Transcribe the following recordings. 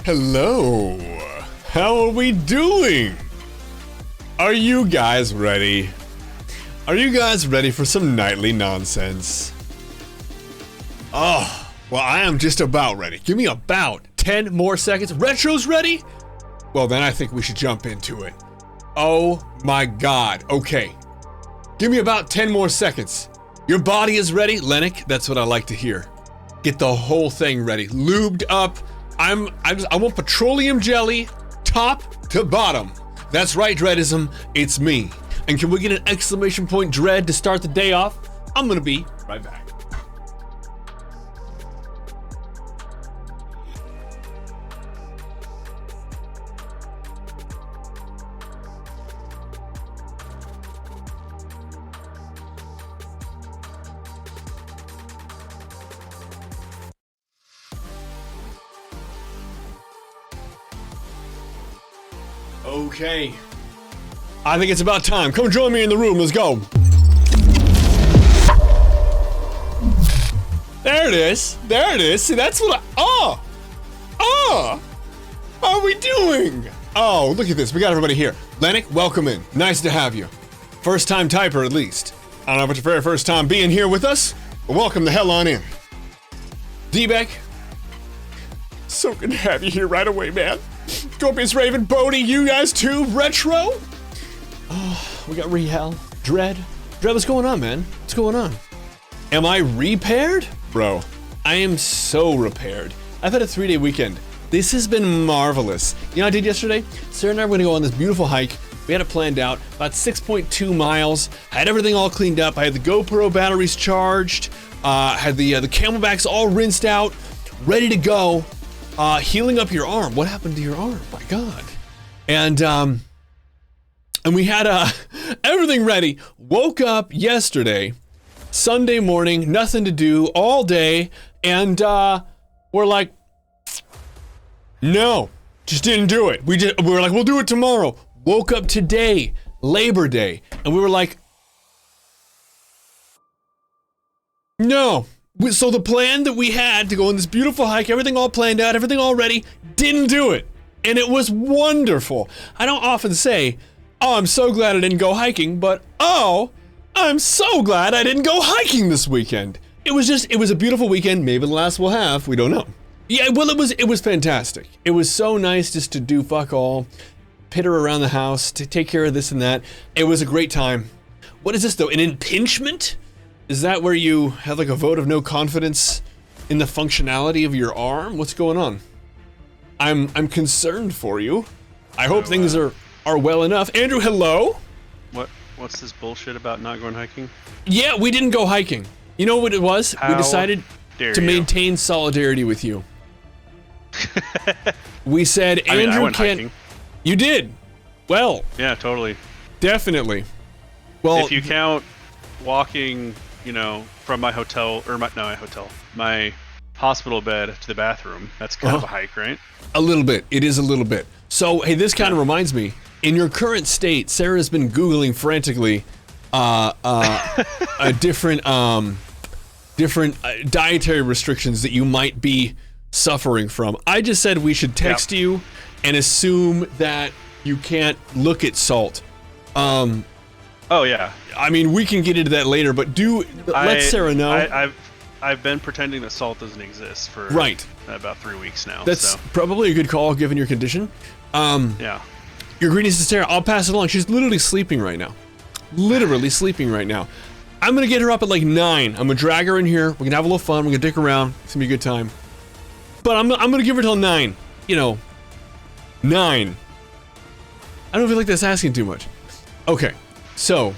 Hello. How are we doing? Are you guys ready? Are you guys ready for some nightly nonsense? Oh, well, I am just about ready. Give me about 10 more seconds. Retro's ready? Well, then I think we should jump into it. Oh my God. Okay. Give me about 10 more seconds. Your body is ready, Lennox? That's what I like to hear. Get the whole thing ready. Lubed up. I want petroleum jelly, top to bottom. That's right, Dreadism. It's me. And can we get an exclamation point Dread to start the day off? I'm gonna be right back. Okay. I think it's about time. Come join me in the room. Let's go. There it is. There it is. See, that's what how are we doing? Oh, look at this. We got everybody here. Lennox, welcome in. Nice to have you. First time typer, at least. I don't know if it's your very first time being here with us, but welcome the hell on in. D-Beck. So good to have you here right away, man. Scorpius, Raven, Bodie, you guys too. Retro. Oh, we got Rehal. Dread, what's going on, man? What's going on? Am I repaired? Bro, I am so repaired. I've had a 3-day weekend. This has been marvelous. You know what I did yesterday? Sarah and I were gonna go on this beautiful hike. We had it planned out, about 6.2 miles. I had everything all cleaned up. I had the GoPro batteries charged. Had the camelbacks all rinsed out, ready to go. Healing up your arm. What happened to your arm? My God. And we had everything ready. Woke up yesterday, Sunday morning, nothing to do all day, and we're like, no, just didn't do it. We were like, we'll do it tomorrow. Woke up today, Labor Day, and we were like, no. So the plan that we had to go on this beautiful hike, everything all planned out, everything all ready, didn't do it. And it was wonderful. I don't often say, oh, I'm so glad I didn't go hiking, but oh, I'm so glad I didn't go hiking this weekend. It was a beautiful weekend, maybe the last we'll have, we don't know. Yeah, well, it was fantastic. It was so nice just to do fuck all, pitter around the house, to take care of this and that. It was a great time. What is this though, an impingement? Is that where you have like a vote of no confidence in the functionality of your arm? What's going on? I'm concerned for you. I hope things are well enough. Andrew, hello? What's this bullshit about not going hiking? Yeah, we didn't go hiking. You know what it was? We decided to maintain solidarity with you. We said Andrew I went can't. Hiking. You did. Well. Yeah, totally. Definitely. Well, if you count walking, from my hotel, my hospital bed to the bathroom, that's kind of a hike, right? A little bit. It is a little bit. So, hey, this kind of reminds me, in your current state, Sarah's been Googling frantically different dietary restrictions that you might be suffering from. I just said we should text you and assume that you can't look at salt. Oh yeah. I mean, we can get into that later, but let Sarah know. I've been pretending that salt doesn't exist for about 3 weeks now. That's probably a good call given your condition. Yeah. Your greetings to Sarah. I'll pass it along. She's literally sleeping right now. Literally sleeping right now. I'm gonna get her up at like 9. I'm gonna drag her in here. We're gonna have a little fun. We're gonna dick around. It's gonna be a good time. But I'm gonna give her till 9. 9. I don't feel like that's asking too much. Okay. So,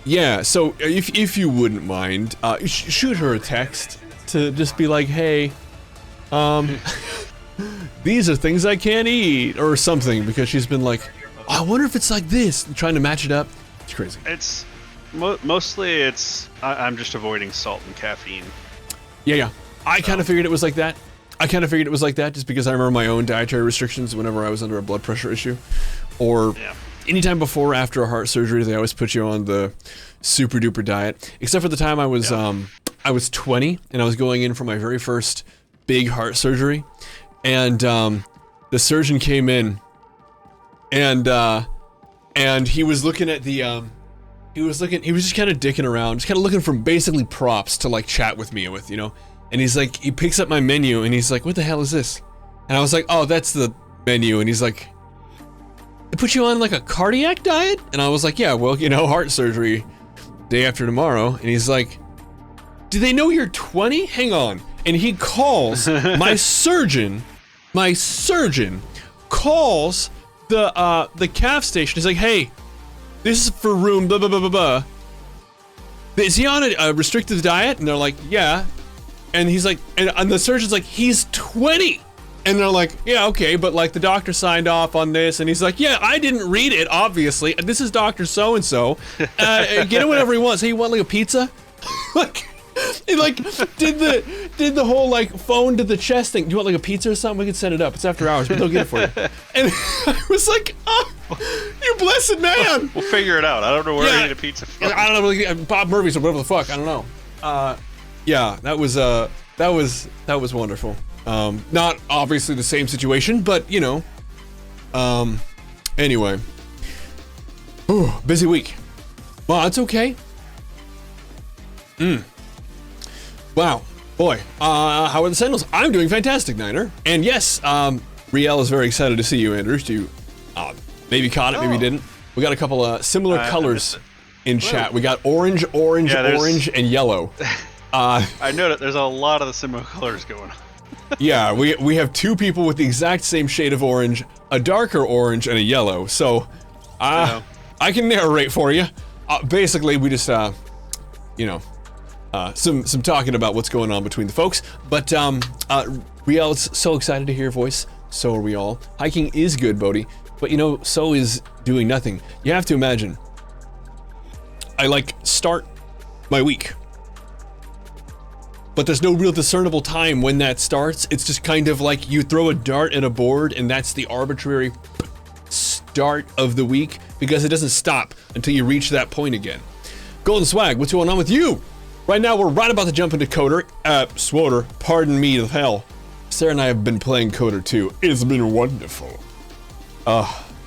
yeah, so if you wouldn't mind, shoot her a text to just be like, hey, these are things I can't eat, or something, because she's been like, I wonder if it's like this, and trying to match it up. It's crazy. It's, mostly I'm just avoiding salt and caffeine. Yeah. I kind of figured it was like that. Just because I remember my own dietary restrictions whenever I was under a blood pressure issue, or anytime before or after a heart surgery. They always put you on the super duper diet, except for the time I was 20 and I was going in for my very first big heart surgery, and the surgeon came in, and he was looking at the he was just kind of dicking around, just kind of looking for basically props to like chat with me with, you know. And he's like, he picks up my menu and he's like, what the hell is this? And I was like, oh, that's the menu. And he's like, they put you on like a cardiac diet? And I was like, yeah, well, you know, heart surgery day after tomorrow. And he's like, do they know you're 20? Hang on. And he calls my surgeon calls the calf station. He's like, hey, this is for room blah blah blah blah blah. Is he on a restricted diet? And they're like, yeah. And he's like, and the surgeon's like, he's 20. And they're like, yeah, okay, but like the doctor signed off on this. And he's like, yeah, I didn't read it, obviously. This is Dr. So-and-so. Get him whatever he wants. Hey, you want like a pizza? Like, he like did the whole like phone to the chest thing. Do you want like a pizza or something? We can set it up. It's after hours, but they'll get it for you. And I was like, oh, you blessed man. We'll figure it out. I don't know where I eat a pizza from. I don't know, like, Bob Murphy's or whatever the fuck. I don't know. Yeah, that was wonderful. Not obviously the same situation, but you know. Anyway. Ooh, busy week. Well, that's okay. Wow, boy, how are the Sentinels? I'm doing fantastic, Niner. And yes, Riel is very excited to see you, Andrews. You maybe caught it, maybe didn't. We got a couple similar colors in chat. We got orange, orange, and yellow. I know that there's a lot of the similar colors going on. Yeah, we have two people with the exact same shade of orange, a darker orange, and a yellow. So, I can narrate for you. Basically, we just, you know, some talking about what's going on between the folks. But Riel is so excited to hear your voice. So are we all. Hiking is good, Bodhi. But you know, so is doing nothing. You have to imagine. I like start my week. But there's no real discernible time when that starts. It's just kind of like you throw a dart at a board and that's the arbitrary start of the week because it doesn't stop until you reach that point again. Golden Swag, what's going on with you? Right now, we're right about to jump into Coder. SWTOR, pardon me the hell. Sarah and I have been playing Coder too. It's been wonderful.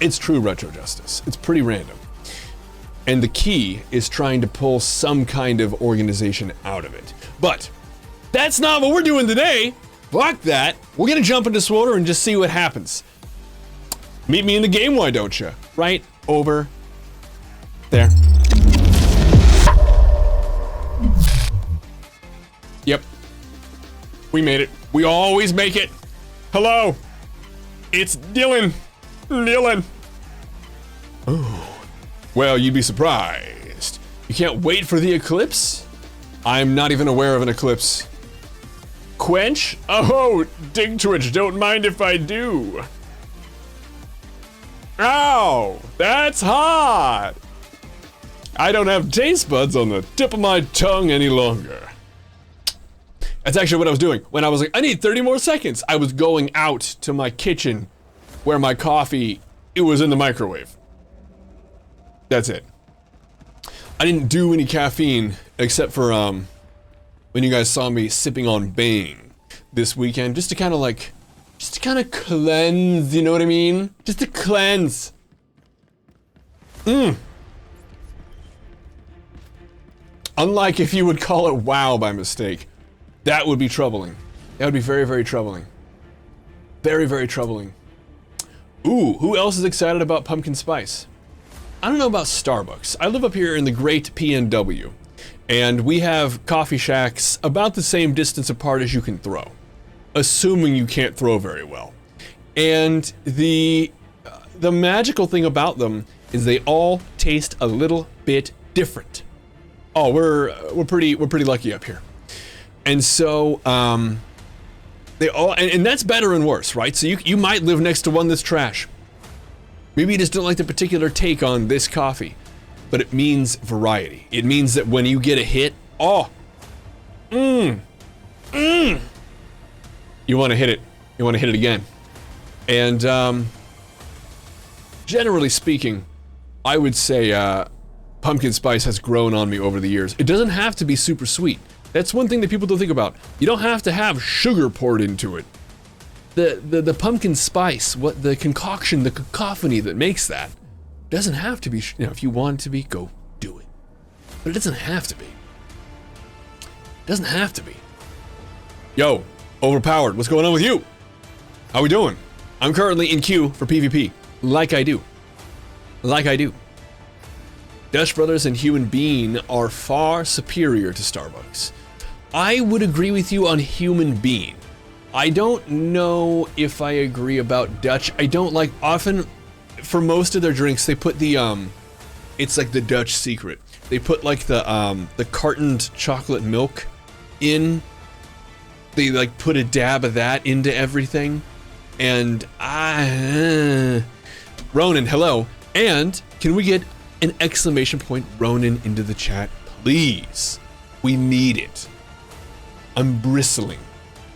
It's true Retro Justice. It's pretty random. And the key is trying to pull some kind of organization out of it. But that's not what we're doing today. Fuck that. We're gonna jump into SWTOR and just see what happens. Meet me in the game, why don't you? Right over there. Yep. We made it. We always make it. Hello. It's Dylan. Dylan. Oh. Well, you'd be surprised. You can't wait for the eclipse? I'm not even aware of an eclipse. Quench? Oh, Dig Twitch, don't mind if I do. Ow, that's hot. I don't have taste buds on the tip of my tongue any longer. That's actually what I was doing. When I was like, I need 30 more seconds, I was going out to my kitchen where my coffee, it was in the microwave. That's it. I didn't do any caffeine except for when you guys saw me sipping on Bane this weekend, just to kind of cleanse, you know what I mean? Just to cleanse. Unlike if you would call it WoW by mistake. That would be troubling. That would be very, very troubling. Very, very troubling. Ooh, who else is excited about pumpkin spice? I don't know about Starbucks. I live up here in the great PNW, and we have coffee shacks about the same distance apart as you can throw, assuming you can't throw very well. And the magical thing about them is they all taste a little bit different. Oh, we're pretty lucky up here. And so they all and that's better and worse, right? So you might live next to one that's trash. Maybe you just don't like the particular take on this coffee, but it means variety. It means that when you get a hit, you want to hit it. You want to hit it again. And generally speaking, I would say pumpkin spice has grown on me over the years. It doesn't have to be super sweet. That's one thing that people don't think about. You don't have to have sugar poured into it. the pumpkin spice, what the concoction, the cacophony that makes that, doesn't have to be, you know, if you want it to be, go do it. But it doesn't have to be. It doesn't have to be. Yo, overpowered, what's going on with you? How we doing? I'm currently in queue for PvP, like I do. Like I do. Dutch Brothers and Human Bean are far superior to Starbucks. I would agree with you on Human Bean. I don't know if I agree about Dutch. I don't like, often, for most of their drinks, they put the, it's like the Dutch secret. They put like the cartoned chocolate milk in. They like put a dab of that into everything. And Ronan, hello. And can we get an exclamation point Ronan into the chat, please? We need it. I'm bristling.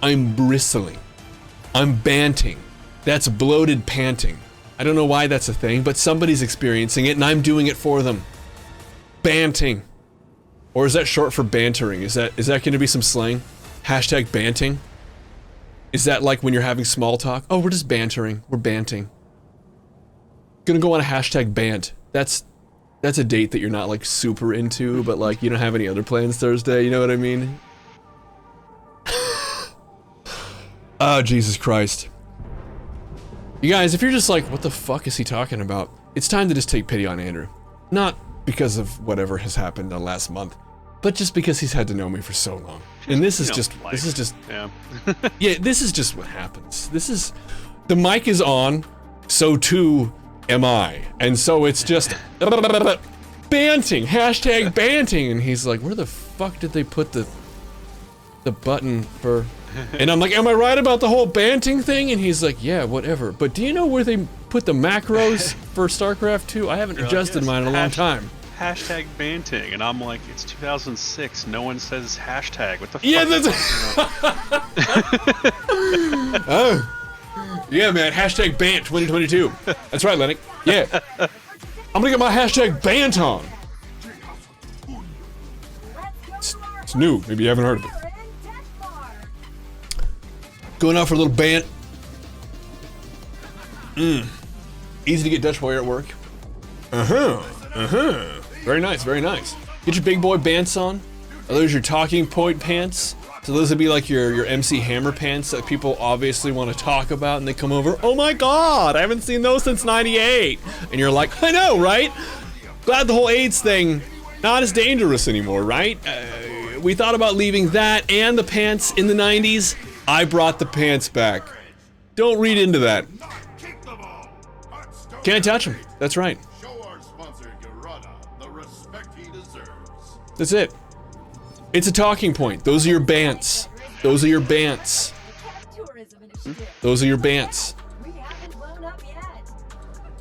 I'm bristling. I'm banting. That's bloated panting. I don't know why that's a thing, but somebody's experiencing it and I'm doing it for them. Banting. Or is that short for bantering? Is that gonna be some slang? Hashtag banting? Is that like when you're having small talk? Oh, we're just bantering. We're banting. Gonna go on a hashtag bant. That's a date that you're not like super into, but like you don't have any other plans Thursday, you know what I mean? Oh, Jesus Christ. You guys, if you're just like, what the fuck is he talking about? It's time to just take pity on Andrew. Not because of whatever has happened the last month, but just because he's had to know me for so long. And this is just, yeah. yeah, this is just what happens. This is, the mic is on, so too am I. And so it's just, banting, hashtag banting. And he's like, where the fuck did they put the button for... And I'm like, am I right about the whole banting thing? And he's like, yeah, whatever. But do you know where they put the macros for StarCraft 2? I haven't adjusted mine in a long time. Hashtag banting, and I'm like, it's 2006. No one says hashtag. What the fuck? Yeah, that's. Oh, yeah, man. Hashtag bant 2022. That's right, Lennox. Yeah, I'm gonna get my hashtag bant on. It's new. Maybe you haven't heard of it. Going out for a little bant. Easy to get Dutch Warrior at work. Very nice, very nice. Get your big boy bants on. Are those your talking point pants? So those would be like your MC Hammer pants that people obviously want to talk about, and they come over, oh my god, I haven't seen those since '98. And you're like, I know, right? Glad the whole AIDS thing, not as dangerous anymore, right? We thought about leaving that and the pants in the 90s. I brought the pants back. Don't read into that. Can't touch them. That's right. That's it. It's a talking point. Those are your bants. Those are your bants. Those are your bants.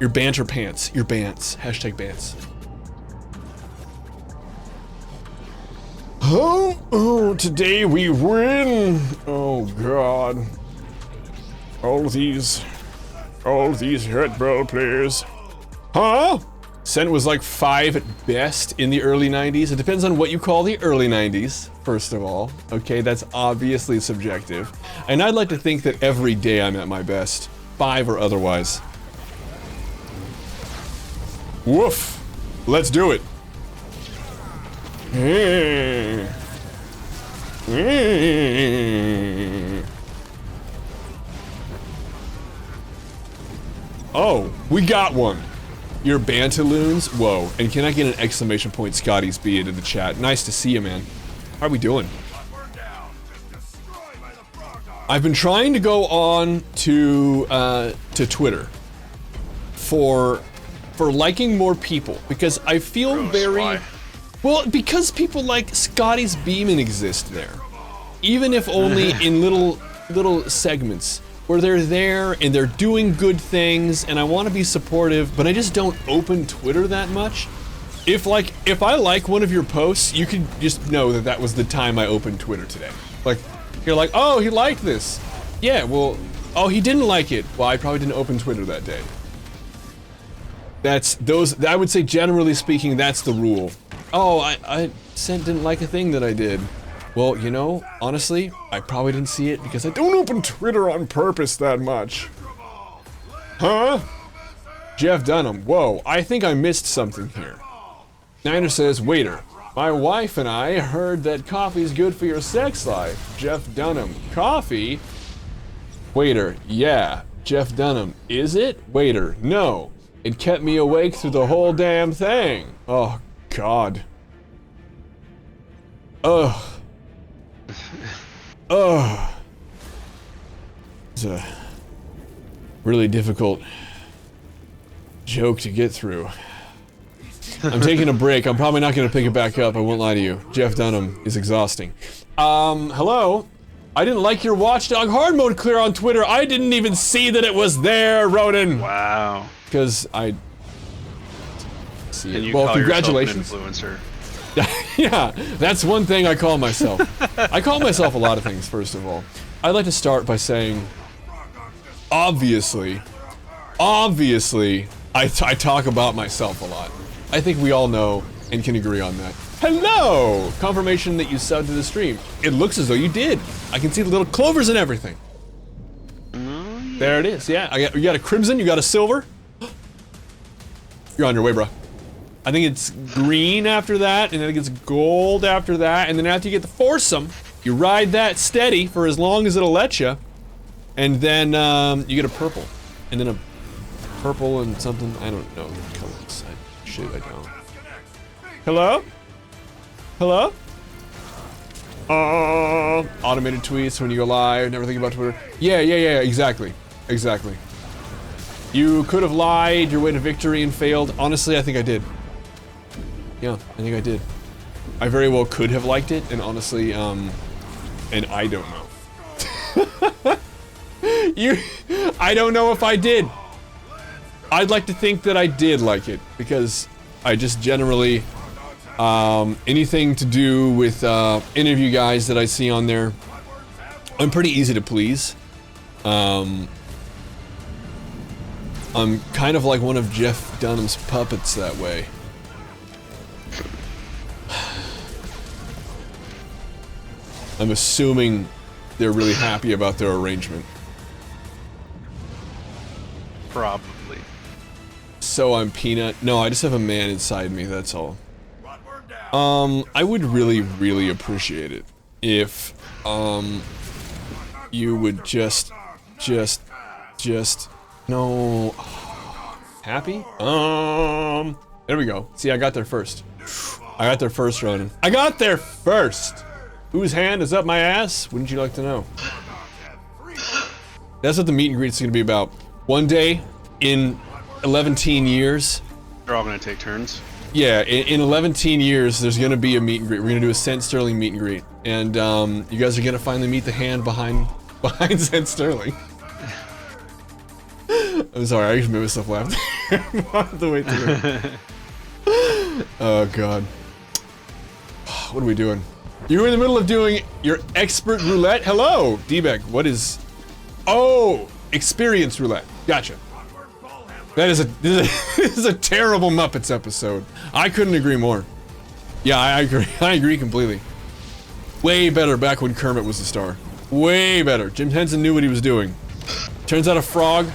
Your banter pants. Your bants. Hashtag bants. Oh, today we win. Oh god. All these hurt ball players. Huh? Scent was like 5 at best in the early 90s. It depends on what you call the early 90s, first of all. Okay, that's obviously subjective. And I'd like to think that every day I'm at my best, 5 or otherwise. Woof. Let's do it. Oh, we got one. Your Bantaloons? Whoa. And can I get an exclamation point Scotty's B into the chat? Nice to see you, man. How are we doing? I've been trying to go on to Twitter for liking more people because I feel very... Well, because people like Scotty's Beeman exist there. Even if only in little segments where they're there and they're doing good things and I want to be supportive, but I just don't open Twitter that much. If I like one of your posts, you can just know that that was the time I opened Twitter today. Like, you're like, oh, he liked this. Yeah, well, oh, he didn't like it. Well, I probably didn't open Twitter that day. I would say generally speaking, that's the rule. Oh, Scent didn't like a thing that I did. Well, you know, honestly, I probably didn't see it because I don't open Twitter on purpose that much. Huh? Jeff Dunham. Whoa, I think I missed something here. Niner says, waiter, my wife and I heard that coffee's good for your sex life. Jeff Dunham. Coffee? Waiter, yeah. Jeff Dunham. Is it? Waiter, no. It kept me awake through the whole damn thing. Oh, God. Ugh. Ugh. It's a really difficult joke to get through. I'm taking a break. I'm probably not going to pick it back up. I won't lie to you. Jeff Dunham is exhausting. Hello? I didn't like your Watchdog hard mode clear on Twitter. I didn't even see that it was there, Roden. Wow. Because I see And it. you Well, call congratulations. yourself an influencer. Yeah, that's one thing I call myself. I call myself a lot of things, first of all. I'd like to start by saying, obviously, I talk about myself a lot. I think we all know and can agree on that. Hello! Confirmation that you subbed to the stream. It looks as though you did. I can see the little clovers and everything. There it is, yeah. You got a crimson, you got a silver. You're on your way, bro. I think it's green after that, and then it gets gold after that, and then after you get the foursome, you ride that steady for as long as it'll let you, and then you get a purple, and then a purple and something. I don't know the colors. Shit, I don't. Hello? Hello? Automated tweets when you go live. Never think about Twitter. Yeah, exactly. Exactly. You could have lied your way to victory and failed. Honestly, I think I did. Yeah, I think I did. I very well could have liked it, and honestly, and I don't know. I don't know if I did. I'd like to think that I did like it, because I just generally, anything to do with, any of you guys that I see on there, I'm pretty easy to please. I'm kind of like one of Jeff Dunham's puppets that way. I'm assuming they're really happy about their arrangement. Probably. So I'm Peanut. No, I just have a man inside me, that's all. I would really appreciate it if, you would just, no. Happy? There we go. See, I got there first. I got there first, Ronan. I got there first! Whose hand is up my ass? Wouldn't you like to know? That's what the meet and greet's gonna be about. One day, in 11 years. They're all gonna take turns. Yeah, in 11 years, there's gonna be a meet and greet. We're gonna do a Cent Sterling meet and greet. And, you guys are gonna finally meet the hand behind Cent Sterling. I'm sorry, I just made myself laugh. The way through. Oh, God. What are we doing? You're in the middle of doing your expert roulette? Hello, D-Bag. What is... Oh, experience roulette. Gotcha. That is this is a terrible Muppets episode. I couldn't agree more. Yeah, I agree. I agree completely. Way better back when Kermit was the star. Way better. Jim Henson knew what he was doing. Turns out a frog,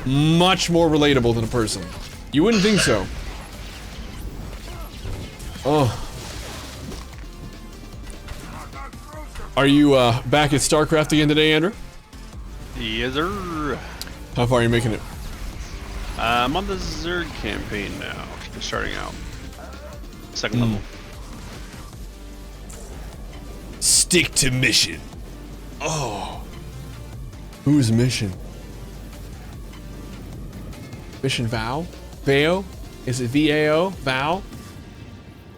much more relatable than a person. You wouldn't think so. Oh. Are you back at StarCraft again today, Andrew? Yes, sir. How far are you making it? I'm on the Zerg campaign now. Just starting out. Second level. Stick to mission. Oh. Whose mission? Mission Vow? Vao? Is it V-A-O? Vow?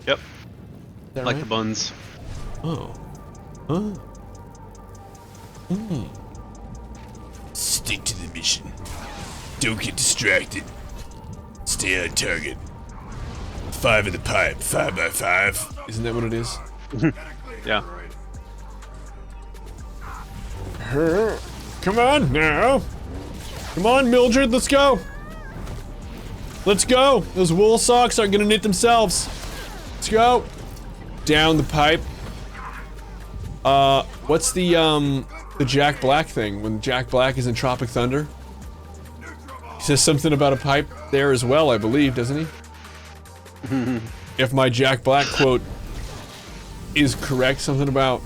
Yep. Like Like the buns. Oh. Oh. Hmm. Stick to the mission. Don't get distracted. Stay on target. 5 in the pipe, 5 by 5. Isn't that what it is? Yeah. Come on now. Come on, Mildred, let's go. Let's go. Those wool socks aren't gonna knit themselves. Let's go. Down the pipe. What's the Jack Black thing when Jack Black is in Tropic Thunder? He says something about a pipe there as well, I believe, doesn't he? If my Jack Black quote is correct, something about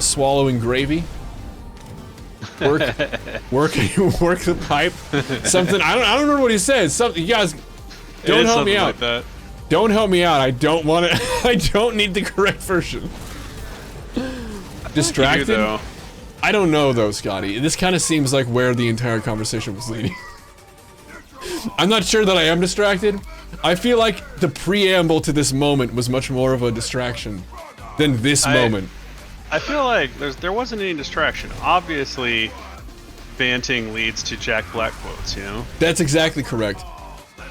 swallowing gravy. Work the pipe. Something I don't remember what he says. Something, you guys don't help me out. Like that. Don't help me out. I don't want it. I don't need the correct version. Distracted? You do, though. I don't know though, Scotty. This kind of seems like where the entire conversation was leading. I'm not sure that I am distracted. I feel like the preamble to this moment was much more of a distraction than this moment. I feel like there wasn't any distraction. Obviously, banting leads to Jack Black quotes, you know? That's exactly correct.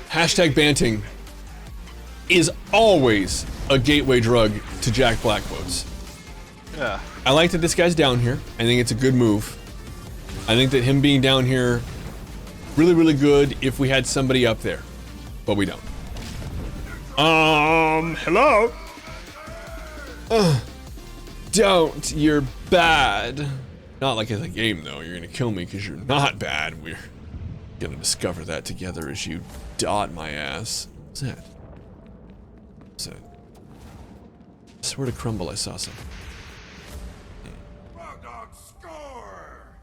Hashtag banting is always a gateway drug to Jack Black quotes. Yeah. I like that this guy's down here. I think it's a good move. I think that him being down here, really, really good if we had somebody up there. But we don't. Hello? Don't. You're bad. Not like in the game, though. You're gonna kill me because you're not bad. We're gonna discover that together as you dot my ass. What's that? What's that? I swear to crumble, I saw something.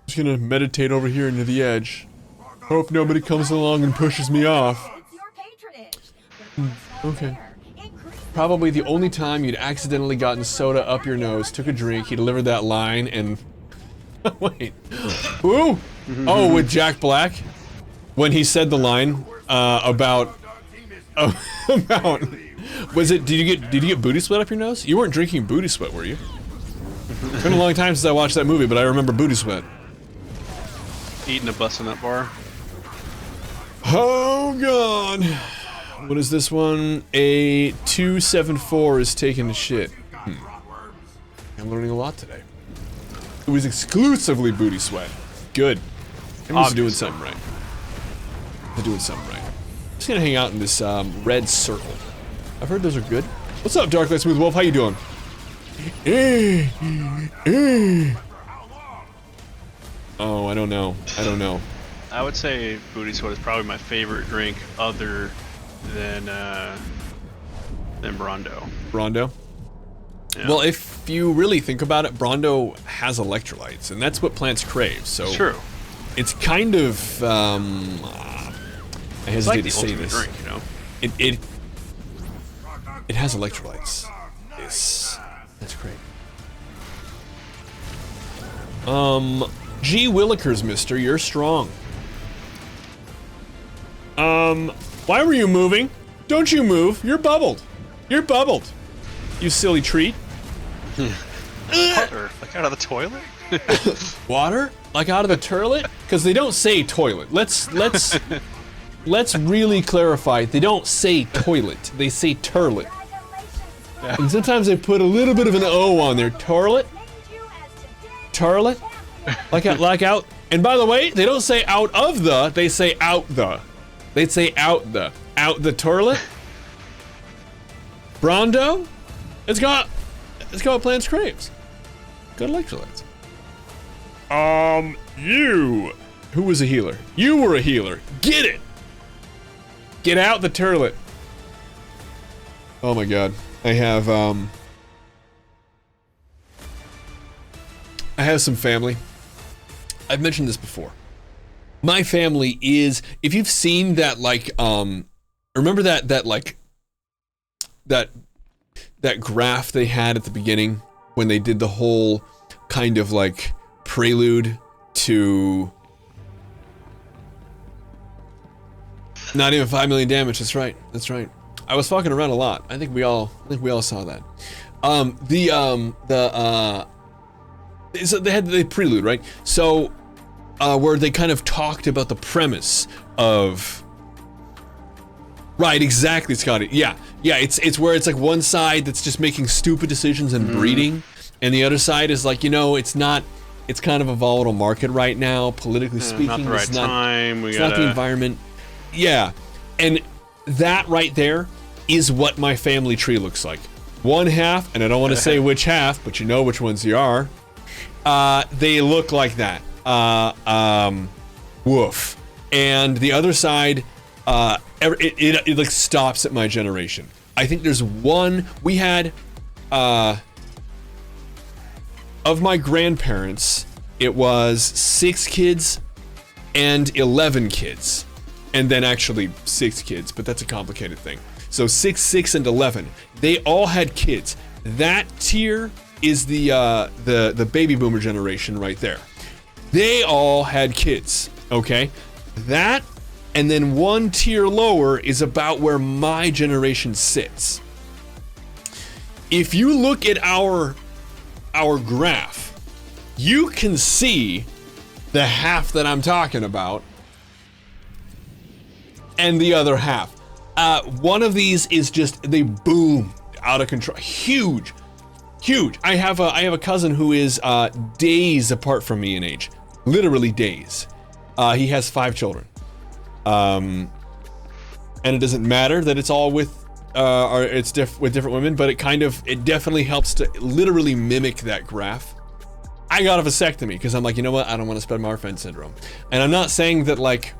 Just gonna meditate over here into the edge. Hope nobody comes along and pushes me off. Okay. Probably the only time you'd accidentally gotten soda up your nose, took a drink, he delivered that line, and... Wait. Ooh! Oh, with Jack Black? When he said the line, about... Was it, did you get booty sweat up your nose? You weren't drinking booty sweat, were you? It's been a long time since I watched that movie, but I remember booty sweat. Eating a bus nut bar. Oh god. What is this one? A 274 is taking a shit. I'm learning a lot today. It was exclusively booty sweat. Good. I'm doing something right. I'm doing something right. I'm just gonna hang out in this red circle. I've heard those are good. What's up, Darklight Smooth Wolf? How you doing? Oh, I don't know. I don't know. I would say booty sweat is probably my favorite drink other than Brondo. Brondo? Yeah. Well, if you really think about it, Brondo has electrolytes, and that's what plants crave, so... True. It's kind of, I hesitate to say this. Drink, you know? It has electrolytes. That's great. Gee Willikers, mister, you're strong. Why were you moving? Don't you move, you're bubbled. You're bubbled. You silly treat. Water, like out of the toilet? Water? Like out of the toilet? Because they don't say toilet. Let's really clarify. They don't say toilet. They say turlet. Yeah. And sometimes they put a little bit of an O on there. Turlet? Turlet? Like out. And by the way, they don't say out of the, they say out the. They'd say out the. Out the toilet? Brondo? It's got what plants craves. Got electrolytes. You. Who was a healer? You were a healer. Get it! Get out the turlet. Oh my god. I have some family. I've mentioned this before. My family is, if you've seen that, like, remember that graph they had at the beginning when they did the whole kind of like prelude to not even 5 million damage. That's right. That's right. I was fucking around a lot. I think we all saw that. So they had the prelude, right? So where they kind of talked about the premise of. Right, exactly, Scotty. Yeah, it's where it's like one side that's just making stupid decisions and breeding, and the other side is like, you know, it's not. It's kind of a volatile market right now, politically speaking. Not the right time. It's not the environment. Yeah, and that right there is what my family tree looks like. One half, and I don't want to say which half, but you know which ones they are. They look like that. Woof. And the other side, it like stops at my generation. I think there's one, we had, of my grandparents, it was 6 kids and 11 kids. And then actually 6 kids, but that's a complicated thing. So 6, 6, and 11. They all had kids. That tier is the baby boomer generation right there. They all had kids, okay? That, and then one tier lower is about where my generation sits. If you look at our graph, you can see the half that I'm talking about and the other half. One of these is just, they boom, out of control, huge. I have a cousin who is days apart from me in age, literally days. He has 5 children, and it doesn't matter that it's all with with different women, but it definitely helps to literally mimic that graph. I got a vasectomy because I'm like, you know what? I don't want to spread Marfan syndrome, and I'm not saying that like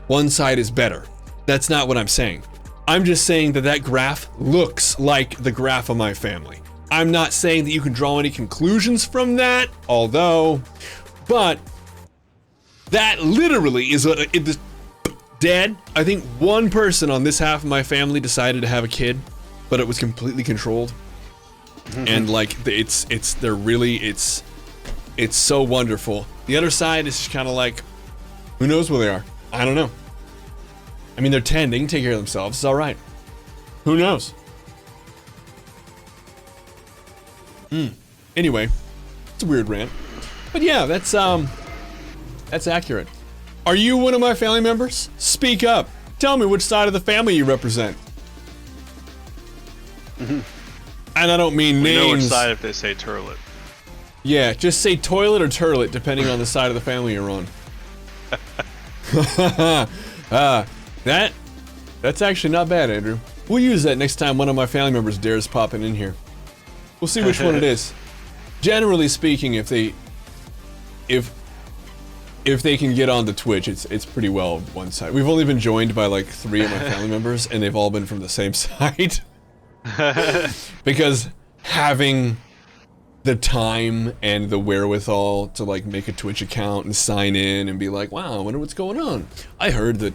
one side is better. That's not what I'm saying. I'm just saying that graph looks like the graph of my family. I'm not saying that you can draw any conclusions from that, but that literally is what it is. Dad, I think one person on this half of my family decided to have a kid, but it was completely controlled. And like, it's so wonderful. The other side is just kind of like, who knows where they are? I don't know. I mean, they're 10, they can take care of themselves, it's all right. Who knows? Anyway, it's a weird rant. But yeah, that's accurate. Are you one of my family members? Speak up. Tell me which side of the family you represent. And I don't mean names. We know which side if they say turlet. Yeah, just say toilet or turlet, depending on the side of the family you're on. That's actually not bad, Andrew. We'll use that next time one of my family members dares popping in here. We'll see which one it is. Generally speaking, if they can get onto Twitch, it's pretty well one side. We've only been joined by like 3 of my family members, and they've all been from the same side. Because having the time and the wherewithal to like make a Twitch account and sign in and be like, wow, I wonder what's going on. I heard that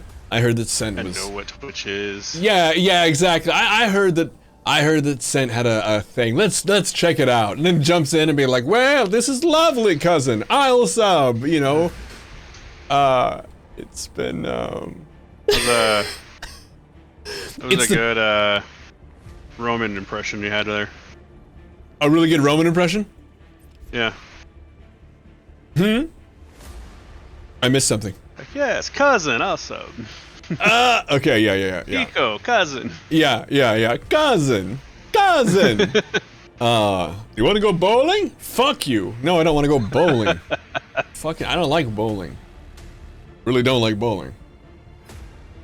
Sent was... I know what Twitch is. Yeah, exactly. I heard that Sent had a thing. Let's check it out. And then jumps in and be like, well, this is lovely, cousin. I'll sub, you know. It's been, It was a good, Roman impression you had there. A really good Roman impression? Yeah. I missed something. Like, yes, cousin, also. Okay, yeah. Pico, cousin. Yeah, cousin. You want to go bowling? Fuck you. No, I don't want to go bowling. Fucking, I don't like bowling. Really don't like bowling.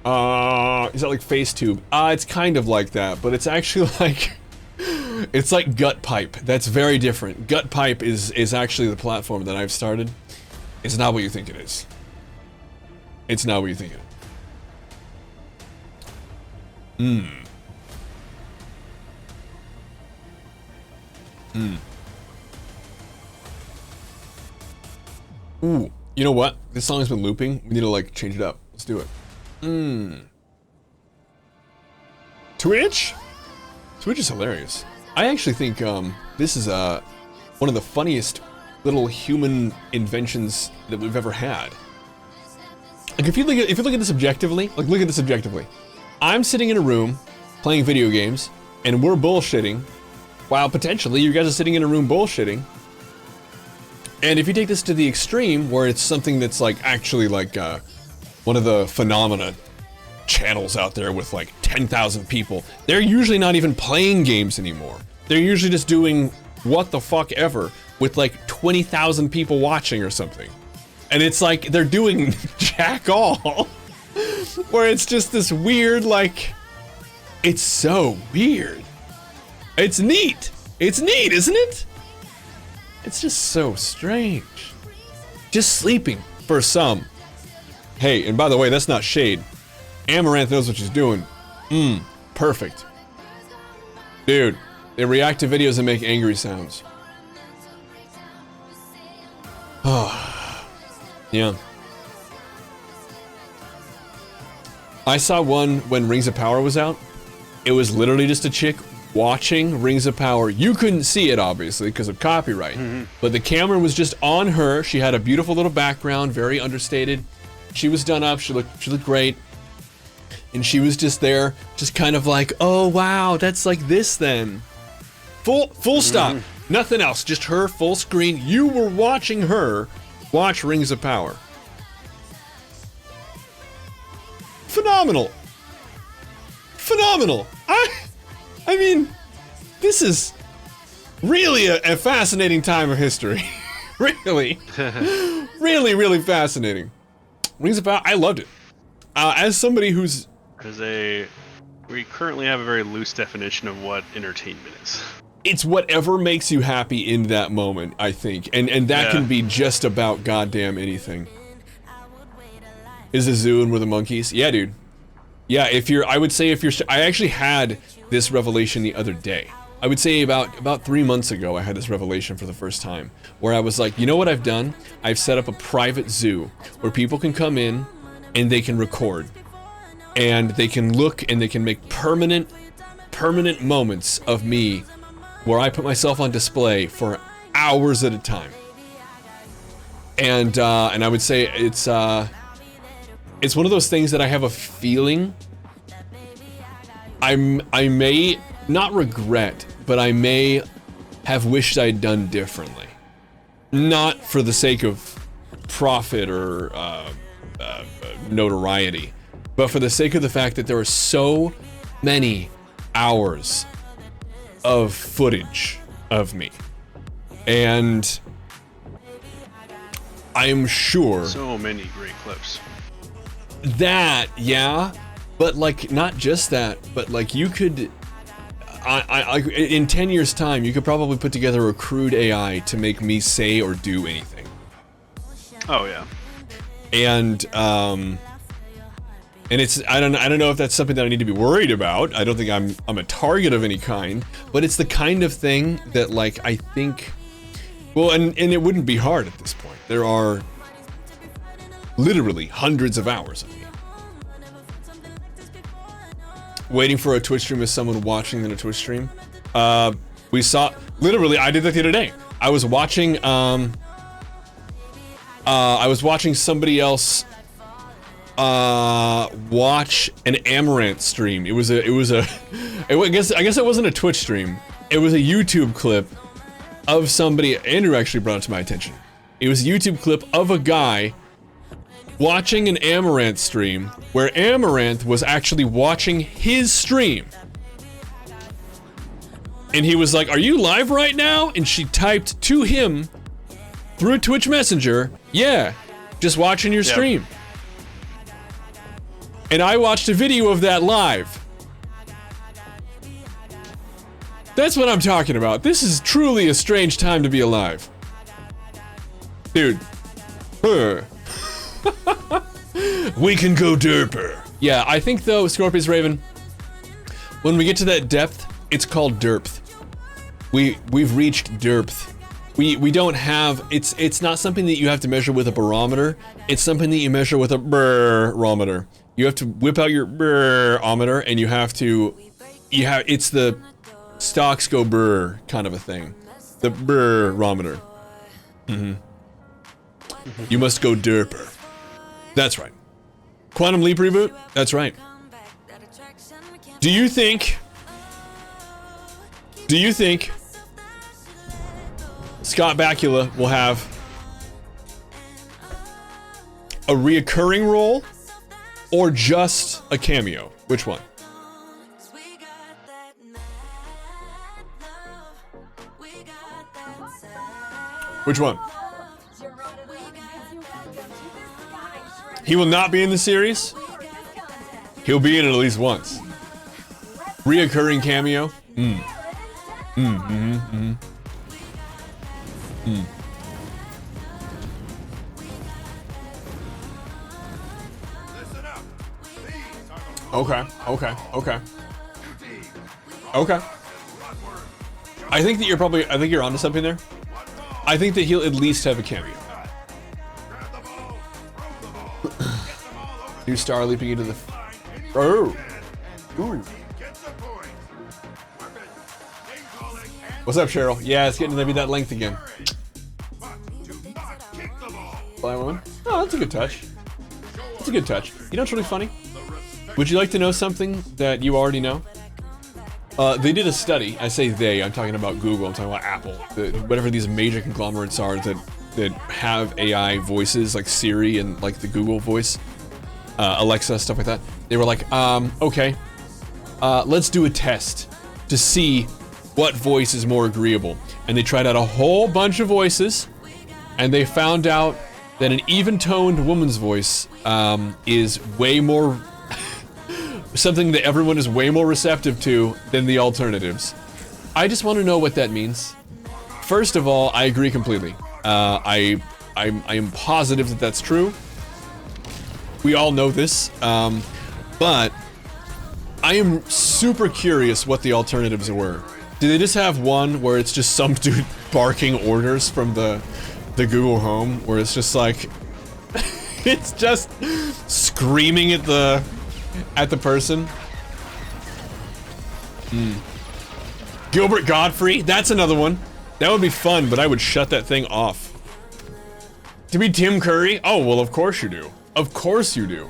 Is that like FaceTube? It's kind of like that, but it's actually like... It's like Gut Pipe. That's very different. Gut Pipe is actually the platform that I've started. It's not what you think it is. It's not what you think it is. Ooh, you know what? This song has been looping. We need to like change it up. Let's do it. Twitch? Twitch is hilarious. I actually think this is one of the funniest little human inventions that we've ever had. Like if you look at this objectively, look at this objectively. I'm sitting in a room playing video games, and we're bullshitting, while potentially you guys are sitting in a room bullshitting. And if you take this to the extreme, where it's something that's like actually like one of the phenomena channels out there with like 10,000 people, they're usually not even playing games anymore. They're usually just doing what the fuck ever with like 20,000 people watching or something. And it's like they're doing jack all, where it's just this weird, like, it's so weird. It's neat. It's neat, isn't it? It's just so strange. Just sleeping for some. Hey, and by the way, that's not shade. Amaranth knows what she's doing. Perfect. Dude, they react to videos and make angry sounds. Oh, yeah. I saw one when Rings of Power was out. It was literally just a chick watching Rings of Power. You couldn't see it, obviously, because of copyright. But the camera was just on her. She had a beautiful little background, very understated. She was done up. She looked great. And she was just there, just kind of like, oh wow, that's like this then. Full stop. Nothing else. Just her full screen. You were watching her watch Rings of Power. Phenomenal. Phenomenal. I mean, this is really a fascinating time of history. Really. Really fascinating. Rings of Power, I loved it. As somebody who's... We currently have a very loose definition of what entertainment is. It's whatever makes you happy in that moment, I think. And that can be just about goddamn anything. Is the zoo and we're the monkeys? Yeah, dude. Yeah, I actually had this revelation the other day. I would say about 3 months ago, I had this revelation for the first time, where I was like, you know what I've done? I've set up a private zoo where people can come in and they can record. And they can look and they can make permanent moments of me where I put myself on display for hours at a time. And I would say it's one of those things that I have a feeling I may not regret, but I may have wished I'd done differently. Not for the sake of profit or notoriety, but for the sake of the fact that there are so many hours of footage of me. And I am sure... So many great clips. That, yeah, but like, not just that, but like you could... in 10 years' time, you could probably put together a crude AI to make me say or do anything. Oh, yeah. And it's I don't know if that's something that I need to be worried about. I don't think I'm a target of any kind, but it's the kind of thing that, like, I think, well, and it wouldn't be hard at this point. There are literally hundreds of hours of me. Waiting for a Twitch stream is someone watching in a Twitch stream. We saw, literally, I did that the other day. I was watching somebody else watch an Amaranth stream. I guess it wasn't a Twitch stream. It was a YouTube clip of somebody. Andrew actually brought it to my attention. It was a YouTube clip of a guy watching an Amaranth stream where Amaranth was actually watching his stream. And he was like, "Are you live right now?" And she typed to him through a Twitch Messenger, "Yeah, just watching your stream." And I watched a video of that live. That's what I'm talking about. This is truly a strange time to be alive. Dude. We can go derper. Yeah, I think though, Scorpius Raven, when we get to that depth, it's called derpth. We've reached derpth. We don't have, it's not something that you have to measure with a barometer. It's something that you measure with a barometer. You have to whip out your barometer and it's the stocks go brr kind of a thing. The barometer. You must go derper. That's right. Quantum Leap reboot? That's right. Do you think Scott Bakula will have a reoccurring role or just a cameo? Which one? Which one? He will not be in the series? He'll be in it at least once. Reoccurring cameo? Okay, okay, okay. Okay. I think that you're onto something there. I think that he'll at least have a cameo. New star leaping into the... Oh! Ooh. What's up, Cheryl? Yeah, it's getting to be that length again. Blind woman? Oh, that's a good touch. That's a good touch. You know what's really funny? Would you like to know something that you already know? They did a study. I say they, I'm talking about Google, I'm talking about Apple. Whatever these major conglomerates are that have AI voices, like Siri and like the Google voice, Alexa, stuff like that. They were like, okay, let's do a test to see what voice is more agreeable. And they tried out a whole bunch of voices, and they found out that an even-toned woman's voice is way more... something that everyone is way more receptive to than the alternatives. I just want to know what that means. First of all, I agree completely. I am positive that that's true. We all know this, but I am super curious what the alternatives were. Do they just have one where it's just some dude barking orders from the Google Home, where it's just like it's just screaming at the person? Gilbert Godfrey, that's another one. That would be fun, but I would shut that thing off. To be Tim Curry? Oh, well, of course you do. Of course you do.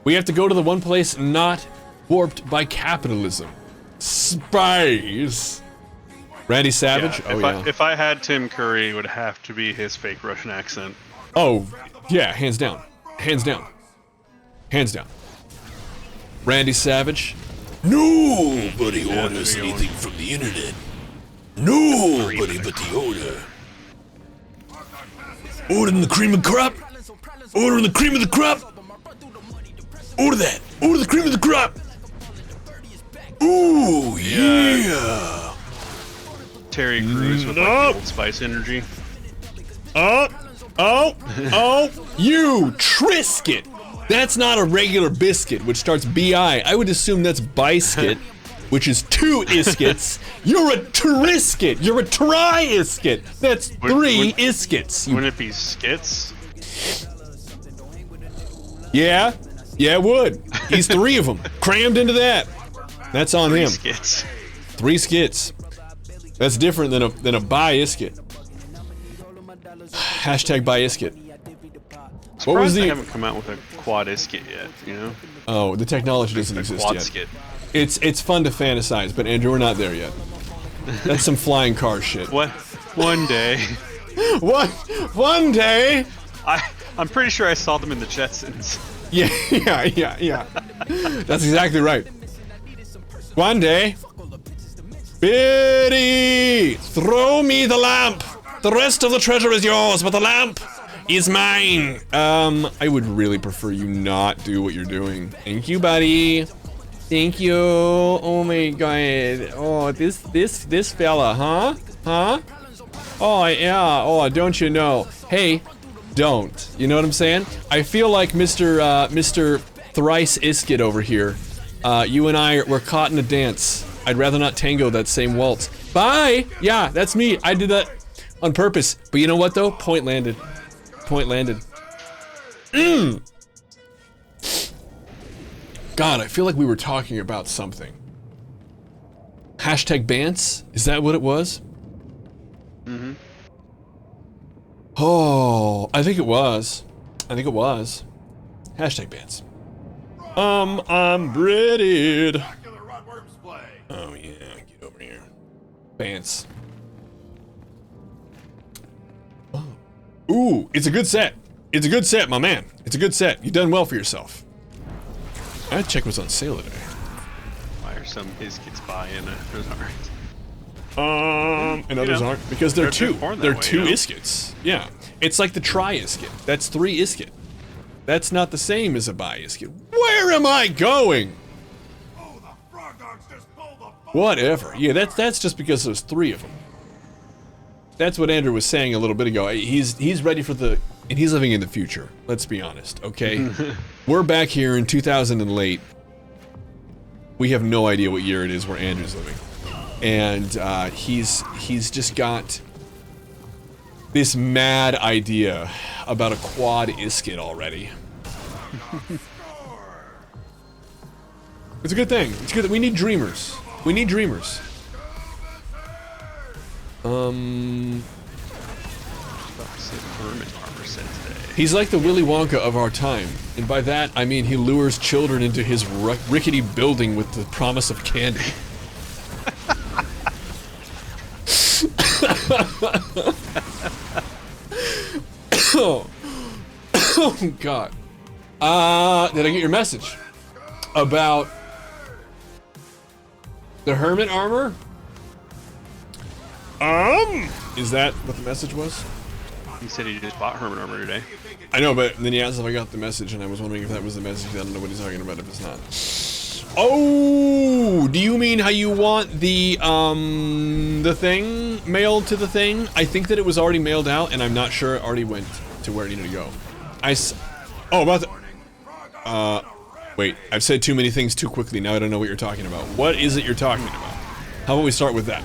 We have to go to the one place not warped by capitalism. Spies. Randy Savage? Yeah, if I had Tim Curry, it would have to be his fake Russian accent. Oh, yeah, hands down. Hands down. Hands down. Randy Savage. Nobody orders anything from the internet. Nobody but the owner. Ordering the cream of the crop. Ordering the cream of the crop. Order that. Order the cream of the crop. Ooh, yeah. Terry Crews with like Old Spice energy. Oh, you Triscuit. That's not a regular biscuit, which starts B-I. I would assume that's biscuit, which is 2 iskits. You're a Triscuit. You're a tri-iskit. That's 3 iskits. Wouldn't it be skits? Yeah, it would. He's 3 of them, crammed into that. That's on him. 3 skits. 3 skits. That's different than a bi-iskit. Hashtag bi-iskit. What was they haven't come out with a quad iskit yet, you know? Oh, the technology doesn't exist quad yet. Skit. It's fun to fantasize, but Andrew, we're not there yet. That's some flying car shit. What? One day. One day. I'm pretty sure I saw them in the Jetsons. Yeah. That's exactly right. One day. Biddy, throw me the lamp. The rest of the treasure is yours, but the lamp is mine. I would really prefer you not do what you're doing. Thank you, buddy. Thank you. Oh my god. Oh, this fella, huh? Oh yeah. Oh, don't you know? Hey, don't. You know what I'm saying? I feel like Mr. Thrice Iskit over here. You and we're caught in a dance. I'd rather not tango that same waltz. Bye. Yeah, that's me. I did that on purpose. But you know what though? Point landed. Point landed. God, I feel like we were talking about something. Hashtag Bance? Is that what it was? Mm-hmm. Oh, I think it was. Hashtag Bance. I'm breaded. Oh yeah, get over here. Bance. Oh. Ooh, it's a good set. It's a good set, my man. It's a good set. You've done well for yourself. I'd check what's on sale today. Why are some biscuits buy and others aren't? And others aren't because they're two. They're 2 way, iskits. Yeah, it's like the tri-iskit. That's 3 iskit. That's not the same as a bi-iskit. Where am I going? Oh, the frog dogs just pulled the Whatever. Yeah, that's just because there's 3 of them. That's what Andrew was saying a little bit ago. He's ready for the... And he's living in the future. Let's be honest, okay? We're back here in 2000 and late. We have no idea what year it is where Andrew's living. And he's just got this mad idea about a quad isket already. It's a good thing. It's good that we need dreamers. We need dreamers. He's like the Willy Wonka of our time, and by that I mean he lures children into his rickety building with the promise of candy. Oh God. Did I get your message about the hermit armor? Is that what the message was? He said he just bought hermit armor today. I know, but then he asked if I got the message, and I was wondering if that was the message. I don't know what he's talking about if it's not. Oh, do you mean how you want the thing mailed to the thing? I think that it was already mailed out, and I'm not sure it already went to where it needed to go. Oh, about the... Wait, I've said too many things too quickly. Now I don't know what you're talking about. What is it you're talking about? How about we start with that?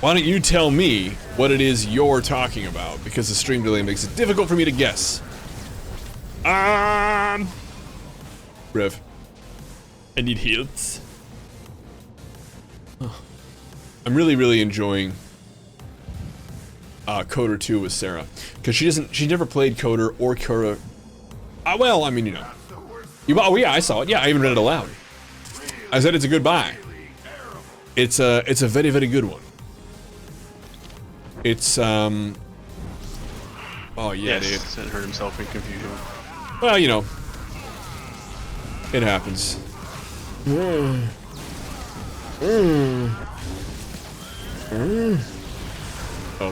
Why don't you tell me what it is you're talking about? Because the stream delay makes it difficult for me to guess. Rev. I need heals. Oh. I'm really enjoying Coder 2 with Sarah. Because she never played Coder or Coder. Well, I mean, you know. Oh yeah, I saw it. Yeah, I even read it aloud. I said it's a good buy. It's a very good one. It's oh yeah, yes, dude. Sid hurt himself in confusion. Well, you know, it happens. Oh,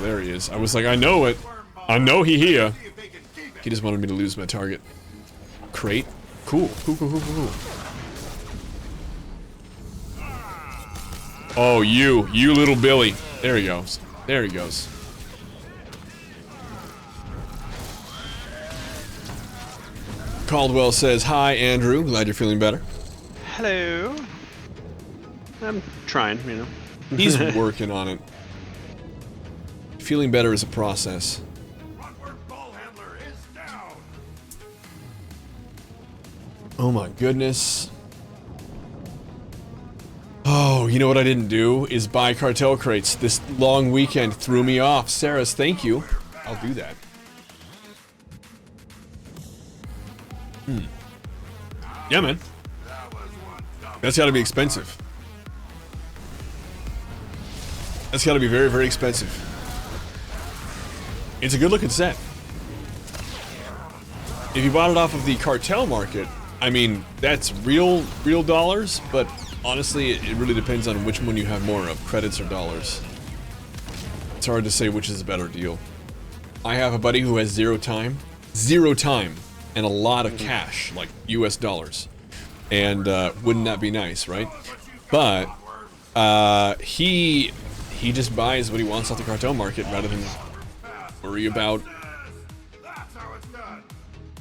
there he is. I was like, I know it. I know he here. He just wanted me to lose my target. Crate. Cool. Cool. Oh, you little Billy. There he goes. There he goes. Caldwell says, hi, Andrew. Glad you're feeling better. Hello. I'm trying, you know. He's working on it. Feeling better is a process. Oh my goodness. Oh, you know what I didn't do is buy cartel crates. This long weekend threw me off. Sarah's, thank you. I'll do that. Yeah, man. That's gotta be expensive. That's gotta be very expensive. It's a good looking set. If you bought it off of the cartel market, I mean, that's real dollars, but honestly, it really depends on which one you have more of, credits or dollars. It's hard to say which is a better deal. I have a buddy who has zero time, and a lot of cash, like US dollars. And wouldn't that be nice, right? But he just buys what he wants off the cartel market rather than worry about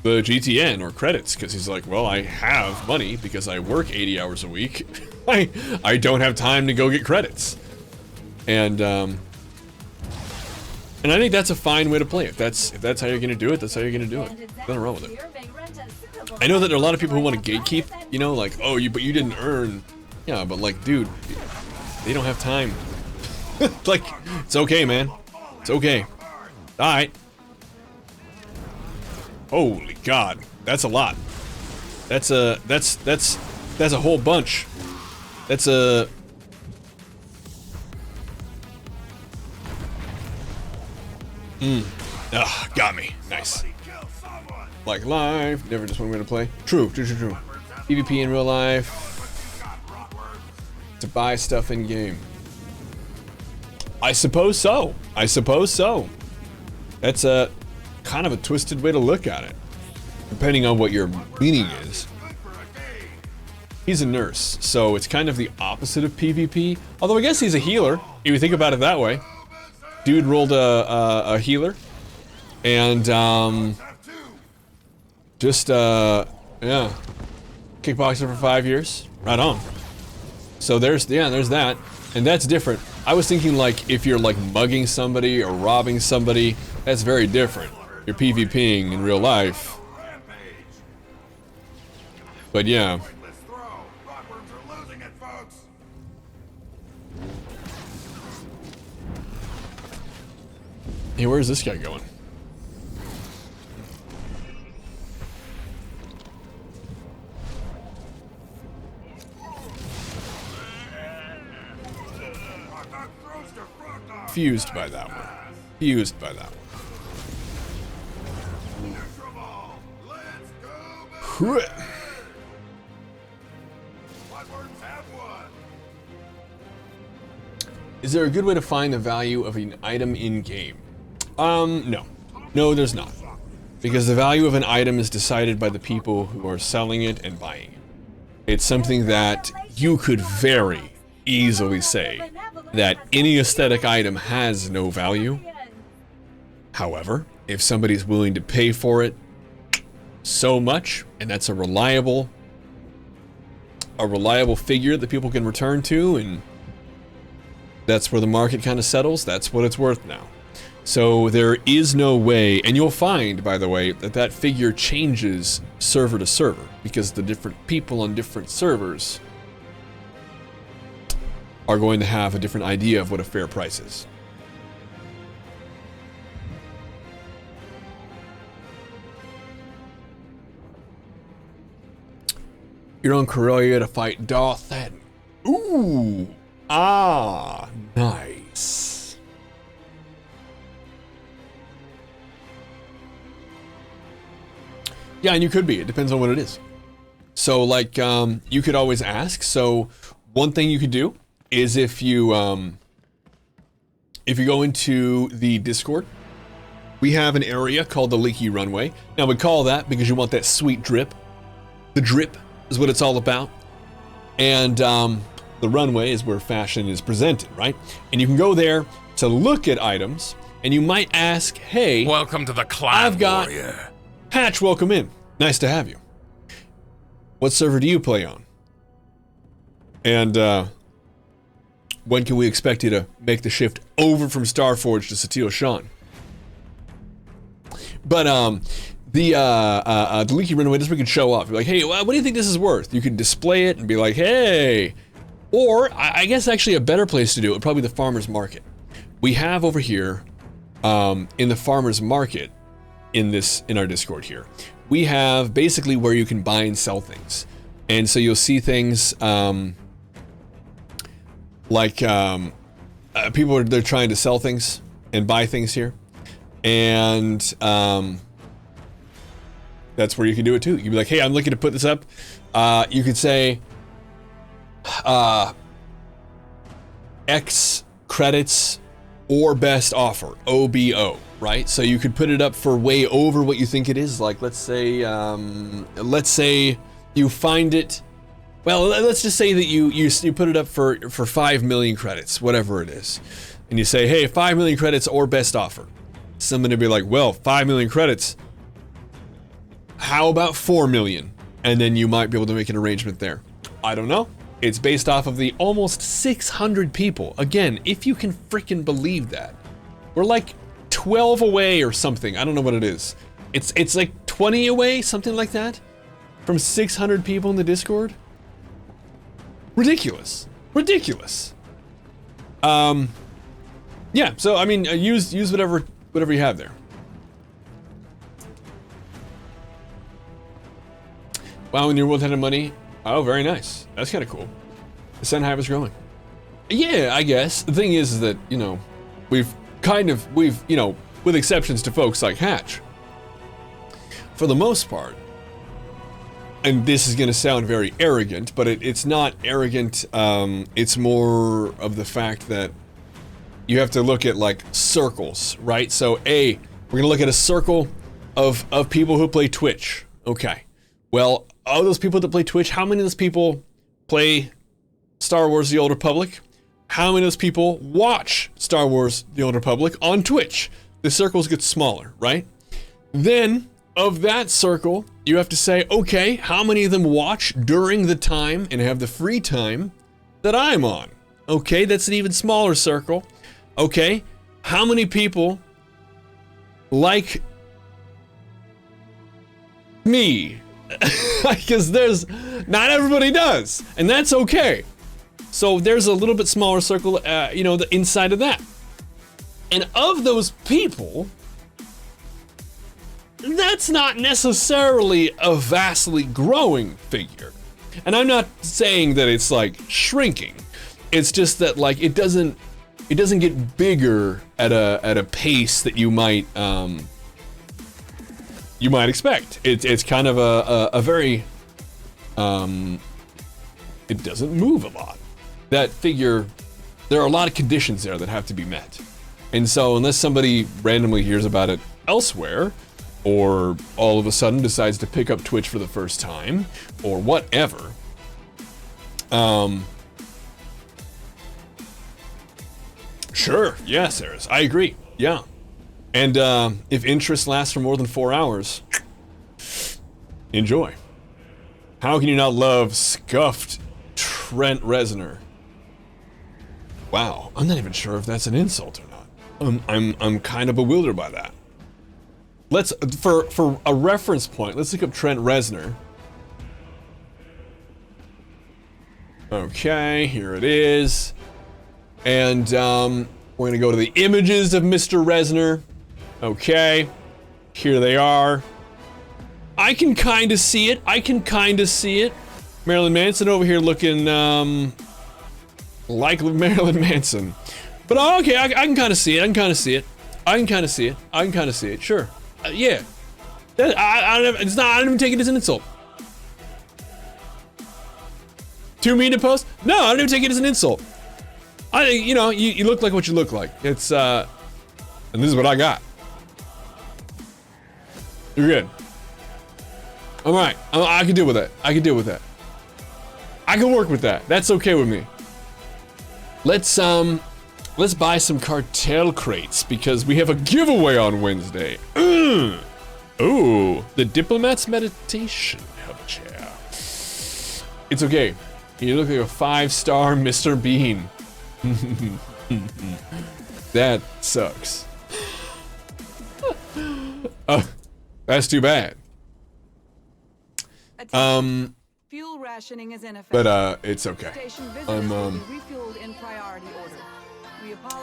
the GTN or credits, because he's like, well, I have money because I work 80 hours a week. I don't have time to go get credits. And I think that's a fine way to play it. If that's how you're gonna do it, that's how you're gonna do it. Nothing wrong with it. I know that there are a lot of people who want to gatekeep, you know, like, oh, but you didn't earn. Yeah, but like, dude, they don't have time. Like, it's okay, man. It's okay. Alright. Holy God, that's a lot. That's a whole bunch. That's a... got me. Nice. Like live, never just one way to play. True. PvP in real life. To buy stuff in game. I suppose so. That's a kind of a twisted way to look at it, depending on what your meaning is. He's a nurse, so it's kind of the opposite of PvP. Although I guess he's a healer, if you think about it that way. Dude rolled a healer, and yeah, kickboxer for 5 years. Right on. So there's that, and that's different. I was thinking like if you're like mugging somebody or robbing somebody, that's very different. You're PvPing in real life. But yeah. Hey, where's this guy going? Fused by that one. Fused by that one. Is there a good way to find the value of an item in-game? No. No, there's not. Because the value of an item is decided by the people who are selling it and buying it. It's something that you could very easily say that any aesthetic item has no value. However, if somebody's willing to pay for it so much, and that's a reliable figure that people can return to, and that's where the market kind of settles, that's what it's worth now. So there is no way, and you'll find, by the way, that that figure changes server to server, because the different people on different servers are going to have a different idea of what a fair price is. You're on Corellia to fight Darth Hadden. Ooh! Ah! Nice. Yeah, and you could be. It depends on what it is. So, like, you could always ask. So, one thing you could do is if you go into the Discord, we have an area called the Leaky Runway. Now, we call that because you want that sweet drip. The drip is what it's all about. And the runway is where fashion is presented, right? And you can go there to look at items, and you might ask, hey, welcome to the Clan Warrior. Hatch, welcome in. Nice to have you. What server do you play on? And when can we expect you to make the shift over from Starforge to Satele Shan? But the Leaky Runway, this we could show off. You're like, hey, what do you think this is worth? You could display it and be like, hey. Or I guess actually a better place to do it would probably be the farmer's market. We have over here in the farmer's market in our Discord here, we have basically where you can buy and sell things. And so you'll see things like people they're trying to sell things and buy things here. And that's where you can do it too. You'd be like, hey, I'm looking to put this up. You could say X credits or best offer, OBO, right? So you could put it up for way over what you think it is. Like, let's say you find it, well, let's just say that you put it up for 5 million credits, whatever it is. And you say, hey, 5 million credits or best offer. Somebody would be like, well, 5 million credits. How about 4 million? And then you might be able to make an arrangement there. I don't know. It's based off of the almost 600 people. Again, if you can freaking believe that. We're like 12 away or something. I don't know what it is. It's like 20 away, something like that, from 600 people in the Discord. Ridiculous. Ridiculous. Yeah, so I mean, use whatever you have there. Wow, and your world had money. Oh, very nice. That's kind of cool. The Sun Hive is growing. Yeah, I guess. The thing is that, you know, we've, you know, with exceptions to folks like Hatch, for the most part, and this is going to sound very arrogant, but it's not arrogant. It's more of the fact that you have to look at, like, circles, right? So, we're going to look at a circle of people who play Twitch. Okay. Well, all those people that play Twitch, how many of those people play Star Wars: The Old Republic? How many of those people watch Star Wars: The Old Republic on Twitch? The circles get smaller, right? Then, of that circle, you have to say, okay, how many of them watch during the time and have the free time that I'm on? Okay, that's an even smaller circle. Okay, how many people like me? Because not everybody does, and that's okay. So there's a little bit smaller circle, the inside of that. And of those people, that's not necessarily a vastly growing figure. And I'm not saying that it's like shrinking. It's just that like it doesn't get bigger at a pace that you might expect. It's kind of a very it doesn't move a lot. That figure, there are a lot of conditions there that have to be met. And so unless somebody randomly hears about it elsewhere, or all of a sudden decides to pick up Twitch for the first time, or whatever, sure, yeah, Sarah, I agree, yeah. And if interest lasts for more than 4 hours, enjoy. How can you not love scuffed Trent Reznor? Wow, I'm not even sure if that's an insult or not. I'm kind of bewildered by that. Let's for a reference point, let's look up Trent Reznor. Okay, here it is. And we're gonna go to the images of Mr. Reznor. Okay, here they are. I can kind of see it. Marilyn Manson over here looking like Marilyn Manson. But okay, I can kind of see it. I can kind of see it. Sure. Yeah. I don't even take it as an insult. Too mean to post? No, I don't even take it as an insult. You look like what you look like. It's and this is what I got. You're good. I'm alright. I can deal with that. I can work with that. That's okay with me. Let's buy some cartel crates because we have a giveaway on Wednesday. Ooh, the Diplomat's Meditation Hub chair. It's okay. You look like a 5-star Mr. Bean. That sucks. That's too bad. Fuel rationing is in effect. But it's okay. I'm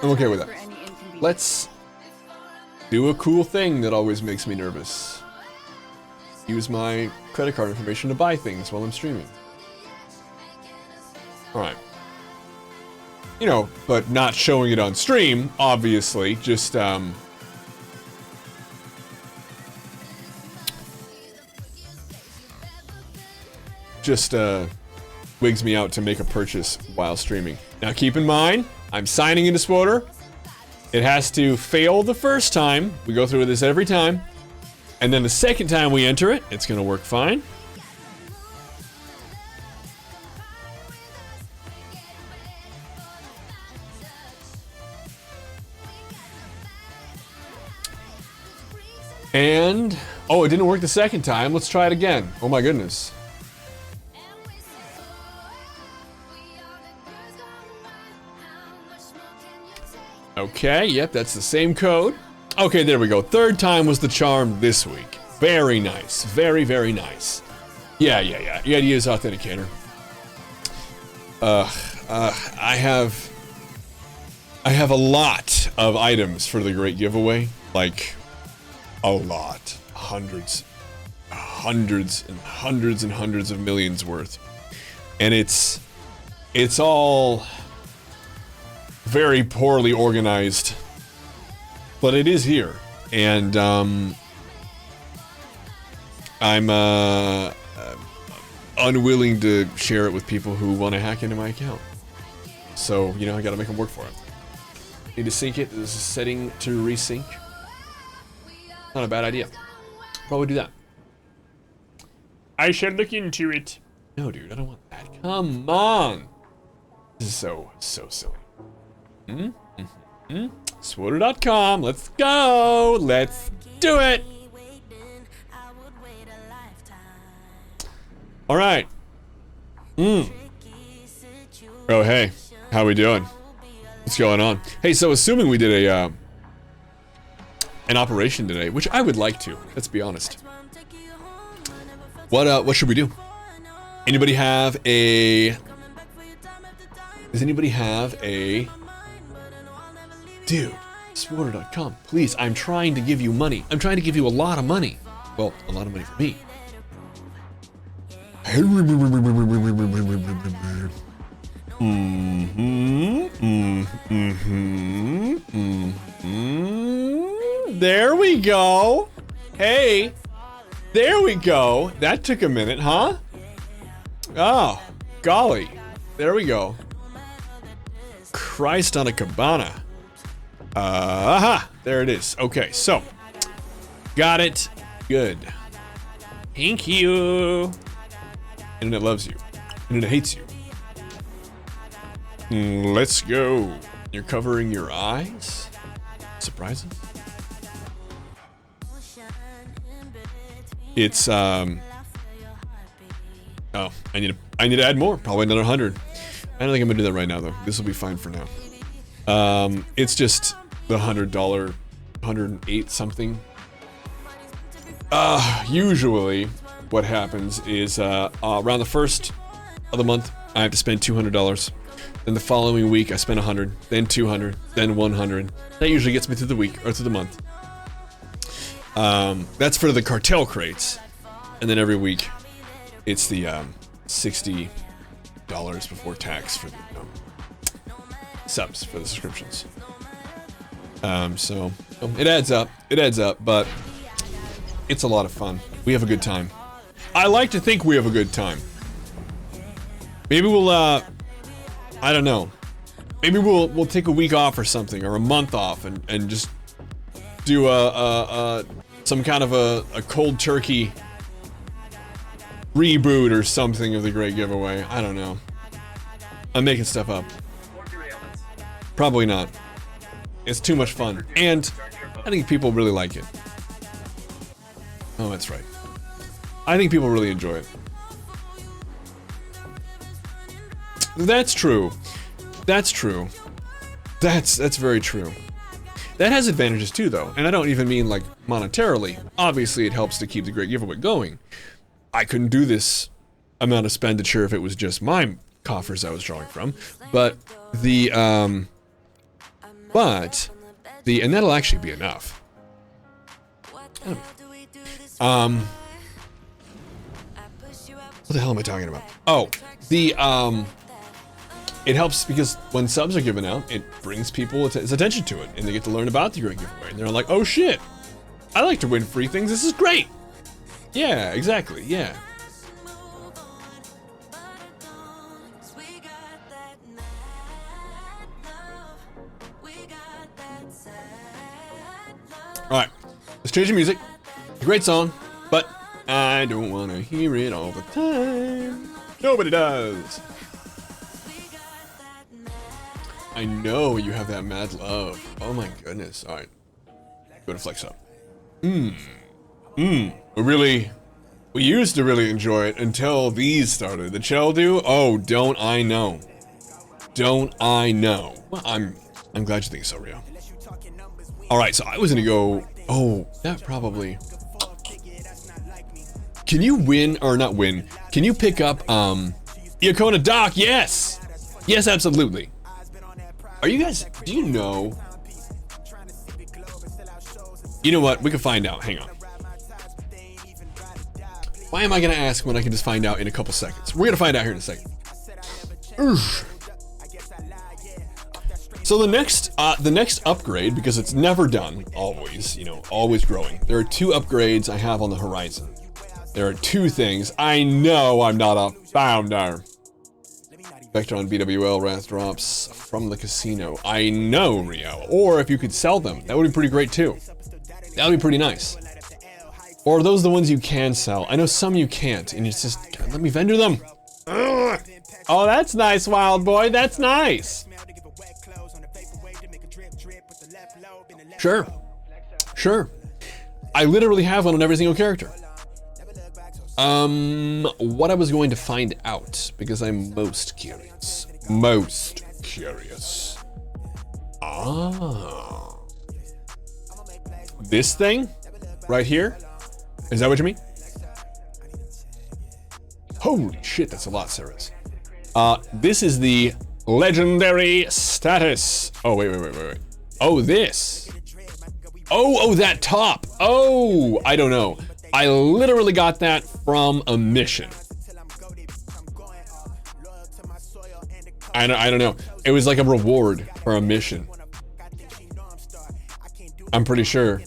okay with that. Let's do a cool thing that always makes me nervous. Use my credit card information to buy things while I'm streaming. Alright. But not showing it on stream, obviously, just wigs me out to make a purchase while streaming. Now keep in mind, I'm signing into SWTOR. It has to fail the first time. We go through this every time. And then the second time we enter it, it's gonna work fine. And, oh, it didn't work the second time. Let's try it again. Oh my goodness. Okay, yep, that's the same code. Okay, there we go. Third time was the charm this week. Very nice. Very, very nice. Yeah. You gotta use Authenticator. I have a lot of items for the great giveaway. Like, a lot. Hundreds and hundreds of millions worth. And it's all very poorly organized, but it is here, and I'm unwilling to share it with people who want to hack into my account. So, I gotta make them work for it. Need to sync it. There's a setting to resync. Not a bad idea. Probably do that. I shall look into it. No, dude, I don't want that. Come on. This is so silly. SWTOR.com. Let's go. Let's do it. All right. Oh, hey. How we doing? What's going on? Hey, so assuming we did a an operation today, which I would like to, let's be honest. What should we do? Anybody have a... Does anybody have a... Dude, SWTOR.com, please, I'm trying to give you money. I'm trying to give you a lot of money. Well, a lot of money for me. There we go. Hey, there we go. That took a minute, huh? Oh, golly. There we go. Christ on a cabana. Aha, there it is. Okay, so got it. Good. Thank you. Internet loves you. Internet hates you. Let's go. You're covering your eyes? Surprising. It's oh, I need to add more. Probably another 100. I don't think I'm gonna do that right now though. This will be fine for now. It's just the $100, 108 something. Usually what happens is around the first of the month I have to spend $200. Then the following week I spend 100, then 200, then 100. That usually gets me through the week or through the month. That's for the cartel crates, and then every week it's the $60 before tax for the subs for the subscriptions. So it adds up. It adds up, but it's a lot of fun. We have a good time. I like to think we have a good time. Maybe we'll I don't know. Maybe we'll take a week off or something, or a month off, and just do some kind of a cold turkey reboot or something of the Great Giveaway. I don't know. I'm making stuff up. Probably not. It's too much fun, and I think people really like it. Oh, that's right. I think people really enjoy it. That's true. That's true. That's very true. That has advantages too, though, and I don't even mean like monetarily. Obviously, it helps to keep the Great Giveaway going. I couldn't do this amount of expenditure if it was just my coffers I was drawing from, but and that'll actually be enough. What the hell am I talking about? Oh, it helps because when subs are given out, it brings people its attention to it, and they get to learn about the Great Giveaway, and they're like, oh shit, I like to win free things, this is great! Yeah, exactly, yeah. Alright, let's change the music. It's a great song, but I don't want to hear it all the time. Nobody does. I know you have that mad love. Oh my goodness. Alright. Go to flex up. We used to really enjoy it until these started. The Chell do? Oh, don't I know. Don't I know. Well, I'm glad you think so, Rio. Alright, so I was gonna go... Oh, that probably... Can you win, or not win, can you pick up, Iacona Doc? Yes! Yes, absolutely. Are you guys, do you know? You know what, we can find out, hang on. Why am I gonna ask when I can just find out in a couple seconds? We're gonna find out here in a second. Oof. So the next upgrade, because it's never done, always, you know, always growing. There are 2 upgrades I have on the horizon. There are 2 things. I know I'm not a founder. Vector on BWL Wrath drops from the casino. I know, Rio. Or if you could sell them, that would be pretty great too. That would be pretty nice. Or are those the ones you can sell? I know some you can't, and it's just, let me vendor them. Ugh. Oh, that's nice, wild boy. That's nice. Sure. Sure. I literally have one on every single character. What I was going to find out, because I'm most curious. Most curious. Ah. This thing? Right here? Is that what you mean? Holy shit, that's a lot, Sarah's. This is the legendary status. Oh, wait. Oh, this. Oh, that top. Oh, I don't know. I literally got that from a mission. I don't know. It was like a reward for a mission. I'm pretty sure.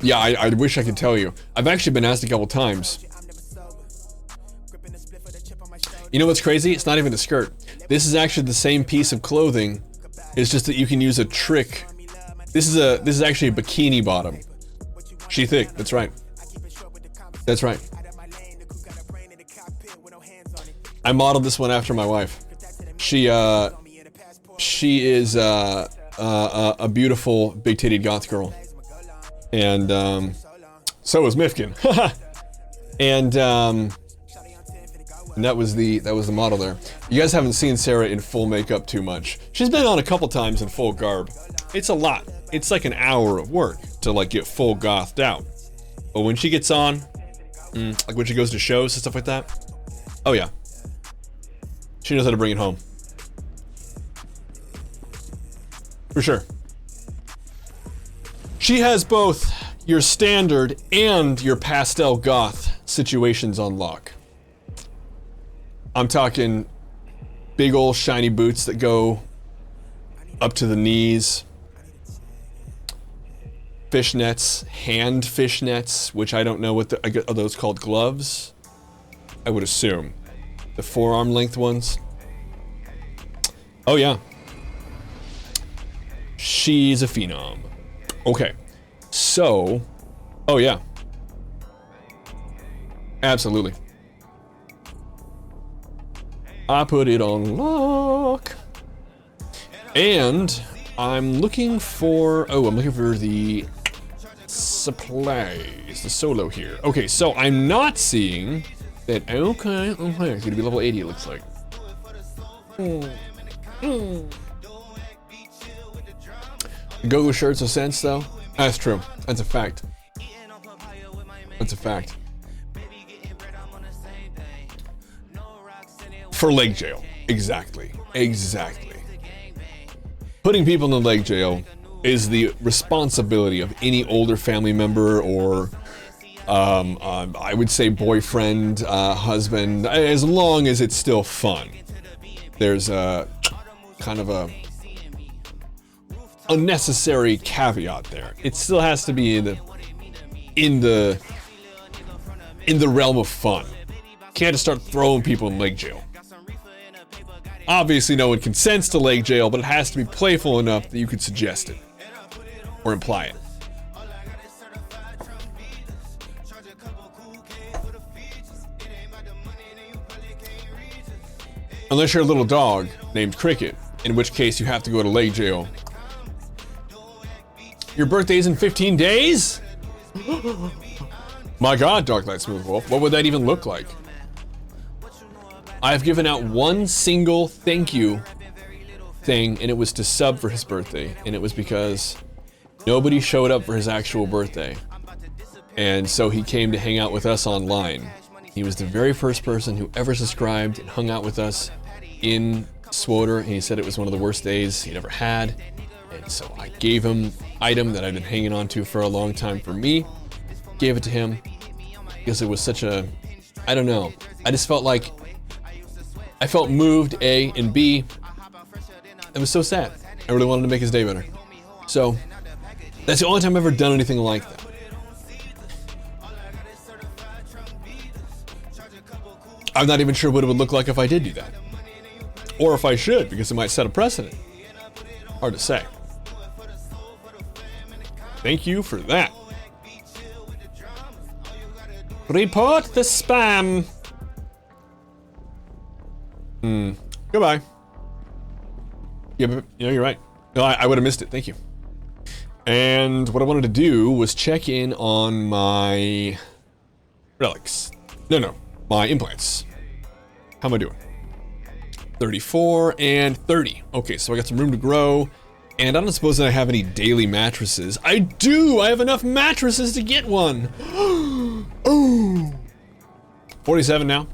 Yeah, I wish I could tell you. I've actually been asked a couple times. You know what's crazy? It's not even a skirt. This is actually the same piece of clothing. It's just that you can use a trick. This is actually a bikini bottom. She thick, that's right. That's right. I modeled this one after my wife. She is a beautiful big titted goth girl. And so is Mifkin. And that was the model there. You guys haven't seen Sarah in full makeup too much. She's been on a couple times in full garb. It's a lot. It's like an hour of work to like get full gothed out. But when she gets on, like when she goes to shows and stuff like that, oh yeah, she knows how to bring it home. For sure. She has both your standard and your pastel goth situations on lock. I'm talking big old shiny boots that go up to the knees. Fishnets, hand fishnets, which I don't know what are those called, gloves? I would assume. The forearm length ones. Oh yeah. She's a phenom. Okay, so, oh yeah. Absolutely. I put it on lock. And I'm looking for, the supplies, the solo here. Okay, so I'm not seeing that, okay, it's gonna be level 80 it looks like. Go-go shirts a sense though? That's true, that's a fact. That's a fact. For leg jail, exactly. Putting people in the leg jail is the responsibility of any older family member or, I would say boyfriend, husband, as long as it's still fun. There's a kind of a unnecessary caveat there. It still has to be in the realm of fun. Can't just start throwing people in leg jail. Obviously no one consents to leg jail, but it has to be playful enough that you could suggest it. Or imply it. Unless you're a little dog named Cricket, in which case you have to go to leg jail. Your birthday's in 15 days? My god, Darklight Smooth Wolf, what would that even look like? I've given out one single thank you thing, and it was to sub for his birthday, and it was because nobody showed up for his actual birthday. And so he came to hang out with us online. He was the very first person who ever subscribed and hung out with us in SWTOR, and he said it was one of the worst days he'd ever had. And so I gave him an item that I've been hanging on to for a long time for me. Gave it to him because it was such a, I don't know. I just felt like, I felt moved, A, and B, it was so sad. I really wanted to make his day better. So, that's the only time I've ever done anything like that. I'm not even sure what it would look like if I did do that. Or if I should, because it might set a precedent. Hard to say. Thank you for that. Report the spam. Goodbye. Yeah, but, you're right. No, I would have missed it. Thank you. And what I wanted to do was check in on my relics. No, my implants. How am I doing? 34 and 30. Okay, so I got some room to grow. And I don't suppose that I have any daily mattresses. I do! I have enough mattresses to get one! Oh! 47 now.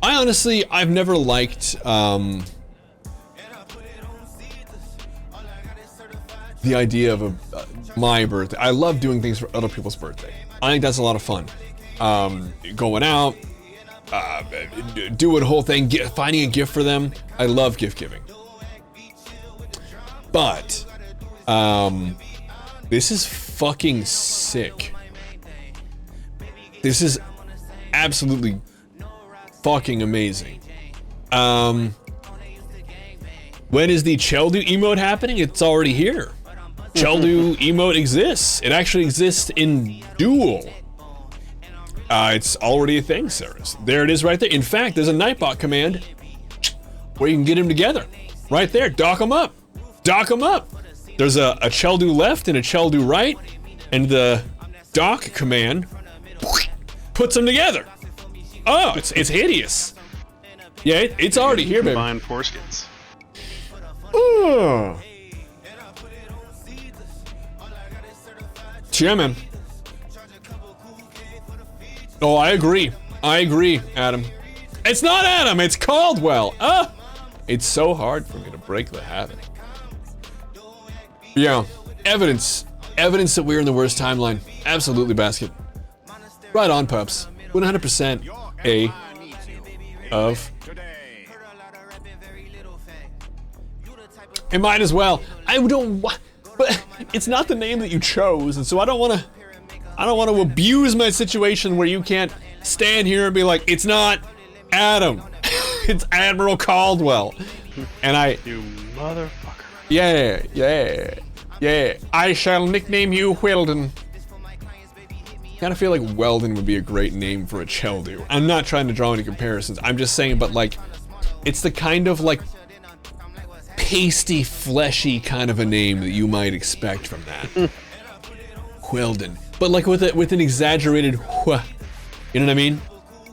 I've never liked, the idea of my birthday. I love doing things for other people's birthday. I think that's a lot of fun. Going out, doing the whole thing, finding a gift for them. I love gift giving. But, this is fucking sick. This is absolutely fucking amazing. When is the Cheldu emote happening? It's already here. Cheldu emote exists. It actually exists in Duel. It's already a thing, Saris. There it is right there. In fact, there's a Nightbot command where you can get them together. Right there, dock them up. Dock them up. There's a Cheldu left and a Cheldu right, and the dock command puts them together. Oh, it's hideous. Yeah, it's already here, baby. Combined foreskins. Oh. Yeah, man. Oh, I agree, Adam. It's not Adam, it's Caldwell. It's so hard for me to break the habit. Yeah, evidence that we're in the worst timeline. Absolutely, Basket. Right on, pups. 100% A of. It might as well. I don't want, but it's not the name that you chose, and so I don't want to abuse my situation where you can't stand here and be like, it's not Adam, it's Admiral Caldwell, and you motherfucker. Yeah. I shall nickname you Weldon. Kind of feel like Weldon would be a great name for a Cheldu. I'm not trying to draw any comparisons. I'm just saying, but like, it's the kind of like pasty, fleshy kind of a name that you might expect from that. Weldon, but like with an exaggerated wh. You know what I mean?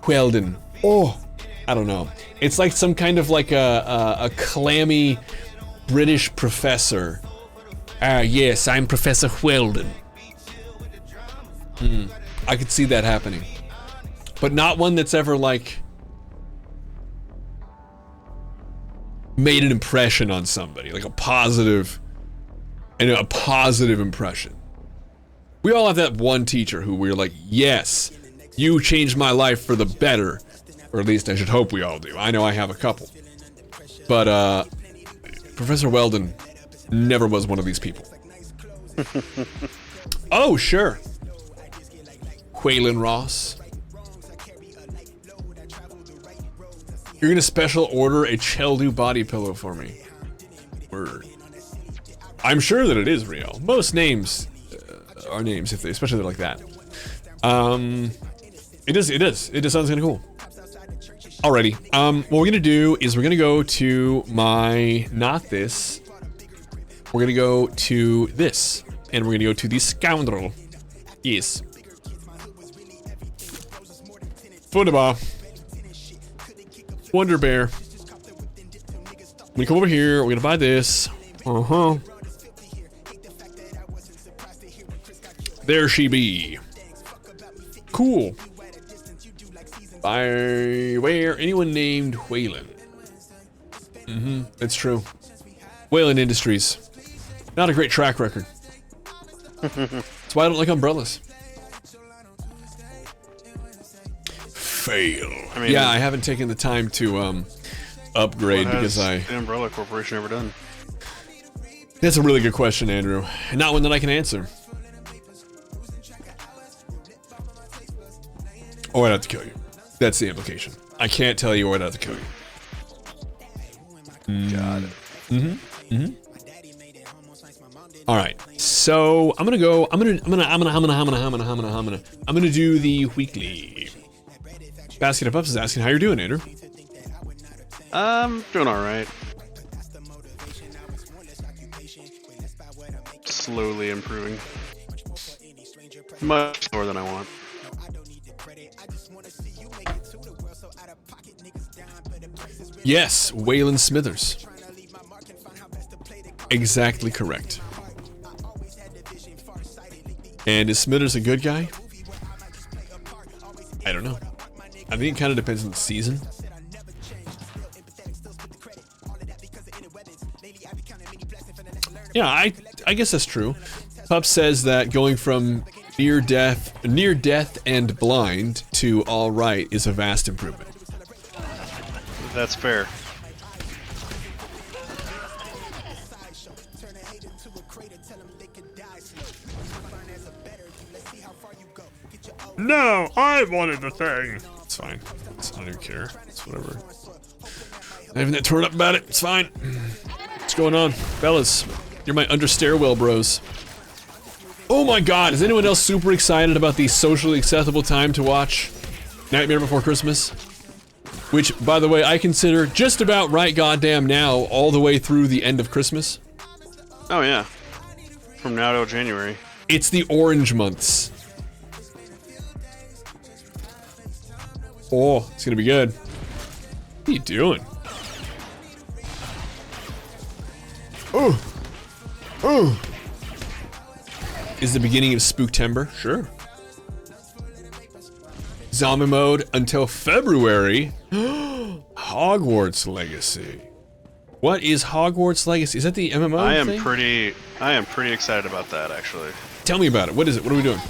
Weldon. Oh, I don't know. It's like some kind of like a clammy British professor. Yes, I'm Professor Weldon. I could see that happening, but not one that's ever like made an impression on somebody, like a positive impression. We all have that one teacher who we're like, yes, you changed my life for the better, or at least I should hope we all do. I know I have a couple, but Professor Weldon never was one of these people. Oh, sure. Waylon Ross. You're gonna special order a Cheldu body pillow for me. Word. I'm sure that it is real. Most names are names, especially they're like that. It just sounds kinda cool. Alrighty. What we're gonna do is we're gonna go to my, not this. We're gonna go to this. And we're gonna go to the scoundrel. Yes. Wunderbar. Wonder Bear. We come over here, we're gonna buy this. There she be. Cool. By where? Anyone named Whalen? That's true. Whalen Industries. Not a great track record. That's why I don't like umbrellas. Fail. I mean, yeah, I haven't taken the time to upgrade because the Umbrella Corporation ever done? That's a really good question, Andrew. And not one that I can answer. Or I'd have to kill you. That's the implication. I can't tell you or I'd have to kill you. Got it. All right, so I'm gonna do the weekly. Basket of Ups is asking how you're doing, Andrew. Doing all right. Slowly improving. Much more than I want. Yes, Waylon Smithers. Exactly correct. And is Smithers a good guy? I don't know. I think it kind of depends on the season. Yeah, I guess that's true. Pup says that going from near death and blind to all right is a vast improvement. That's fair. No, I wanted the thing. It's fine. I don't care. It's whatever. I haven't that torn up about it. It's fine. What's going on? Fellas, you're my under stairwell bros. Oh my god, is anyone else super excited about the socially acceptable time to watch Nightmare Before Christmas? Which, by the way, I consider just about right goddamn now, all the way through the end of Christmas. Oh yeah. From now till January. It's the orange months. Oh, it's gonna be good. What are you doing? Oh! Oh! Is the beginning of Spooktember? Sure. Zombie mode until February. Hogwarts Legacy. What is Hogwarts Legacy? Is that the MMO thing? I am pretty excited about that, actually. Tell me about it. What is it? What are we doing?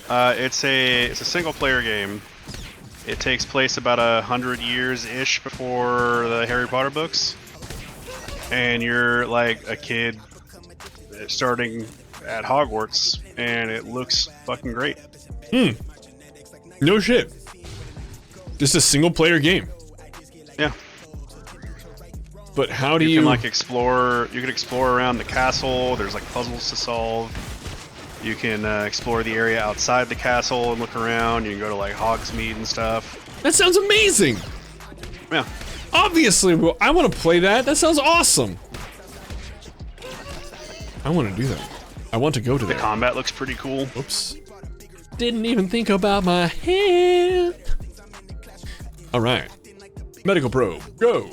It's a single player game. It takes place about 100 years-ish before the Harry Potter books. And you're like a kid starting at Hogwarts, and it looks fucking great. No shit. Just a single player game. Yeah. But how do you... You can like explore, you can explore around the castle, there's like puzzles to solve. You can explore the area outside the castle and look around. You can go to like Hogsmeade and stuff. That sounds amazing! Yeah. Obviously, I want to play that. That sounds awesome. I want to do that. I want to go to The that. combat looks pretty cool. Oops. Didn't even think about my hand. Alright. Medical probe. Go.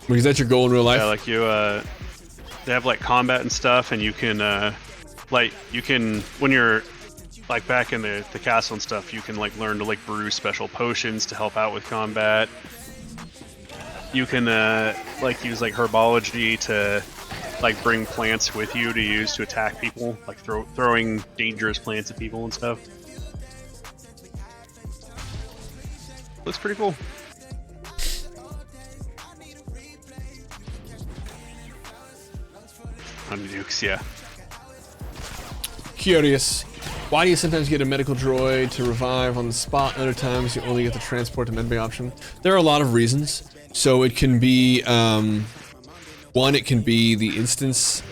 Is that your goal in real life? Yeah, like you, they have like combat and stuff, and you can, like, you can, when you're like back in the castle and stuff, you can like learn to like brew special potions to help out with combat. You can, like use like herbology to like bring plants with you to use to attack people, like throwing dangerous plants at people and stuff. Looks pretty cool. Honeydukes, yeah. Curious. Why do you sometimes get a medical droid to revive on the spot, and other times you only get the transport to medbay option? There are a lot of reasons. So it can be, one, it can be the instance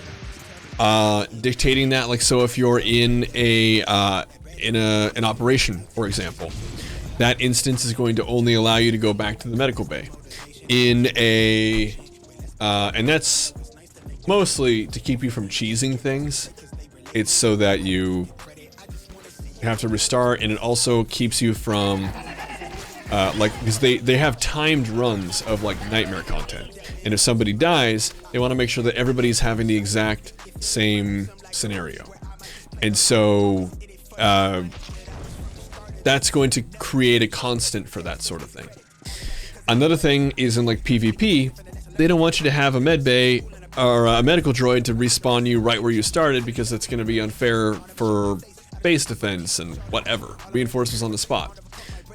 dictating that. Like, so if you're in an operation, for example, that instance is going to only allow you to go back to the medical bay. And that's mostly to keep you from cheesing things. It's so that you have to restart, and it also keeps you from like, because they have timed runs of like nightmare content, and if somebody dies, they want to make sure that everybody's having the exact same scenario, and so that's going to create a constant for that sort of thing. Another thing is in like PvP, they don't want you to have a medbay or a medical droid to respawn you right where you started, because it's going to be unfair for base defense and whatever, reinforcements on the spot.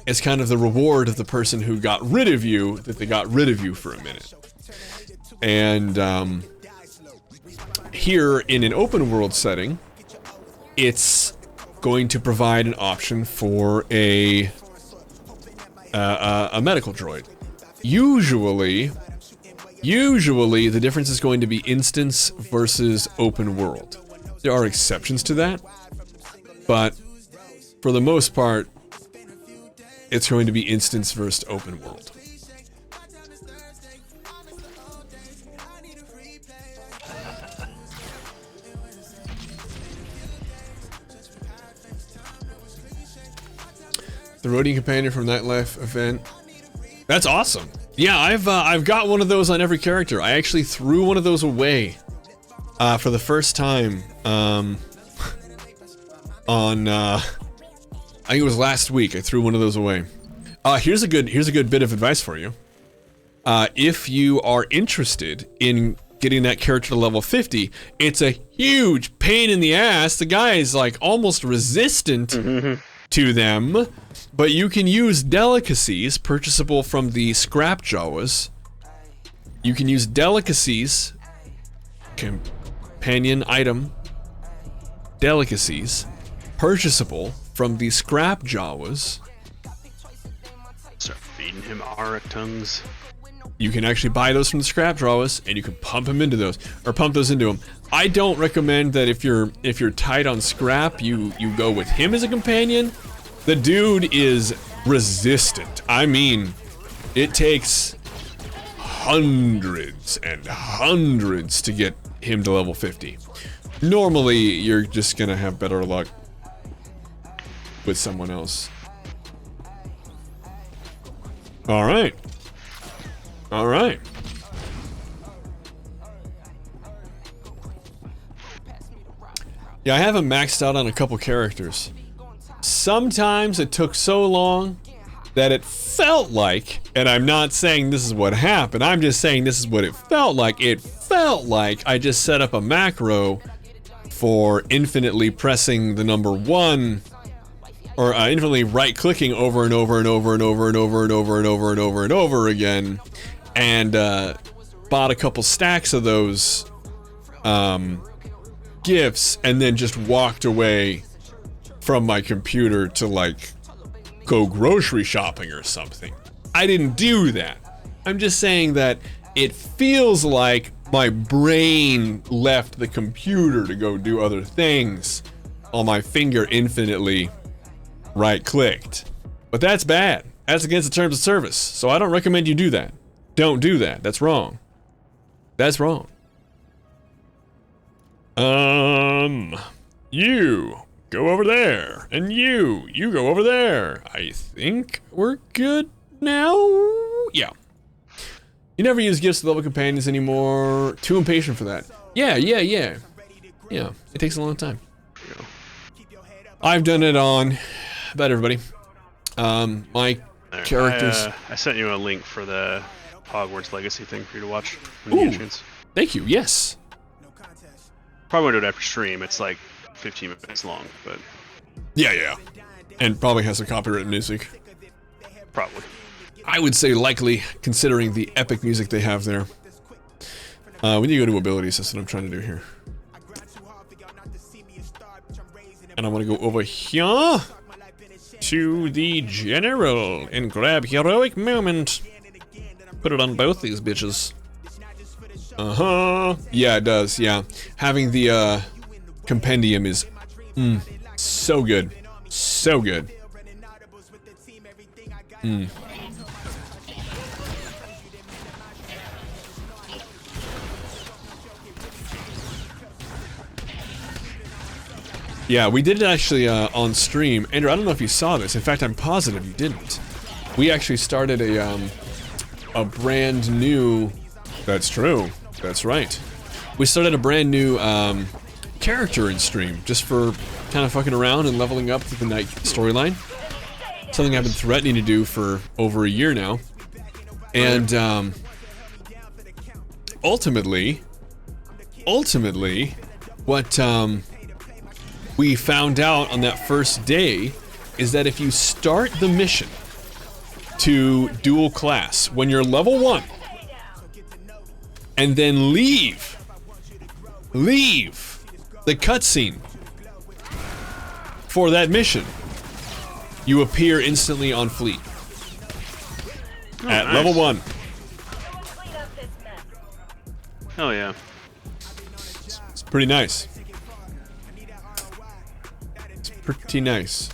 It's kind of the reward of the person who got rid of you, that they got rid of you for a minute. And here in an open world setting, it's going to provide an option for a a medical droid. Usually the difference is going to be instance versus open world. There are exceptions to that, but for the most part, it's going to be instance versus open world. The roadie companion from Nightlife event. That's awesome. Yeah, I've got one of those on every character. I actually threw one of those away for the first time on I think it was last week. I threw one of those away. Here's a good bit of advice for you. If you are interested in getting that character to level 50, it's a huge pain in the ass. The guy is like almost resistant to them, but you can use delicacies purchasable from the scrap Jawas. You can use delicacies, companion item, delicacies, purchasable from the scrap Jawas. Start feeding him auric tongues. You can actually buy those from the scrap Jawas, and you can pump those into him. I don't recommend that if you're tight on scrap, you go with him as a companion. The dude is resistant. I mean, it takes hundreds and hundreds to get him to level 50. Normally, you're just gonna have better luck with someone else. All right. All right. Yeah, I haven't maxed out on a couple characters. Sometimes it took so long that it felt like, and I'm not saying this is what happened, I'm just saying this is what it felt like. It felt like I just set up a macro for infinitely pressing the number 1, or infinitely right-clicking over and over and over and over and over and over and over and over and over again, and bought a couple stacks of those gifts, and then just walked away from my computer to like go grocery shopping or something. I didn't do that. I'm just saying that it feels like my brain left the computer to go do other things while my finger infinitely right-clicked. But that's bad. That's against the terms of service. So I don't recommend you do that. Don't do that. That's wrong. That's wrong. You go over there, and you go over there. I think we're good now? Yeah. You never use gifts to level companions anymore. Too impatient for that. Yeah. Yeah, it takes a long time. I've done it on about everybody. My characters... I sent you a link for the Hogwarts Legacy thing for you to watch when you get a chance. Thank you, yes. Probably won't do it after stream. It's like 15 minutes long, but... Yeah. And probably has some copyrighted music. Probably. I would say likely, considering the epic music they have there. We need to go to abilities, that's what I'm trying to do here. And I want to go over here to the general and grab heroic moment. Put it on both these bitches. Yeah, it does, yeah. Having the compendium is so good. So good. Yeah, we did it actually on stream. Andrew, I don't know if you saw this. In fact, I'm positive you didn't. We actually started a brand new... That's true. That's right. We started a brand new character in stream, just for kind of fucking around and leveling up the night storyline. Something I've been threatening to do for over a year now. And ultimately, what we found out on that first day is that if you start the mission to dual class when you're level 1 and then leave the cutscene for that mission, you appear instantly on fleet. at nice. level 1. Hell yeah. It's pretty nice. It's pretty nice.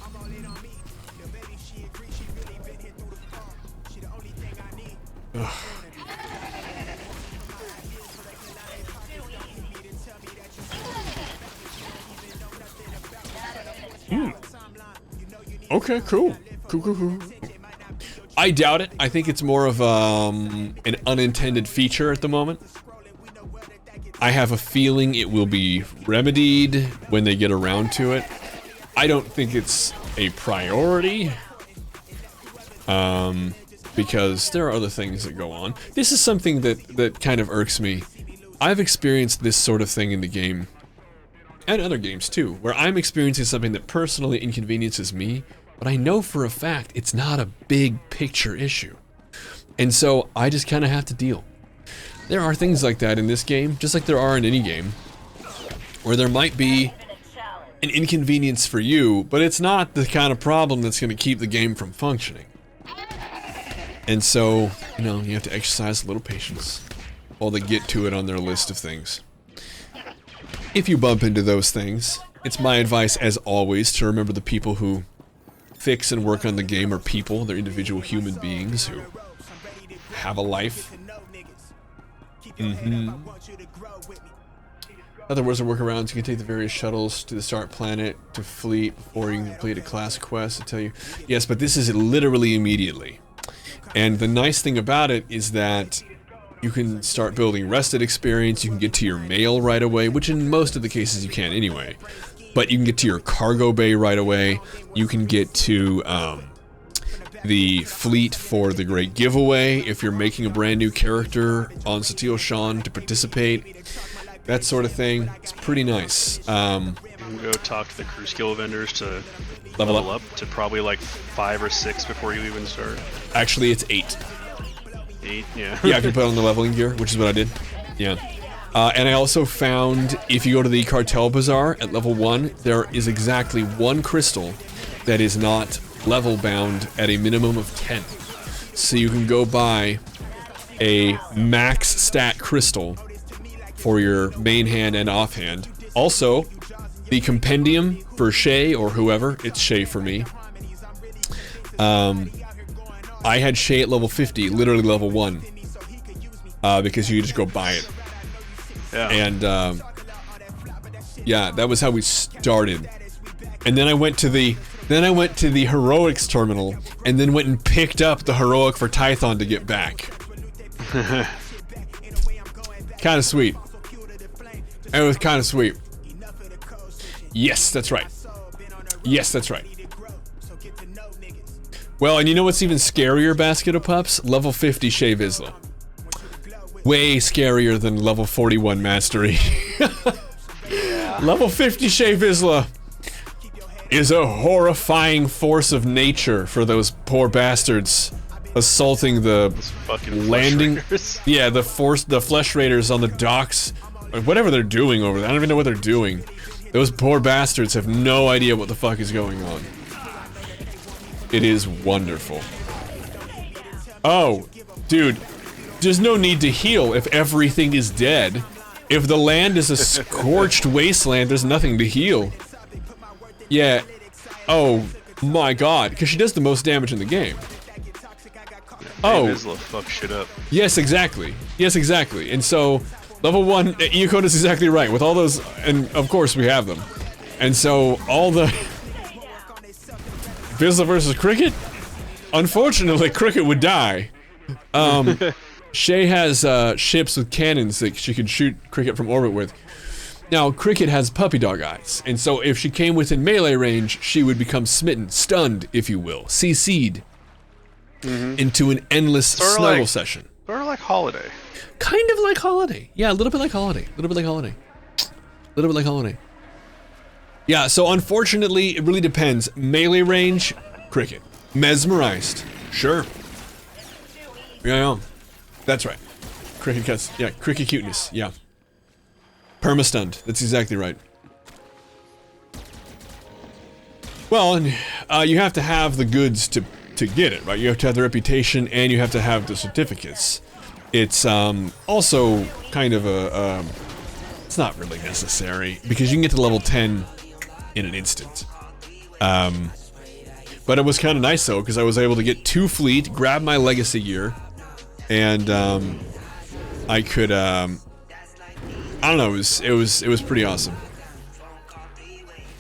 Ugh. Okay, cool. Cool. I doubt it. I think it's more of an unintended feature at the moment. I have a feeling it will be remedied when they get around to it. I don't think it's a priority. Because there are other things that go on. This is something that kind of irks me. I've experienced this sort of thing in the game, and other games too, where I'm experiencing something that personally inconveniences me, but I know for a fact it's not a big picture issue. And so I just kind of have to deal. There are things like that in this game, just like there are in any game, where there might be an inconvenience for you, but it's not the kind of problem that's going to keep the game from functioning. And so, you know, you have to exercise a little patience while they get to it on their list of things. If you bump into those things, it's my advice, as always, to remember the people who fix and work on the game are people. They're individual human beings who have a life. Other words are workarounds. You can take the various shuttles to the start planet, to fleet, before you can complete a class quest. I tell you, yes, but this is literally immediately. And the nice thing about it is that you can start building rested experience, you can get to your mail right away, which in most of the cases you can anyway. But you can get to your cargo bay right away, you can get to the fleet for the great giveaway if you're making a brand new character on SWTOR to participate. That sort of thing. It's pretty nice. You can go talk to the crew skill vendors to level up to probably like 5 or 6 before you even start. Actually, it's 8. 8, yeah. Yeah, I can put on the leveling gear, which is what I did. Yeah. And I also found, if you go to the Cartel Bazaar at level 1, there is exactly 1 crystal that is not level bound at a minimum of 10. So you can go buy a max stat crystal for your main hand and offhand. Also, the compendium for Shay or whoever, it's Shay for me. I had Shay at level 50, literally level 1, because you just go buy it. Yeah. And yeah, that was how we started. And then I went to the heroics terminal, and then went and picked up the heroic for Tython to get back. Kind of sweet. It was kind of sweet. Yes, that's right. Yes, that's right. Well, and you know what's even scarier, Basket of Pups? Level 50 Shay Vizsla. Way scarier than level 41 Mastery. Yeah. Level 50 Shay Vizsla is a horrifying force of nature for those poor bastards assaulting the fucking landing. Yeah, the flesh raiders on the docks. Whatever they're doing over there. I don't even know what they're doing. Those poor bastards have no idea what the fuck is going on. It is wonderful. Oh, dude, there's no need to heal if everything is dead. If the land is a scorched wasteland, there's nothing to heal. Yeah. Oh my god, because she does the most damage in the game. Oh. Fuck shit up. Yes, exactly. Yes, exactly. And so, level 1, Yukota's exactly right. With all those, and of course we have them. And so, all the... Vizsla versus Cricket? Unfortunately, Cricket would die. Shay has ships with cannons that she can shoot Cricket from orbit with. Now, Cricket has puppy dog eyes, and so if she came within melee range, she would become smitten, stunned, if you will, CC'd into an endless snuggle session. Sort of like Holiday. Kind of like Holiday. Yeah, a little bit like Holiday. A little bit like Holiday. A little bit like Holiday. Yeah, so unfortunately, it really depends. Melee range, Cricket. Mesmerized. Sure. Yeah, that's right. Cricket cuts. Yeah, Cricket cuteness. Yeah. Perma-stunned. That's exactly right. Well, and you have to have the goods to to get it, right? You have to have the reputation and you have to have the certificates. It's also kind of a it's not really necessary because you can get to level 10 in an instant. But it was kind of nice though because I was able to get 2 fleet, grab my legacy gear, and I could I don't know, it was pretty awesome.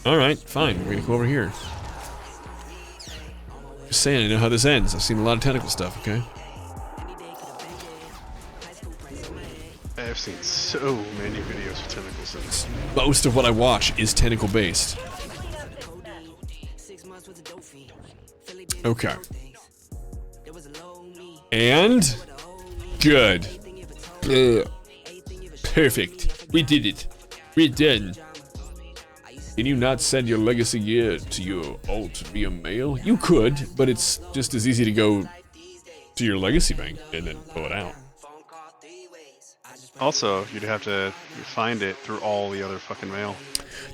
All right, fine. We're gonna go over here. Just saying, I know how this ends. I've seen a lot of tentacle stuff. Okay. I've seen so many videos of tentacle sense. Most of what I watch is tentacle based. Okay. And good. Ugh. Perfect. We did it. We're done. Can you not send your legacy gear to your alt via mail? You could, but it's just as easy to go to your legacy bank and then pull it out. Also, you'd have to find it through all the other fucking mail.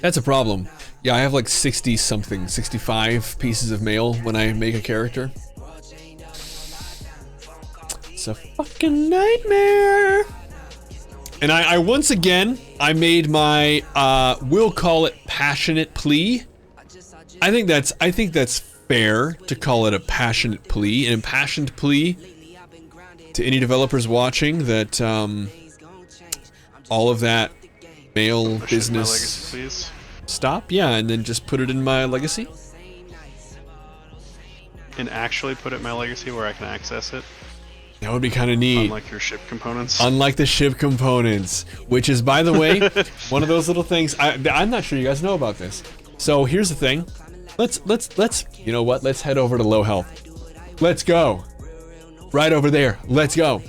That's a problem. Yeah, I have like 60-something, 65 pieces of mail when I make a character. It's a fucking nightmare. And I once again, I made my, we'll call it passionate plea. I think that's fair to call it a passionate plea, an impassioned plea to any developers watching that, all of that mail business my legacy, please. Stop, yeah, and then just put it in my legacy. And actually put it in my legacy where I can access it. That would be kind of neat. Unlike your ship components. Unlike the ship components, which is, by the way, one of those little things. I'm not sure you guys know about this. So here's the thing. Let's. You know what? Let's head over to low health. Let's go. Right over there. Let's go.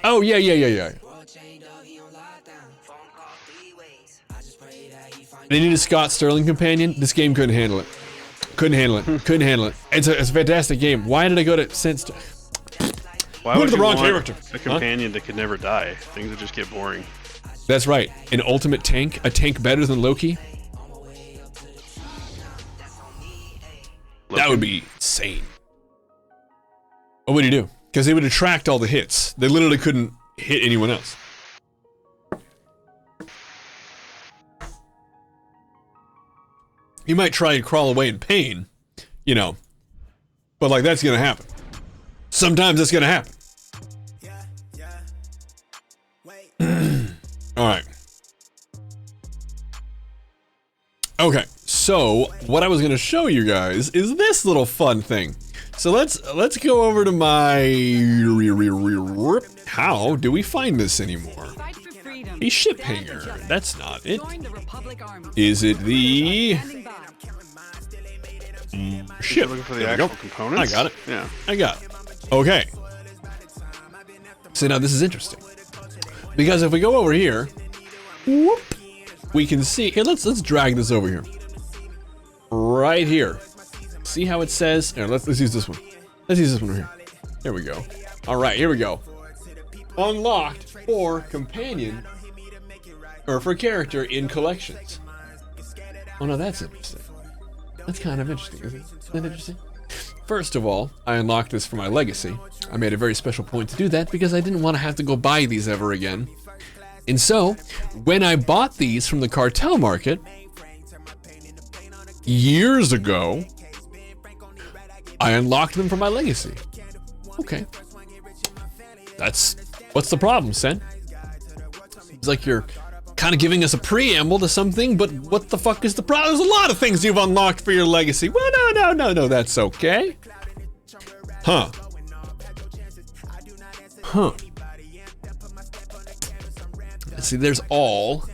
Oh yeah. They need a Scott Sterling companion. This game couldn't handle it. Couldn't handle it. It's a fantastic game. Why did I go to Sense? Why would the you wrong want character? a companion that could never die? Things would just get boring. That's right. An ultimate tank. A tank better than Loki. That would be insane. What would you do? Because they would attract all the hits. They literally couldn't hit anyone else. You might try and crawl away in pain, you know, but like that's gonna happen. Sometimes it's gonna happen. All right. Okay, so what I was gonna show you guys is this little fun thing. So let's go over to my. How do we find this anymore? A ship hanger. That's not it. Is it the ship? Looking for the actual components? I got it. Yeah. I got it. Okay. So now this is interesting. Because if we go over here, whoop, we can see. Here, let's drag this over here. Right here. See how it says? Here, let's use this one. Let's use this one over here. There we go. All right, here we go. Unlocked for companion or for character in collections. Oh no, that's interesting. That's kind of interesting, isn't it? Isn't that interesting? First of all, I unlocked this for my legacy. I made a very special point to do that because I didn't want to have to go buy these ever again. And so, when I bought these from the cartel market years ago, I unlocked them for my legacy. Okay. What's the problem, Sen? It's like you're kind of giving us a preamble to something, but what the fuck is the problem? There's a lot of things you've unlocked for your legacy. Well, no, that's okay. Huh. See, there's all.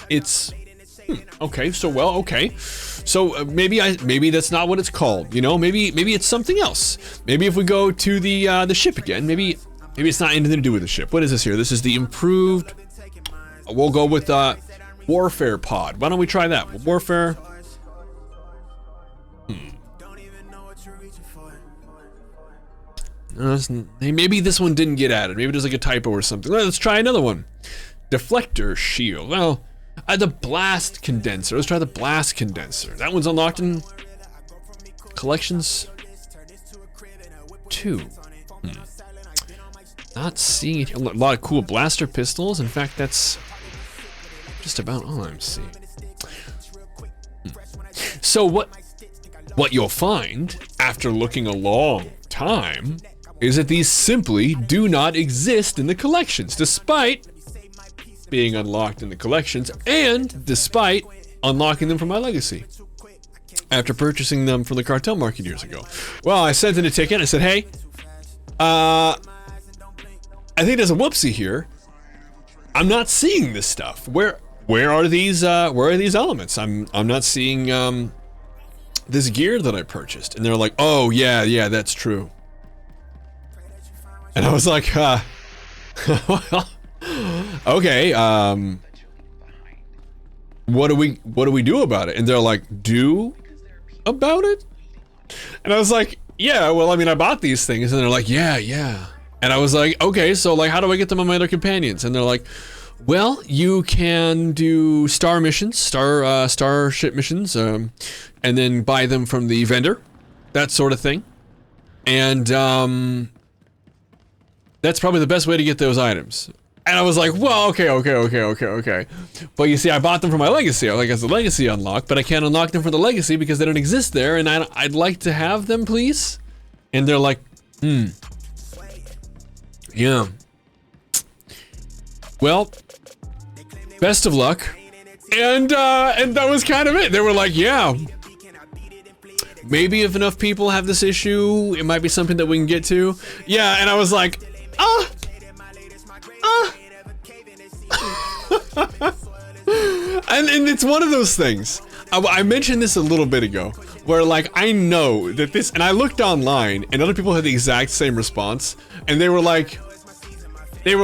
It's. Okay, so okay. So maybe that's not what it's called, you know? Maybe it's something else. Maybe if we go to the ship again, maybe it's not anything to do with the ship. What is this here? This is the improved. We'll go with warfare pod. Why don't we try that? Warfare. Maybe this one didn't get added. Maybe there's like a typo or something. Let's try another one. Deflector shield. Well, the blast condenser. Let's try the blast condenser. That one's unlocked in collections 2. Not seeing it. A lot of cool blaster pistols. In fact, that's just about all I'm seeing. So what you'll find after looking a long time is that these simply do not exist in the collections, despite being unlocked in the collections and despite unlocking them from my legacy after purchasing them from the cartel market years ago. Well, I sent in a ticket. I said, hey, I think there's a whoopsie here. I'm not seeing this stuff. Where are these elements? I'm not seeing this gear that I purchased. And they're like, oh yeah, that's true. And I was like, well, okay, what do we do about it? And they're like, do about it? And I was like, yeah, well, I mean, I bought these things. And they're like, yeah. And I was like, okay, so like, how do I get them on my other companions? And they're like, well, you can do star missions, starship missions, and then buy them from the vendor, that sort of thing. And that's probably the best way to get those items. And I was like, well, okay. But you see, I bought them for my legacy. I like, as a legacy unlock, but I can't unlock them for the legacy because they don't exist there, and I'd like to have them, please. And they're like, yeah. Well, best of luck. And that was kind of it. They were like, yeah, maybe if enough people have this issue, it might be something that we can get to. Yeah, and I was like, and it's one of those things. I mentioned this a little bit ago, where like I know that this, and I looked online, and other people had the exact same response, and they were like, and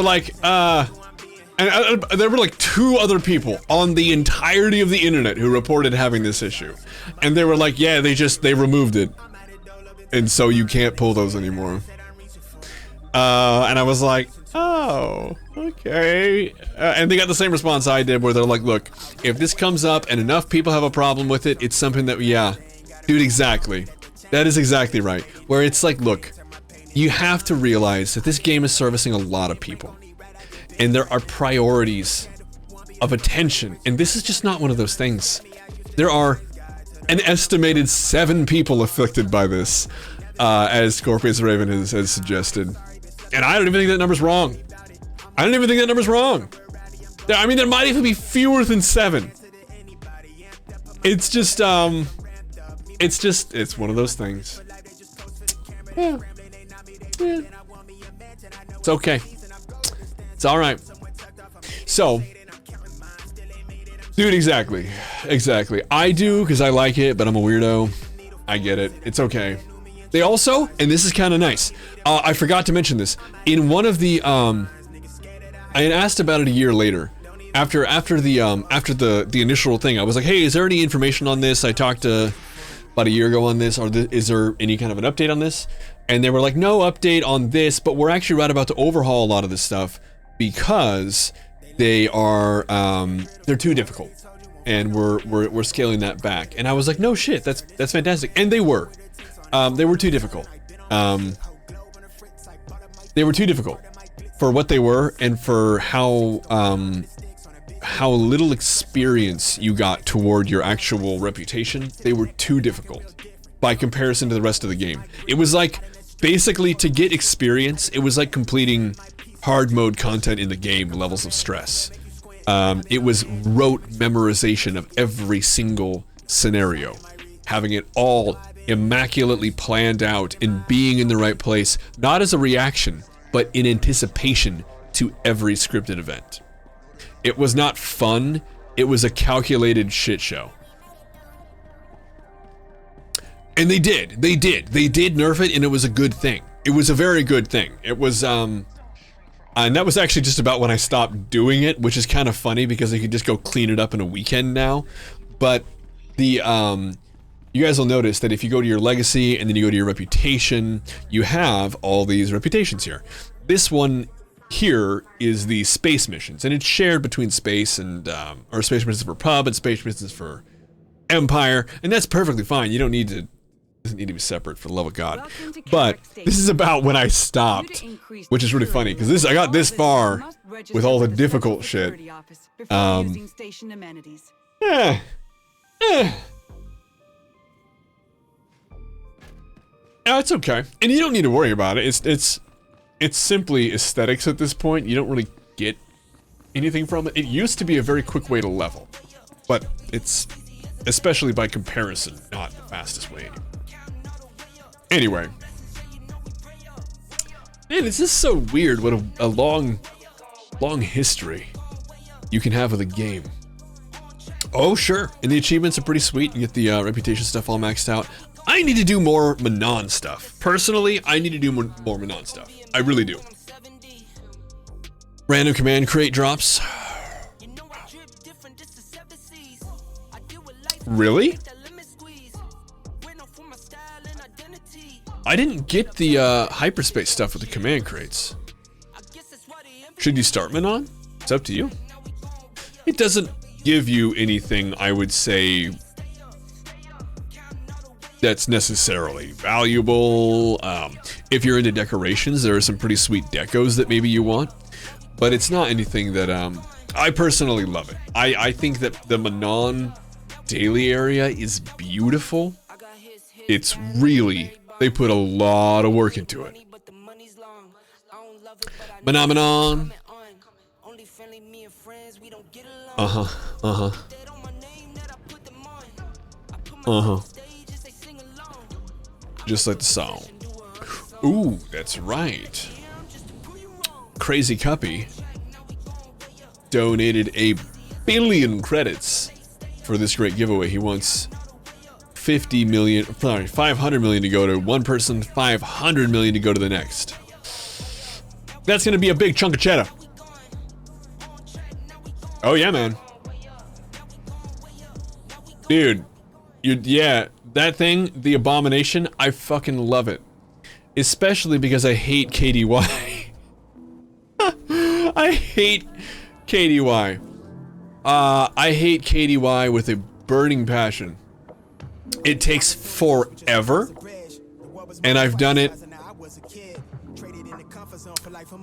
there were like 2 other people on the entirety of the internet who reported having this issue, and they were like, yeah, they removed it, and so you can't pull those anymore. And I was like, oh, okay. And they got the same response I did, where they're like, look, if this comes up and enough people have a problem with it, it's something that, yeah, dude, exactly. That is exactly right. Where it's like, look, you have to realize that this game is servicing a lot of people. And there are priorities of attention. And this is just not one of those things. There are an estimated 7 people afflicted by this, as Scorpius Raven has suggested. And I don't even think that number's wrong. I mean, there might even be fewer than 7. It's just, it's one of those things. Yeah. It's okay. It's alright. So, dude, exactly. I do, because I like it, but I'm a weirdo. I get it. It's okay. They also, and this is kind of nice, I forgot to mention this, in one of the, I had asked about it a year later, after the initial thing. I was like, hey, is there any information on this? I talked about a year ago on this, or is there any kind of an update on this? And they were like, no update on this, but we're actually right about to overhaul a lot of this stuff because they are, they're too difficult, and we're scaling that back. And I was like, no shit, that's fantastic. And they were too difficult. They were too difficult for what they were, and for how little experience you got toward your actual reputation. They were too difficult by comparison to the rest of the game. It was like, basically, to get experience, it was like completing hard mode content in the game levels of stress. It was rote memorization of every single scenario, having it all immaculately planned out and being in the right place, not as a reaction, but in anticipation to every scripted event. It was not fun, it was a calculated shit show. And they did nerf it, and it was a good thing. It was a very good thing. It was, and that was actually just about when I stopped doing it, which is kind of funny because I could just go clean it up in a weekend now. But the, you guys will notice that if you go to your legacy and then you go to your reputation, you have all these reputations here. This one here is the space missions, and it's shared between space and, or space missions for pub and space missions for Empire, and that's perfectly fine. You don't need to, doesn't need to be separate for the love of God. But this is about when I stopped, which is really funny, because this, I got this far with all the difficult shit. No, it's okay, and you don't need to worry about it. It's simply aesthetics at this point. You don't really get anything from it. It used to be a very quick way to level, but it's, especially by comparison, not the fastest way. Anyway, man, it's just so weird what a long history you can have with a game. Oh, sure, and the achievements are pretty sweet. You get the reputation stuff all maxed out. I need to do more Manon stuff. Personally, I need to do more Manon stuff. I really do. Random command crate drops. Really? I didn't get the hyperspace stuff with the command crates. Should you start Manon? It's up to you. It doesn't give you anything, I would say, that's necessarily valuable. If you're into decorations, there are some pretty sweet decos that maybe you want, but it's not anything that I personally love it. I think that the Manon daily area is beautiful. It's really, they put a lot of work into it. Manon. Just like the song. Ooh, that's right. Crazy Cuppy donated 1 billion credits for this great giveaway. He wants 500 million to go to one person, 500 million to go to the next. That's gonna be a big chunk of cheddar. Oh yeah, man. Dude, yeah, that thing, the abomination, I fucking love it. Especially because I hate KDY. I hate KDY. I hate KDY with a burning passion. It takes forever, and I've done it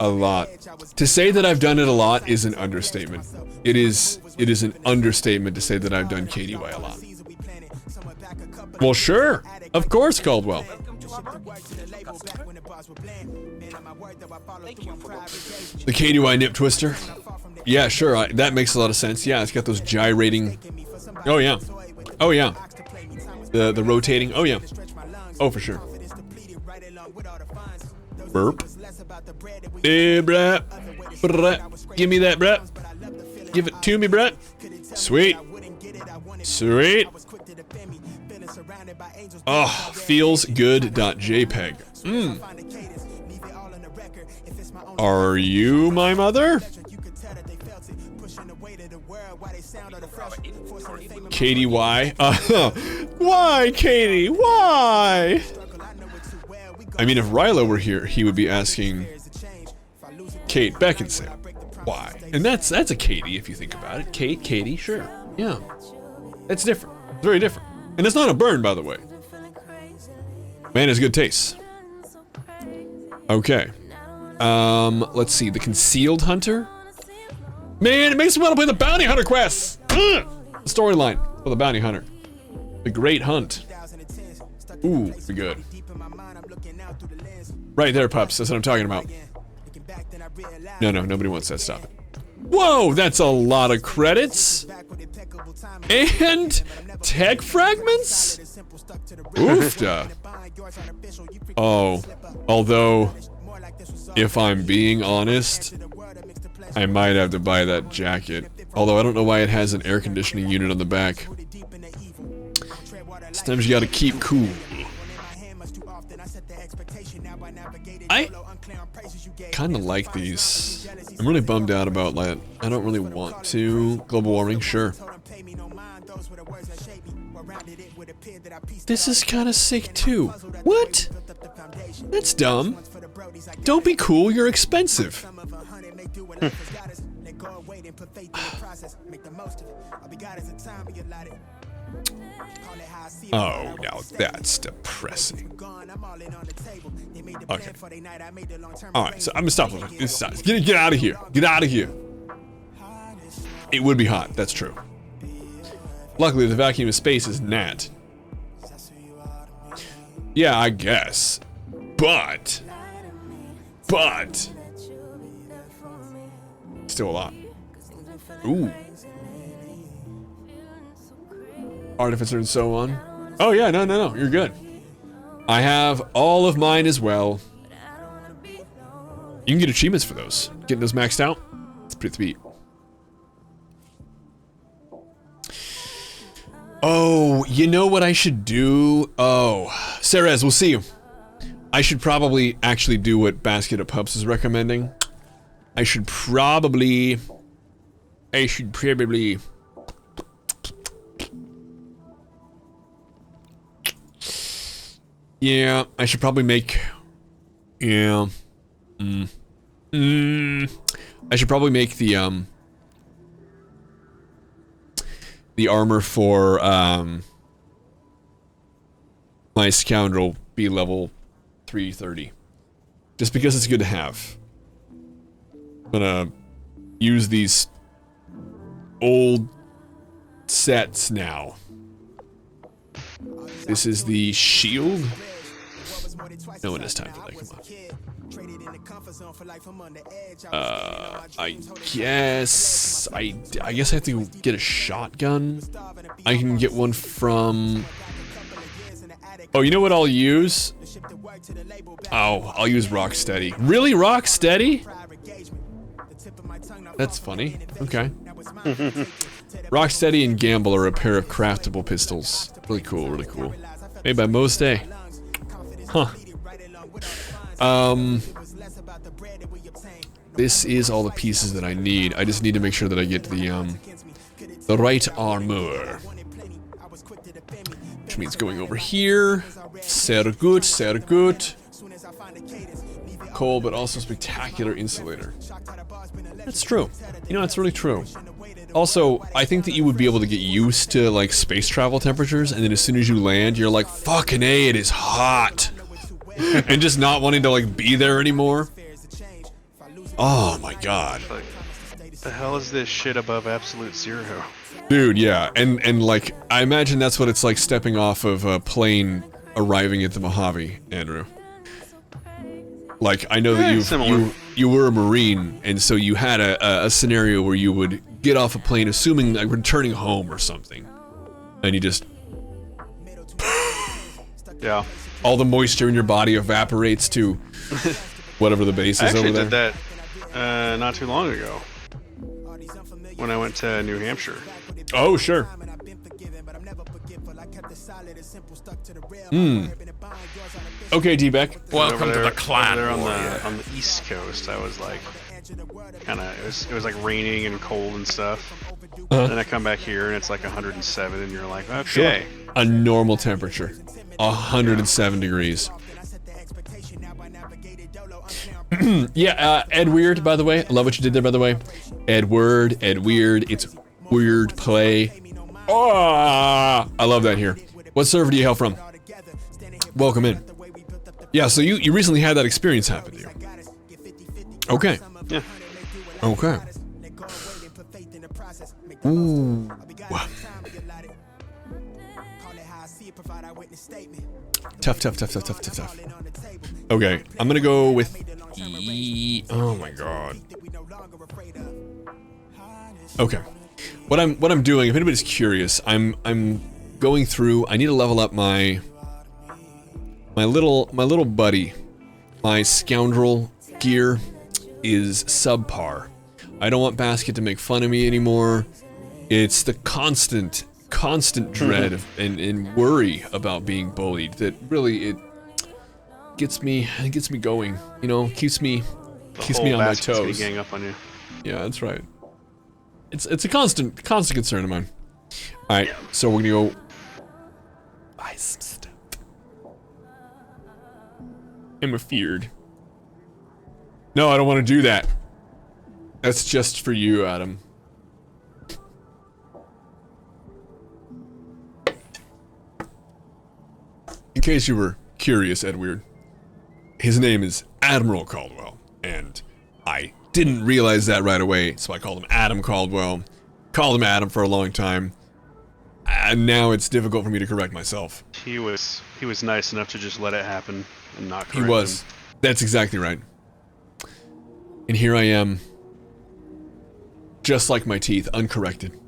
a lot. To say that I've done it a lot is an understatement. It is an understatement to say that I've done KDY a lot. Well, sure, of course, Caldwell. The KDY nip twister. Yeah, sure, that makes a lot of sense. Yeah, it's got those gyrating. Oh yeah, oh yeah. The rotating. Oh yeah. Oh, for sure. Burp. Hey, bruh. Give me that, bruh. Give it to me, bruh. Sweet. Sweet. Oh, feels good.jpg. Are you my mother? KDY? Why, Katie? Why? I mean, if Rilo were here, he would be asking Kate Beckinsale. Why? And that's a Katie if you think about it. Katie, sure. Yeah. That's different. Very different. And it's not a burn, by the way. Man has good taste. Okay. Let's see. The Concealed Hunter? Man, it makes me want to play the Bounty Hunter quests! The storyline for the Bounty Hunter. The Great Hunt. Ooh, be good. Right there, pups. That's what I'm talking about. No, nobody wants that. Stop it. Whoa, that's a lot of credits. And tech fragments? Oofda. Oh, although, if I'm being honest, I might have to buy that jacket. Although I don't know why it has an air conditioning unit on the back. Sometimes you gotta keep cool. I kind of like these. I'm really bummed out about that. I don't really want to. Global warming, sure. This is kind of sick too. What? That's dumb. Don't be cool, you're expensive. Oh, now that's depressing. Okay. Alright, so I'm gonna stop with it. Get out of here. Get out of here. It would be hot, that's true. Luckily, the vacuum of space is not. Yeah, I guess. But. Still a lot. Ooh. Artificer and so on. Oh yeah, no, you're good. I have all of mine as well. You can get achievements for those. Getting those maxed out, it's pretty sweet. Oh, you know what I should do? Oh, Ceres, we'll see you. I should probably actually do what Basket of Pups is recommending. I should probably... Yeah, I should probably make... Yeah. I should probably make the armor for, my Scoundrel be level 330. Just because it's good to have. I'm gonna use these old sets now. This is the shield. No one has time for that, come on. I guess I have to get a shotgun. I can get one from... Oh, you know what I'll use? Oh, I'll use Rocksteady. Really, Rocksteady? That's funny. Okay. Rocksteady and Gamble are a pair of craftable pistols. Really cool, really cool. Made by Mo's Day. Huh. This is all the pieces that I need. I just need to make sure that I get the right armor. Which means going over here. Sehr gut, sehr gut. Cold, but also spectacular insulator. That's true. You know, that's really true. Also, I think that you would be able to get used to, like, space travel temperatures, and then as soon as you land, you're like, fucking A, it is hot! And just not wanting to, like, be there anymore. Oh my god. Like, the hell is this shit above absolute zero? Dude, yeah, and like, I imagine that's what it's like stepping off of a plane arriving at the Mojave, Andrew. Like, I know that you were a Marine, and so you had a scenario where you would get off a plane, assuming like returning home or something, and you just... Yeah. All the moisture in your body evaporates to whatever the base is over there. I actually did that not too long ago, when I went to New Hampshire. Oh, sure. Okay, D-Beck. Welcome to the clan there warrior. on the East Coast, I was like, it was like raining and cold and stuff. Then I come back here and it's like 107, and you're like, okay. Sure. A normal temperature. 107 degrees. Yeah, Ed Weird, by the way. I love what you did there, by the way. Ed Weird. It's weird play. Oh, I love that here. What server do you hail from? Welcome in. Yeah, so you recently had that experience happen to you. Okay. Yeah. Okay. Ooh. Tough. Okay, I'm gonna go with E. Oh my god. Okay. What I'm doing, if anybody's curious, I'm going through. I need to level up my little buddy. My Scoundrel gear is subpar. I don't want Basket to make fun of me anymore. It's the constant dread and worry about being bullied that really it gets me going. You know, keeps me on my toes. Gang up on you. Yeah, that's right. It's a constant concern of mine. All right, so we're gonna go ice step. I'm afeared. No, I don't want to do that. That's just for you, Adam. In case you were curious, Edward, his name is Admiral Caldwell, and I didn't realize that right away, so I called him Adam Caldwell. Called him Adam for a long time, and now it's difficult for me to correct myself. He was nice enough to just let it happen and not correct He was. him. That's exactly right. And here I am, just like my teeth, uncorrected.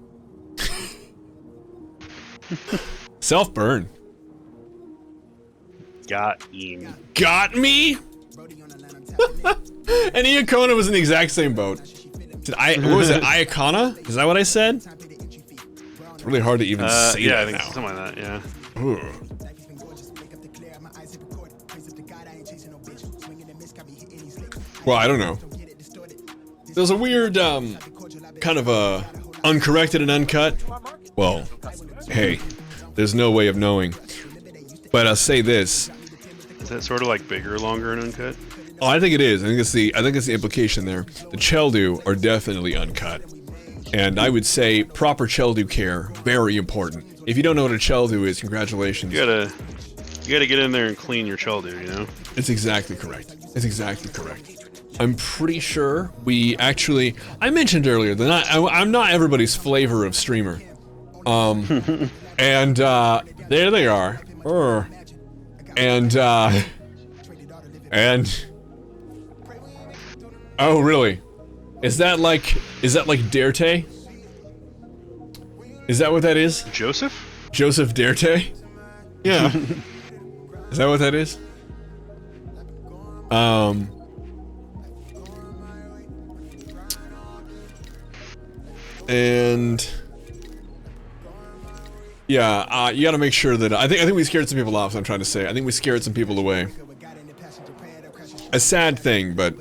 Self-burn. Got him. Got me? And Iacona was in the exact same boat. What was it, Iacona? Is that what I said? It's really hard to even say yeah, that I think now. something like that, yeah. Ooh. Well, I don't know. There's a weird, kind of a uncorrected and uncut. Well, hey, there's no way of knowing. But I'll say this. Is that sort of like bigger, longer, and uncut? Oh, I think it is. I think it's the implication there. The Cheldu are definitely uncut. And I would say proper Cheldu care, very important. If you don't know what a Cheldu is, congratulations. You gotta get in there and clean your Cheldu, you know? It's exactly correct. It's exactly correct. I'm pretty sure we actually... I mentioned earlier that I'm not everybody's flavor of streamer. And, there they are. And, oh, really? Is that like Derte? Is that what that is? Joseph? Joseph Derte? Yeah. Is that what that is? And yeah, you gotta make sure that I think we scared some people off. So I'm trying to say, I think we scared some people away. A sad thing, but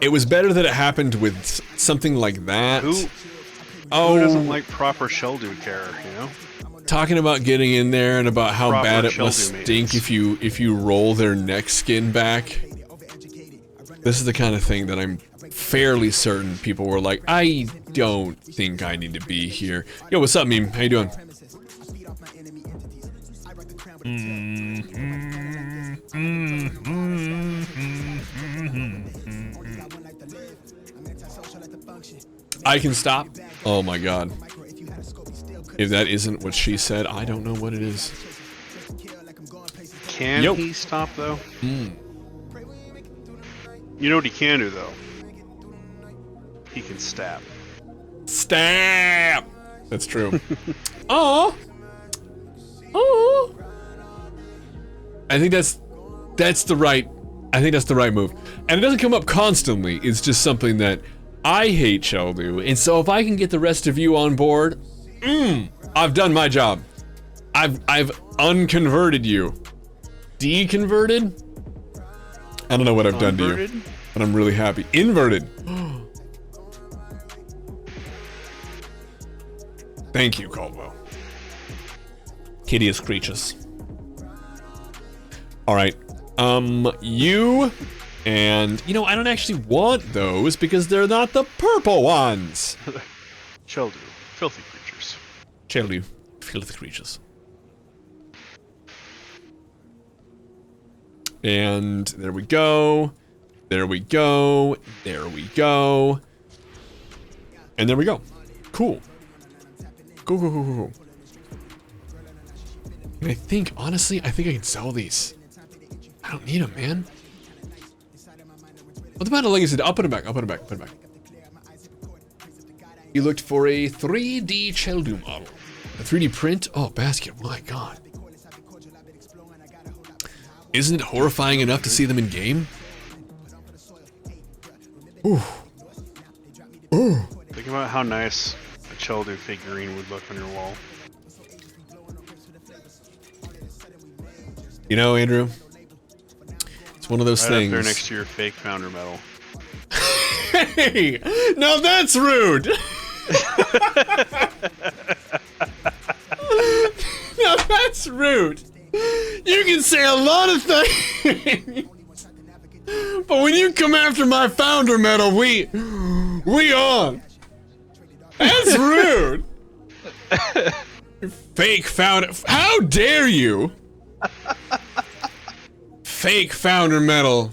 it was better that it happened with something like that. Who doesn't like proper Sheldu care, you know? Talking about getting in there and about how Proper bad it Sheldu must maintenance. stink if you roll their neck skin back. This is the kind of thing that I'm fairly certain people were like, I don't think I need to be here. Yo, what's up, meme? How you doing? I can stop? Oh my god. If that isn't what she said, I don't know what it is. Can Yo. he stop, though? You know what he can do, though? He can stab. Stab! That's true. Oh. Oh. I think that's the right move. And it doesn't come up constantly. It's just something that I hate Sheldu. And so if I can get the rest of you on board, I've done my job. I've unconverted you. Deconverted? I don't know what I've done to you, but I'm really happy. Inverted. Thank you, Caldwell. Hideous creatures. Alright. You... And, you know, I don't actually want those because they're not the purple ones. Sheldu. Filthy creatures. Cheldu. Filthy creatures. And there we go. There we go. There we go. And there we go. Cool. Cool, cool, cool, cool. And I think, honestly, I think I can sell these. I don't need them, man. What about a legacy? I'll put it back. I'll put it back. Put it back. You looked for a 3D Cheldu model. A 3D print? Oh, basket. My god. Isn't it horrifying enough to see them in game? Ooh. Ooh. Think about how nice a Cheldu figurine would look on your wall. You know, Andrew, it's one of those Right things. up there next to your fake founder medal. Hey, now that's rude. Now that's rude. You can say a lot of things, but when you come after my founder medal, we on. That's rude. Fake founder. How dare you? Fake founder medal.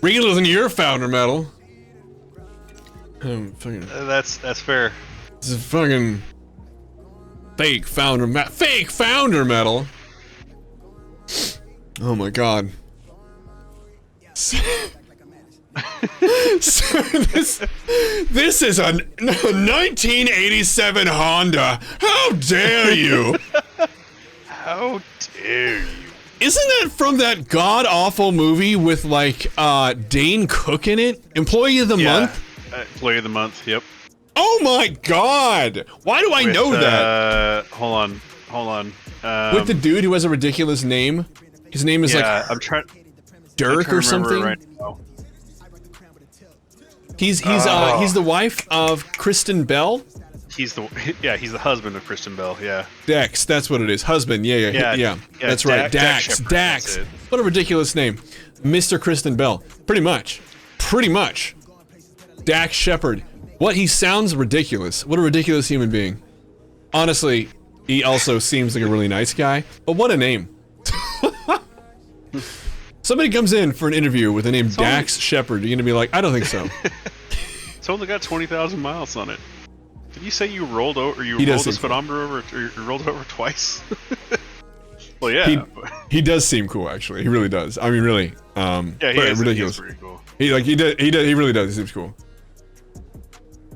Realer than your founder medal. That's fair. This is fucking fake founder medal. Oh my god. So this is a 1987 Honda. How dare you? How dare you? Isn't that from that god-awful movie with, like, Dane Cook in it? Employee of the Month? Employee of the Month, yep. Oh my god! Why do I know that? Hold on. With the dude who has a ridiculous name? His name is I'm trying Dirk or something? right now. He's the wife of Kristen Bell? He's the husband of Kristen Bell, yeah. Dax, that's what it is. Husband, yeah. That's right. Dax. What a ridiculous name. Mr. Kristen Bell. Pretty much. Dax Shepard. What, he sounds ridiculous. What a ridiculous human being. Honestly, he also seems like a really nice guy. But what a name. Somebody comes in for an interview with the name Dax Shepard, you're gonna be like, I don't think so. It's only got 20,000 miles on it. Did you say you rolled over? You rolled the speedometer over, or you rolled it over twice? Well, yeah. He does seem cool, actually. He really does. I mean, really. Yeah, he is ridiculous. Pretty cool. He really does. He seems cool.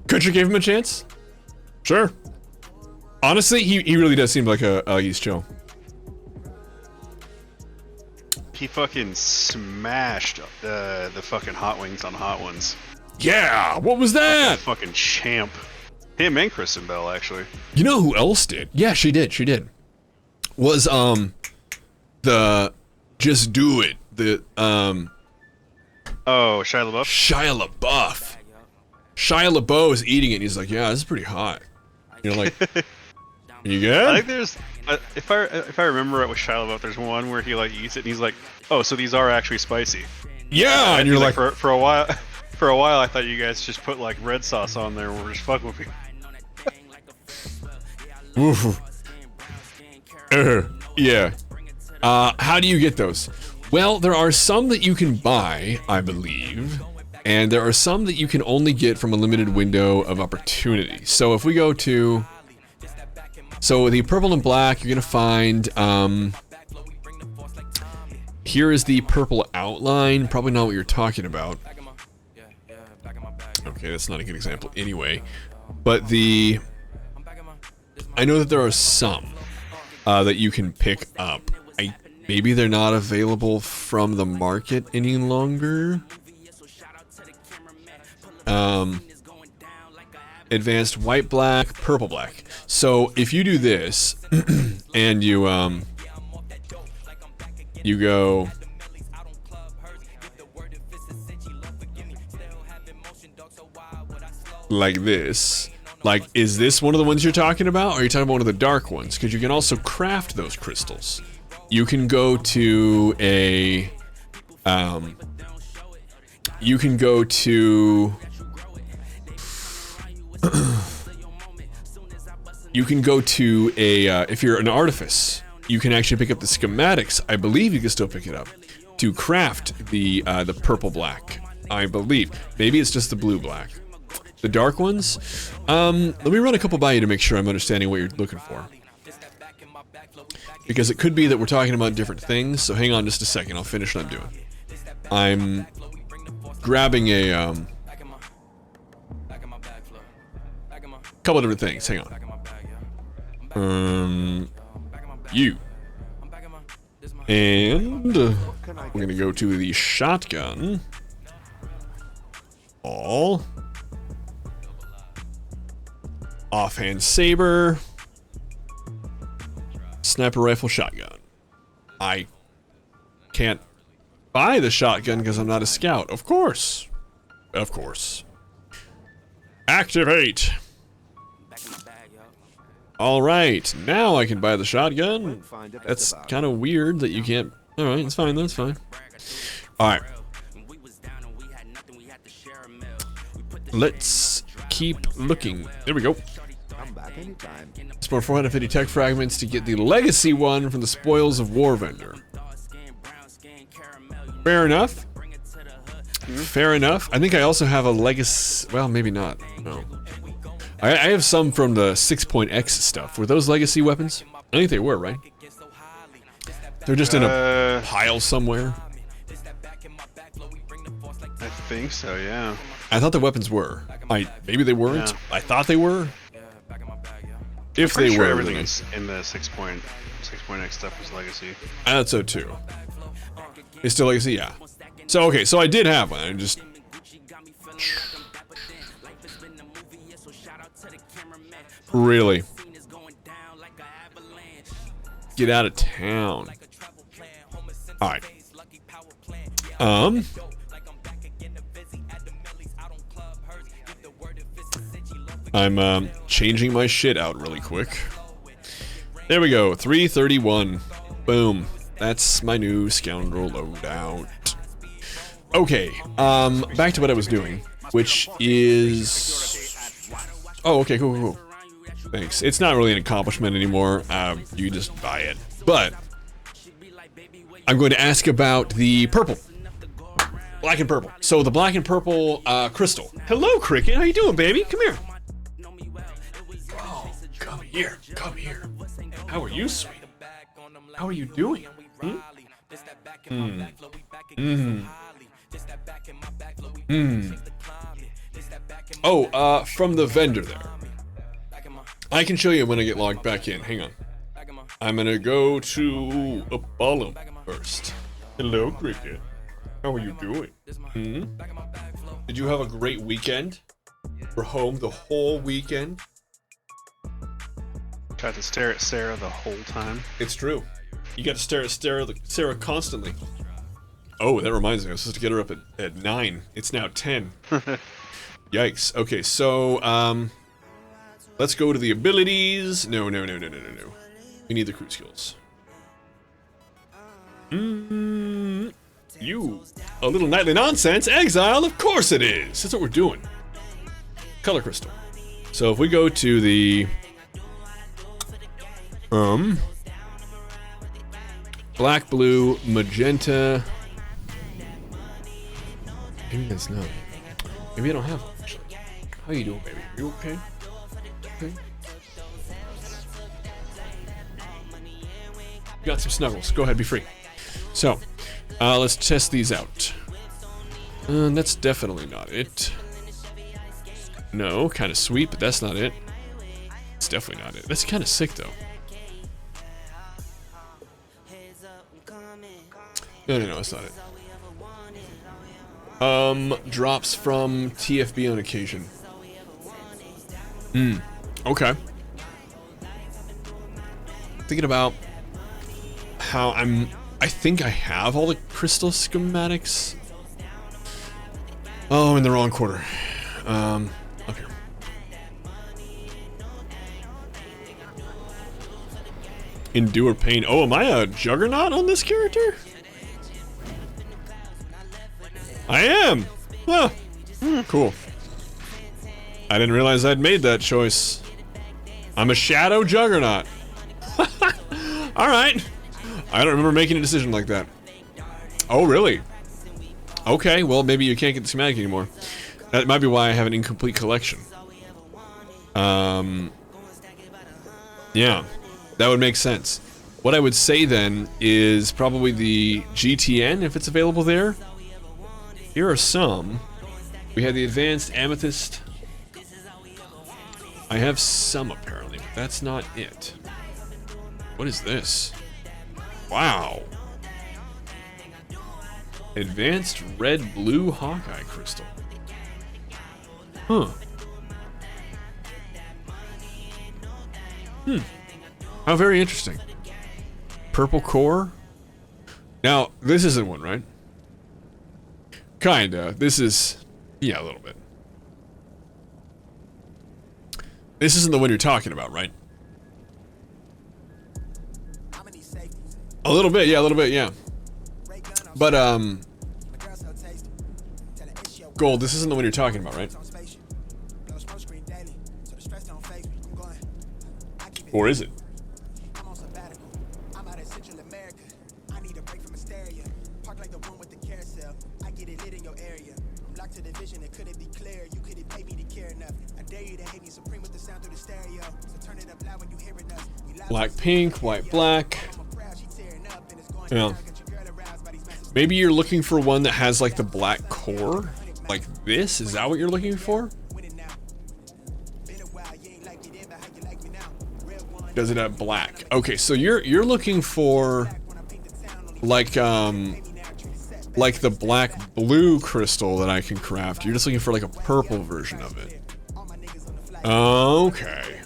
Kutcher gave him a chance. Sure. Honestly, he really does seem like he's chill. He fucking smashed the fucking hot wings on Hot Ones. Yeah. What was that? Fucking champ. Him and Kristen Bell, actually. You know who else did? Yeah, she did. Was the Just Do It. The Oh, Shia LaBeouf? Shia LaBeouf is eating it and he's like, yeah, this is pretty hot. You're like, you good? I think there's if I remember right with Shia LaBeouf, there's one where he like eats it and he's like, oh, so these are actually spicy. Yeah, and you're like for a while I thought you guys just put like red sauce on there and we're just fucking with me. Oof. Yeah. How do you get those? Well, there are some that you can buy, I believe, and there are some that you can only get from a limited window of opportunity. So if we go to... So the purple and black, you're gonna find, here is the purple outline, probably not what you're talking about. Okay, that's not a good example anyway. But I know that there are some that you can pick up. Maybe they're not available from the market any longer. Advanced white, black, purple, black. So if you do this and you go like this. Like, is this one of the ones you're talking about? Or are you talking about one of the dark ones? Because you can also craft those crystals. You can go to a, you can go to, you can go to a, if you're an artifice, you can actually pick up the schematics. I believe you can still pick it up to craft the purple black. I believe. Maybe it's just the blue black. The dark ones? Let me run a couple by you to make sure I'm understanding what you're looking for. Because it could be that we're talking about different things, so hang on just a second, I'll finish what I'm doing. I'm grabbing a couple of different things, hang on. You. And we're gonna go to the shotgun. All. Offhand saber. Sniper rifle shotgun. I can't buy the shotgun because I'm not a scout. Of course. Of course. Activate. All right, now I can buy the shotgun. That's kind of weird that you can't. All right, it's fine. That's fine. All right. Let's keep looking. There we go. Explore 450 tech fragments to get the legacy one from the Spoils of War vendor. Fair enough. Fair enough. I think I also have a legacy. Well, maybe not. No. I have some from the 6.X stuff. Were those legacy weapons? I think they were, right? They're just in a pile somewhere. I think so, yeah. I thought the weapons were. Maybe they weren't. Yeah. I thought they were. If Pretty they sure were, everything then in the 6.X stuff was legacy. I thought so too. It's still legacy, yeah. So okay, so I did have one. I just really get out of town. All right. I'm changing my shit out really quick. There we go, 331. Boom. That's my new scoundrel loadout. Okay, back to what I was doing, which is... Oh, okay, cool. Thanks. It's not really an accomplishment anymore. You just buy it. But I'm going to ask about the purple. Black and purple. So the black and purple crystal. Hello, Cricket. How you doing, baby? Come here. Oh, come here. Come here. How are you, sweet? How are you doing? Oh, from the vendor there. I can show you when I get logged back in. Hang on. I'm gonna go to Apollo first. Hello, Cricket. How are you doing? Did you have a great weekend? We're home the whole weekend? Tried to stare at Sarah the whole time. It's true. You got to stare at Sarah constantly. Oh, that reminds me. I was supposed to get her up at 9. It's now 10. Yikes. Okay, so, let's go to the abilities. No. We need the crew skills. You. A little nightly nonsense. Exile, of course it is. That's what we're doing. Color crystal. So if we go to the... black, blue, magenta. Maybe that's not. Maybe I don't have one, actually. How you doing, baby? You okay? Okay. You got some snuggles. Go ahead, be free. So, let's test these out. That's definitely not it. No, kind of sweet, but that's not it. It's definitely not it. That's kind of sick, though. No, that's not it. Drops from TFB on occasion. Okay. Thinking about how I think I have all the crystal schematics. Oh, I'm in the wrong quarter. Up here. Endure pain. Oh, am I a juggernaut on this character? I am! Well, cool. I didn't realize I'd made that choice. I'm a shadow juggernaut. Alright. I don't remember making a decision like that. Oh, really? Okay, well, maybe you can't get the schematic anymore. That might be why I have an incomplete collection. Yeah, that would make sense. What I would say then is probably the GTN, if it's available there. Here are some. We have the advanced amethyst. I have some apparently, but that's not it. What is this? Wow. Advanced red blue Hawkeye crystal. Huh. How very interesting. Purple core. Now, this isn't one, right? Kinda. This is... yeah, a little bit. This isn't the one you're talking about, right? A little bit, yeah. But, Gold, this isn't the one you're talking about, right? Or is it? Black, pink, white, black. Yeah. Maybe you're looking for one that has like the black core, like this. Is that what you're looking for? Does it have black? Okay, so you're looking for like the black blue crystal that I can craft. You're just looking for like a purple version of it. Okay.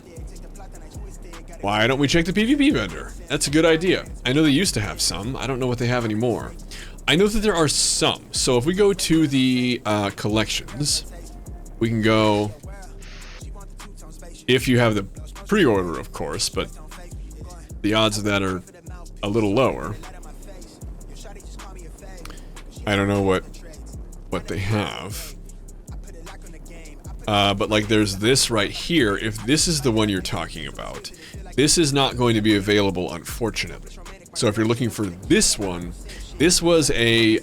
Why don't we check the PvP vendor? That's a good idea. I know they used to have some. I don't know what they have anymore. I know that there are some. So if we go to the collections, we can go, if you have the pre-order, of course, but the odds of that are a little lower. I don't know what they have. But like there's this right here. If this is the one you're talking about, this is not going to be available, unfortunately. So if you're looking for this one, this was a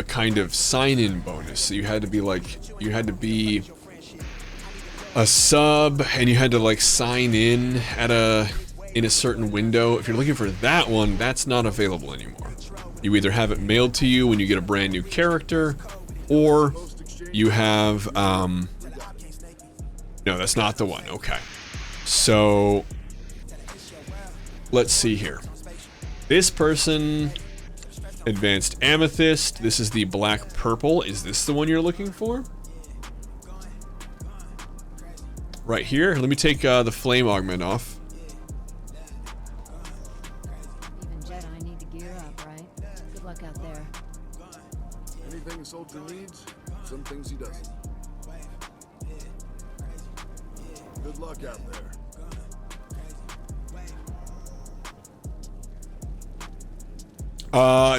kind of sign-in bonus. So you had to be a sub, and you had to like sign in in a certain window. If you're looking for that one, that's not available anymore. You either have it mailed to you when you get a brand new character, or you have no, that's not the one. Okay, so let's see here. This person, advanced amethyst. This is the black purple. Is this the one you're looking for? Right here. Let me take the flame augment off. Even Jedi need to gear up, right? Good luck out there. Anything Soldier needs, some things he doesn't. Good luck out there.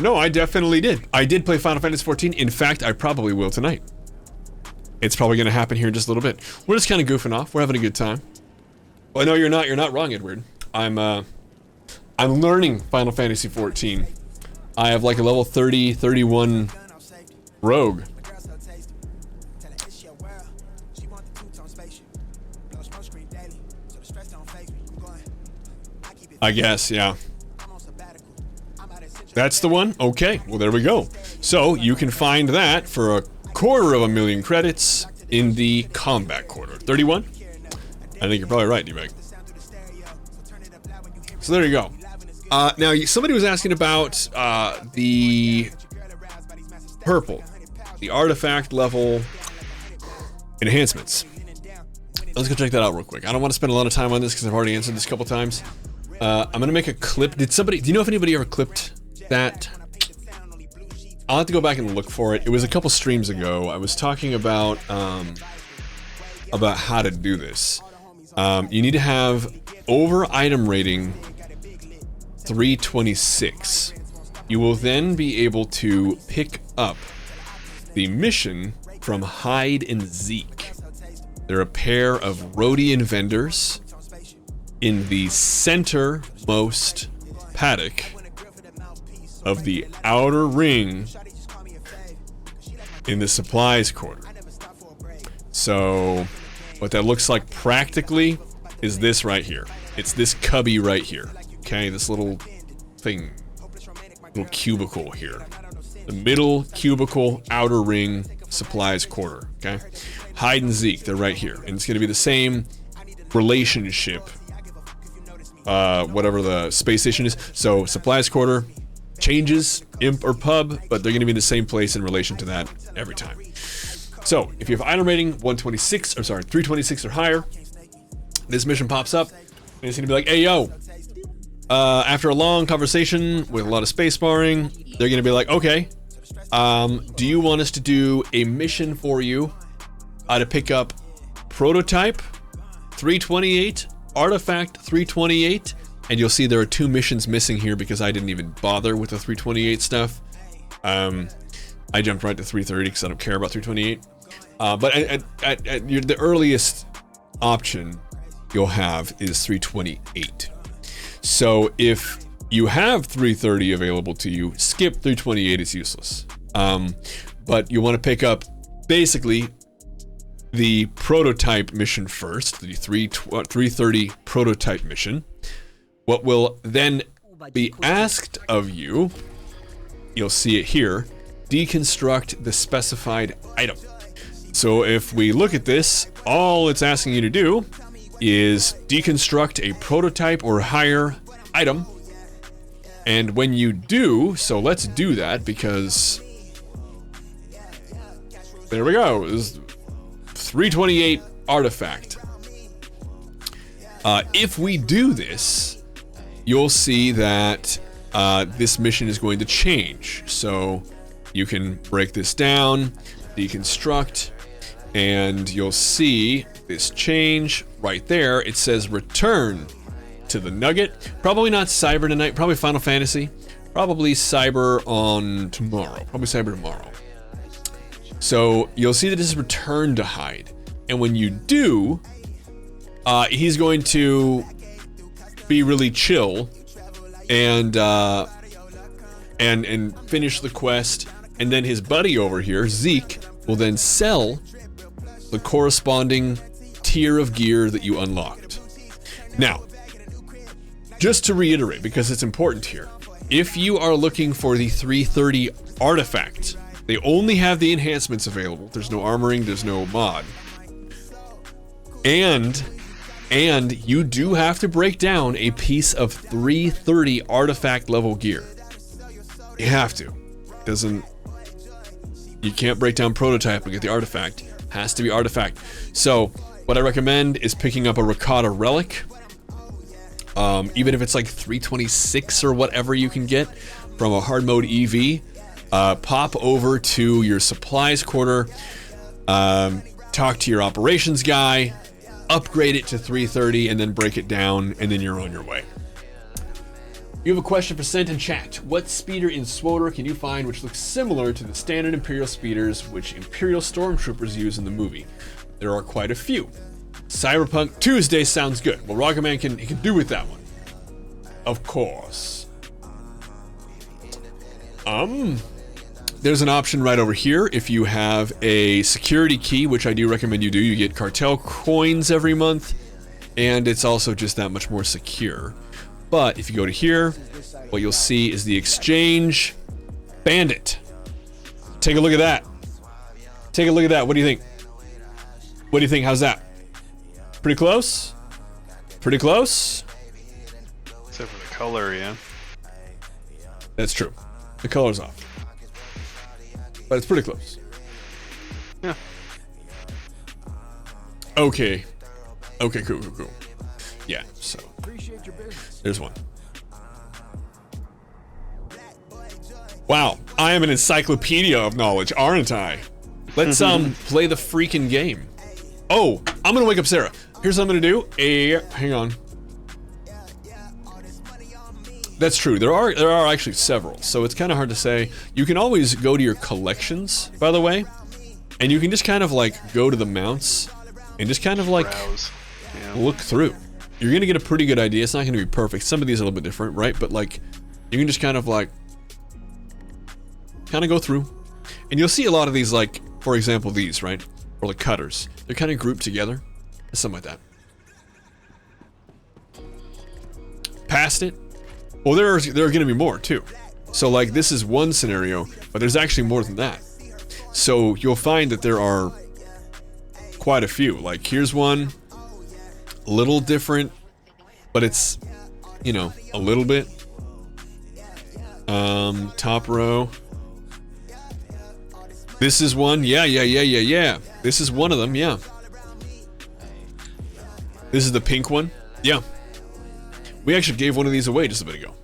No, I definitely did. I did play Final Fantasy XIV. In fact, I probably will tonight. It's probably going to happen here in just a little bit. We're just kind of goofing off. We're having a good time. Well, no, you're not. You're not wrong, Edward. I'm learning Final Fantasy XIV. I have like a level 30, 31 rogue. I guess, yeah. That's the one? Okay, well there we go. So you can find that for 250,000 credits in the combat quarter. 31? I think you're probably right, D-Bag. So there you go. Now somebody was asking about the purple, the artifact level enhancements. Let's go check that out real quick. I don't want to spend a lot of time on this because I've already answered this a couple times. I'm gonna make a clip. Do you know if anybody ever clipped that? I'll have to go back and look for it. It was a couple streams ago. I was talking about how to do this. You need to have over item rating 326. You will then be able to pick up the mission from Hyde and Zeke. They're a pair of Rhodian vendors in the centermost paddock of the outer ring in the supplies quarter. So what that looks like practically is this right here. It's this cubby right here. Okay, this little thing, little cubicle here. The middle cubicle, outer ring, supplies quarter. Okay, Hyde and Zeke, they're right here, and it's going to be the same relationship. Whatever the space station is. So supplies quarter changes imp or pub, but they're going to be in the same place in relation to that every time. So if you have item rating 326 or higher, this mission pops up and it's going to be like, hey yo, after a long conversation with a lot of space sparring, they're going to be like, okay, do you want us to do a mission for you to pick up prototype 328, artifact 328, and you'll see there are 2 missions missing here because I didn't even bother with the 328 stuff. I jumped right to 330 because I don't care about 328. But the earliest option you'll have is 328. So if you have 330 available to you, skip 328, it's useless. But you want to pick up basically the prototype mission first, the 330 prototype mission. What will then be asked of you, you'll see it here, deconstruct the specified item. So if we look at this, all it's asking you to do is deconstruct a prototype or higher item. And when you do, so let's do that because there we go. This is 328 artifact. If we do this, you'll see that this mission is going to change. So you can break this down, deconstruct, and you'll see this change right there. It says return to the Nugget. Probably not Cyber tonight, probably Final Fantasy. Probably Cyber on tomorrow. Probably Cyber tomorrow. So you'll see that this is return to hide. And when you do, he's going to be really chill and finish the quest. And then his buddy over here, Zeke, will then sell the corresponding tier of gear that you unlocked. Now, just to reiterate, because it's important here, if you are looking for the 330 artifact, they only have the enhancements available. There's no armoring, there's no mod. And you do have to break down a piece of 330 artifact level gear. You have to. You can't break down prototype and get the artifact. Has to be artifact. So what I recommend is picking up a Ricotta relic. Even if it's like 326 or whatever you can get from a hard mode EV. Pop over to your supplies quarter, talk to your operations guy, upgrade it to 330, and then break it down, and then you're on your way. You have a question for Sent in chat. What speeder in SWTOR can you find which looks similar to the standard Imperial speeders which Imperial stormtroopers use in the movie? There are quite a few. Cyberpunk Tuesday sounds good. Well, Rocketman can do with that one. Of course. There's an option right over here. If you have a security key, which I do recommend you do, you get cartel coins every month, and it's also just that much more secure. But if you go to here, what you'll see is the exchange bandit. Take a look at that. Take a look at that. What do you think? What do you think? How's that? Pretty close? Pretty close? Except for the color, yeah. That's true. The color's off. But it's pretty close. Yeah. Okay. Okay, cool. Yeah, so there's one. Wow, I am an encyclopedia of knowledge, aren't I? Let's play the freaking game. Oh, I'm gonna wake up Sarah. Here's what I'm gonna do. Hang on. That's true. There are actually several, so it's kind of hard to say. You can always go to your collections, by the way, and you can just kind of like go to the mounts and just kind of like look through. You're gonna get a pretty good idea. It's not gonna be perfect. Some of these are a little bit different, right? But like, you can just kind of go through, and you'll see a lot of these, like for example these, right, or the cutters. They're kind of grouped together, something like that. Past it. Well, there are going to be more too. So like this is one scenario, but there's actually more than that. So you'll find that there are quite a few. Like here's one, a little different, but it's, you know, a little bit. Top row. This is one. Yeah. This is one of them. Yeah. This is the pink one. Yeah. We actually gave one of these away just a bit ago.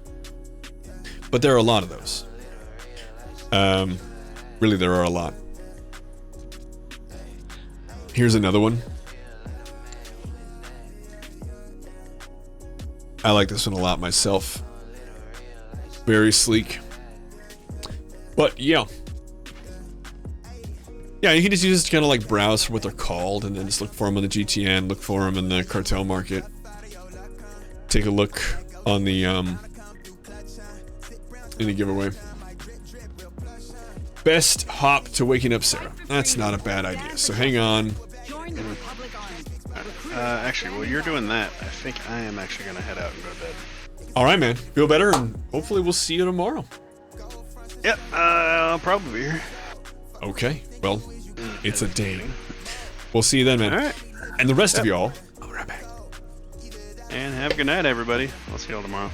But there are a lot of those. Really, there are a lot. Here's another one. I like this one a lot myself. Very sleek. But yeah. Yeah, you can just use this to kind of like browse for what they're called and then just look for them on the GTN, look for them in the cartel market. Take a look on the in the giveaway. Best hop to waking up Sarah. That's not a bad idea. So hang on. Actually, while you're doing that, I think I am actually gonna head out and go to bed. All right, man. Feel better, and hopefully we'll see you tomorrow. Yep, I'll probably be here. Okay. Well, it's a day. We'll see you then, man. All right. And the rest of y'all, I'll be right back. And have a good night, everybody. I'll see y'all tomorrow.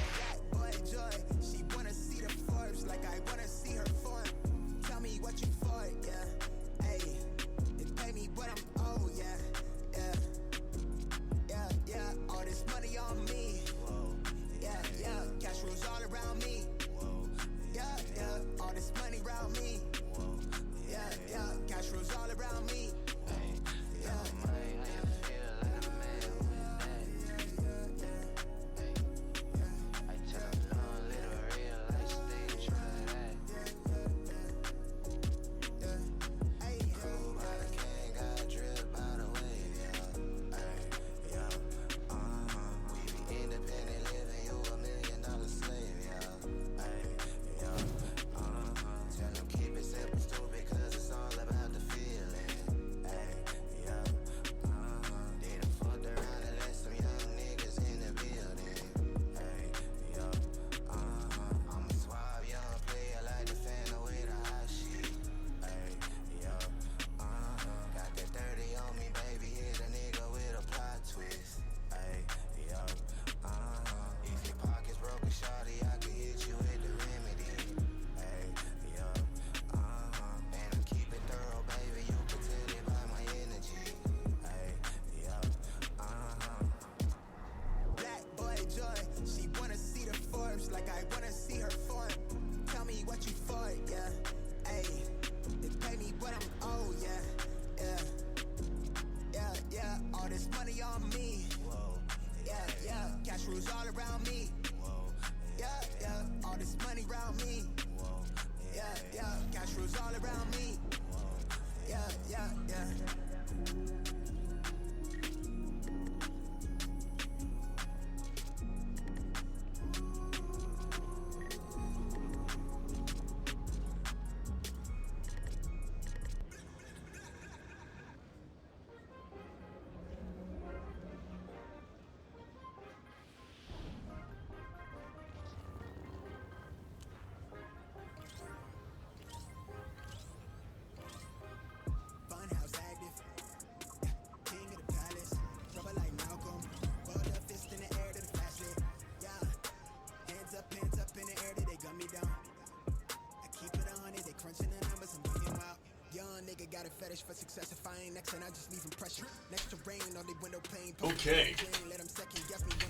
Okay.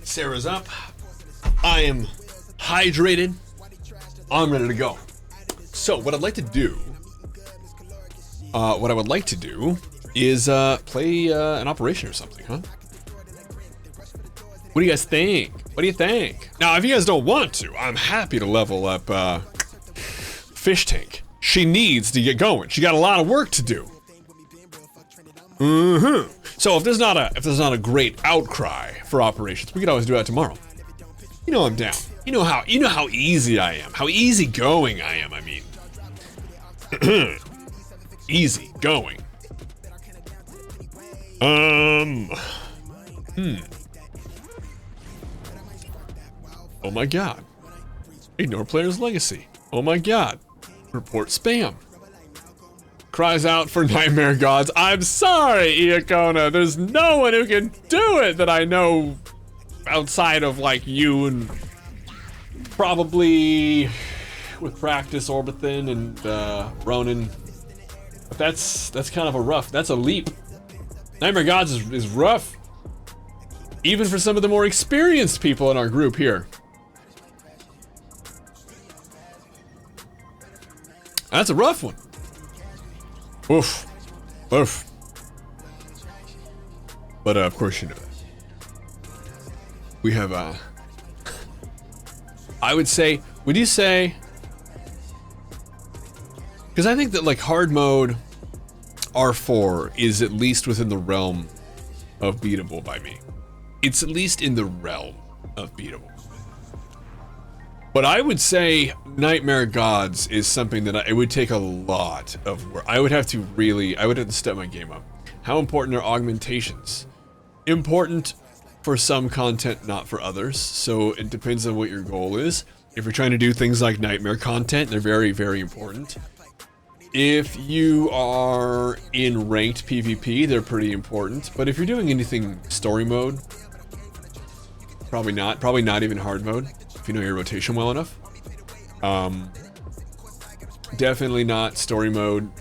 Sarah's up. I am hydrated. I'm ready to go. So what I'd like to do, is play an operation or something, huh? What do you guys think? What do you think? Now, if you guys don't want to, I'm happy to level up Fish Tank. She needs to get going. She got a lot of work to do. So if there's not a great outcry for operations, we could always do that tomorrow. You know I'm down. You know how easy I am. How easy going I am, I mean. Easy going. Oh my god. Ignore player's legacy. Oh my god. Report spam. Cries out for nightmare gods. I'm sorry, Iacona. There's no one who can do it that I know outside of like you and probably with practice Orbithin and Ronan. But that's kind of that's a leap. Nightmare gods is rough. Even for some of the more experienced people in our group here. That's a rough one. Oof. Oof. But of course you know that. We have I would say, would you say, because I think that like hard mode R4 is at least within the realm of beatable by me. It's at least in the realm of beatable. But I would say Nightmare Gods is something that it would take a lot of work. I would have to step my game up. How important are augmentations? Important for some content, not for others. So it depends on what your goal is. If you're trying to do things like Nightmare content, they're very, very important. If you are in ranked PvP, they're pretty important. But if you're doing anything story mode, probably not. Probably not even hard mode, if you know your rotation well enough. Definitely not story mode.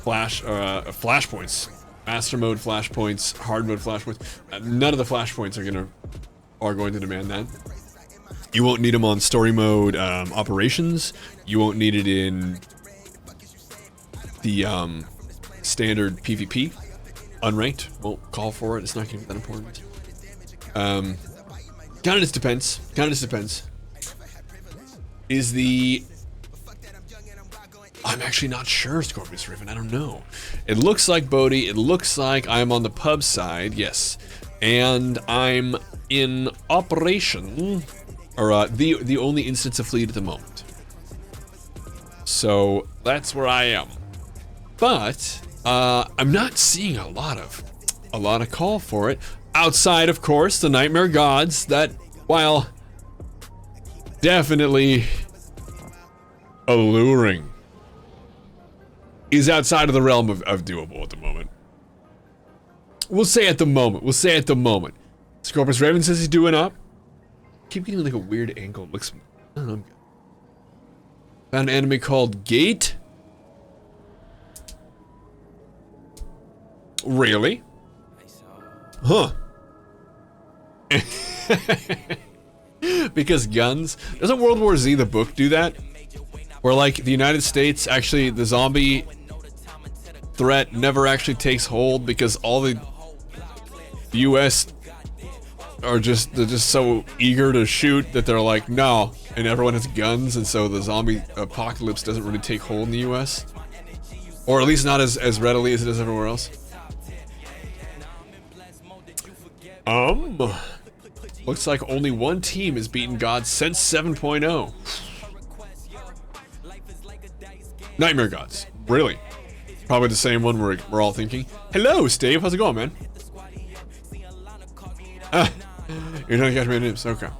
Flashpoints. Master mode flashpoints, hard mode flashpoints. None of the flashpoints are going to demand that. You won't need them on story mode operations. You won't need it in the standard PvP. Unranked, won't call for it. It's not going to be that important. Kind of just depends. I'm actually not sure, Scorpius Riven. I don't know. It looks like Bodhi. It looks like I'm on the pub side. Yes, and I'm in operation, or the only instance of fleet at the moment. So that's where I am. But I'm not seeing a lot of call for it outside, of course, the Nightmare Gods. That, while definitely alluring, is outside of the realm of doable at the moment. We'll say at the moment. Scorpius Raven says he's doing up. Keep getting like a weird angle. It looks, I don't know. Found an anime called Gate. Really? Huh. Because guns. Doesn't World War Z, the book, do that? Where like the United States, actually the zombie threat never actually takes hold because all the US are they're just so eager to shoot that they're like, no, and everyone has guns, and so the zombie apocalypse doesn't really take hold in the US. Or at least not as readily as it does everywhere else. Looks like only one team has beaten Gods since 7.0. Nightmare Gods. Really? Probably the same one we're all thinking. Hello, Steve. How's it going, man? You're trying to catch me in names. Okay.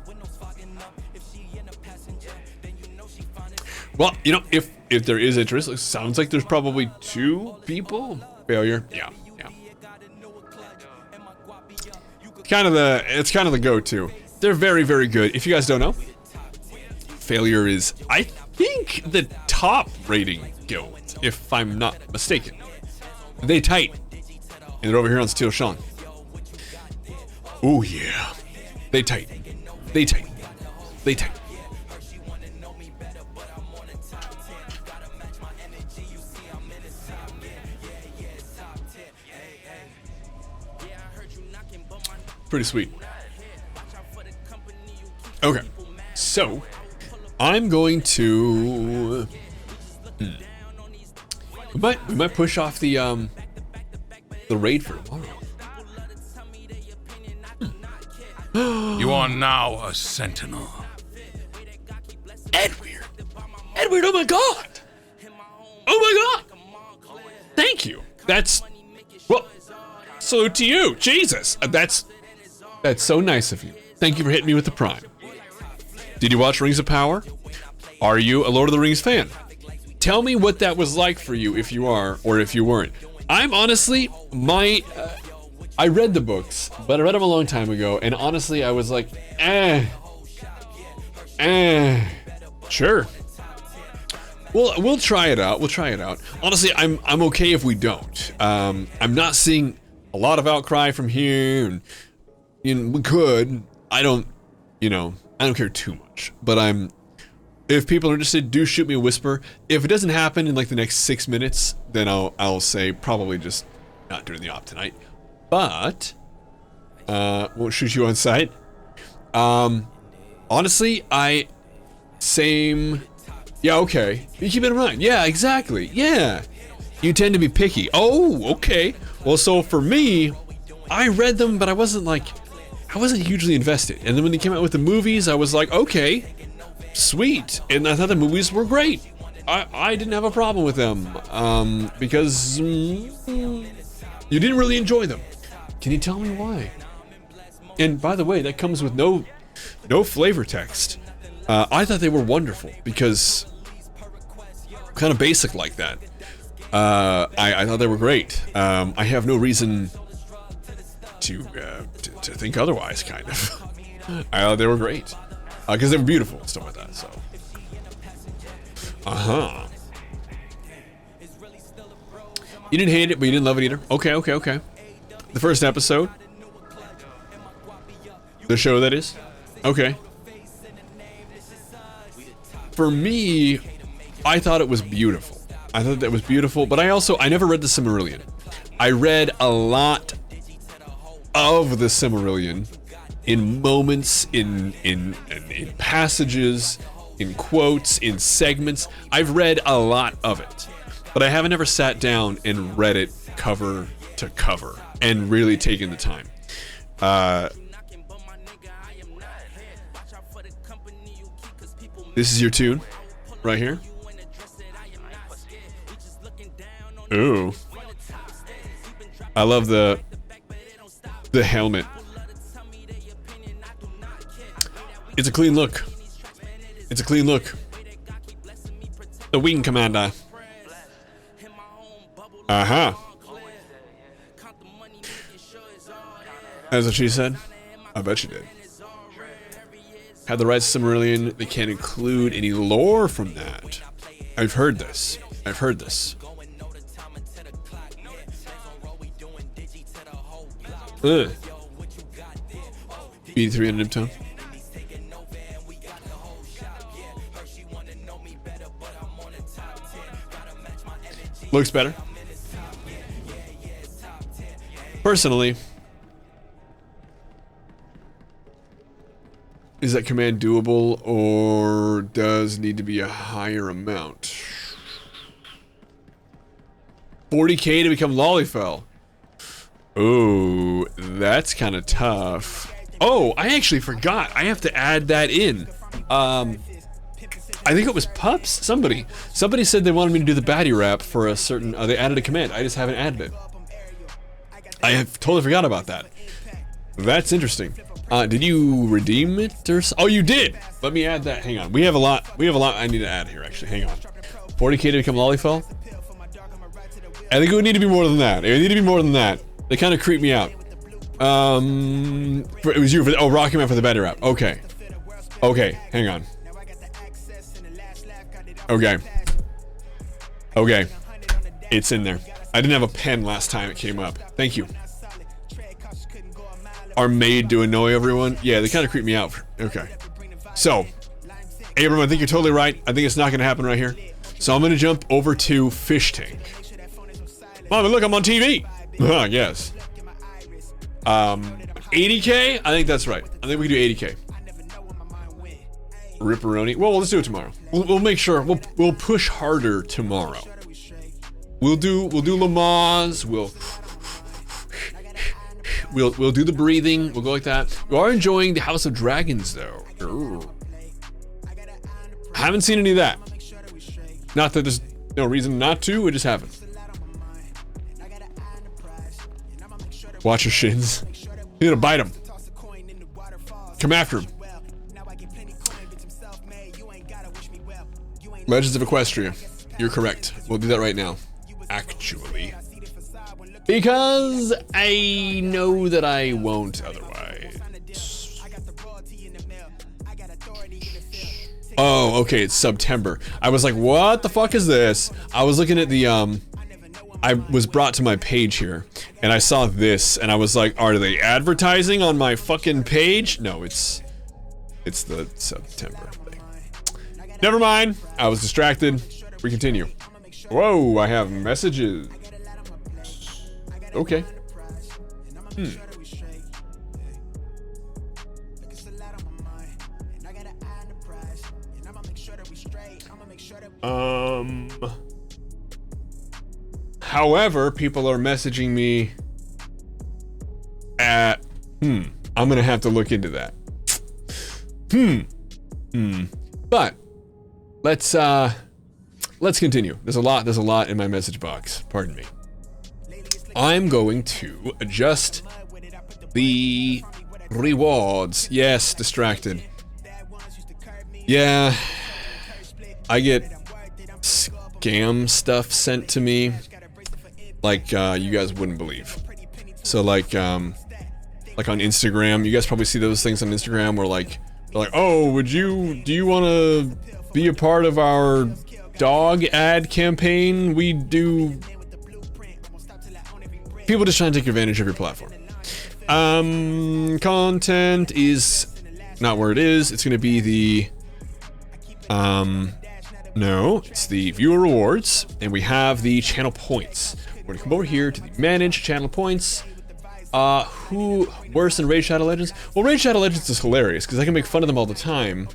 Well, you know, if there is interest, it sounds like there's probably 2 people. Failure. Yeah. It's kind of the go-to. They're very, very good. If you guys don't know, Failure is, I think, the top rating guild, if I'm not mistaken. They tight. And they're over here on Steel Sean. Oh yeah. They tight. Pretty sweet. Okay, so I'm going to. We might push off the raid for tomorrow. You are now a sentinel. Edward, oh my god! Thank you. That's, well, salute to you, Jesus. That's so nice of you. Thank you for hitting me with the Prime. Did you watch Rings of Power? Are you a Lord of the Rings fan? Tell me what that was like for you, if you are or if you weren't. I'm honestly, I read the books, but I read them a long time ago, and honestly, I was like, sure. We'll try it out. Honestly, I'm okay if we don't. I'm not seeing a lot of outcry from here, and we could. I don't care too much, but if people are interested, do shoot me a whisper. If it doesn't happen in like the next 6 minutes, then I'll say probably just not doing the op tonight. But won't shoot you on sight. Honestly, same. Yeah, okay. You keep it in mind. Yeah, exactly. Yeah. You tend to be picky. Oh, okay. Well, so for me, I read them, but I wasn't hugely invested. And then when they came out with the movies, I was like, okay, sweet. And I thought the movies were great. I didn't have a problem with them because you didn't really enjoy them. Can you tell me why? And by the way, that comes with no flavor text. I thought they were wonderful because kind of basic like that. I thought they were great. I have no reason to think otherwise, kind of. I thought they were great because they were beautiful and stuff like that. So, you didn't hate it, but you didn't love it either. Okay. The first episode, the show that is. Okay. For me, I thought it was beautiful. I thought that was beautiful, but I never read the Silmarillion. I read a lot of the Silmarillion in moments, in passages, in quotes, in segments. I've read a lot of it, but I haven't ever sat down and read it cover to cover and really taken the time. This is your tune right here. Ooh. I love the helmet. It's a clean look. It's a clean look. The wing commander. Uh-huh. That's what she said. I bet she did. Had the rights to Silmarillion. They can't include any lore from that. I've heard this. Ugh. B3 on Niptone. Looks better. Personally, is that command doable or does need to be a higher amount? 40k to become Lollyfell. Oh, that's kind of tough. Oh, I actually forgot. I have to add that in. I think it was Pups. Somebody said they wanted me to do the baddie rap for a certain. They added a command. I just haven't added it. I have totally forgot about that. That's interesting. Did you redeem it or? Oh, you did. Let me add that. Hang on. We have a lot. I need to add here. Actually, hang on. 40k to become Lollyfell. I think it would need to be more than that. It would need to be more than that. They kind of creep me out. It was you for Rocky Man for the baddie rap. Okay. Hang on. Okay. It's in there. I didn't have a pen last time it came up. Thank you. Are made to annoy everyone? Yeah, they kind of creep me out. Okay. So, Abram, I think you're totally right. I think it's not going to happen right here. So I'm going to jump over to Fish Tank. Mom, look, I'm on TV. Yes. 80k? I think that's right. I think we can do 80k. Ripperoni. Well, let's do it tomorrow. We'll make sure. We'll push harder tomorrow. We'll do Lamaze. We'll do the breathing. We'll go like that. We are enjoying the House of Dragons though. Ooh. Haven't seen any of that. Not that there's no reason not to. We just haven't. Watch your shins. You're gonna bite him. Come after him. Legends of Equestria. You're correct. We'll do that right now. Actually. Because I know that I won't otherwise. Oh, okay, it's September. I was like, what the fuck is this? I was looking at the, I was brought to my page here, and I saw this, and I was like, are they advertising on my fucking page? No, it's the September thing. Never mind. I was distracted. We continue. Whoa, I have messages. Okay. However, people are messaging me at, I'm gonna have to look into that. But let's continue. There's a lot in my message box. Pardon me. I'm going to adjust the rewards. Yes, distracted. Yeah, I get scam stuff sent to me like you guys wouldn't believe. So like on Instagram, you guys probably see those things on Instagram where like they're like, oh, do you want to be a part of our dog ad campaign? We do. People just trying to take advantage of your platform. Content is not where it is. It's gonna be the no, it's the viewer rewards, and we have the channel points. We're gonna come over here to the manage channel points. Who worse than Raid Shadow Legends? Well, Raid Shadow Legends is hilarious because I can make fun of them all the time,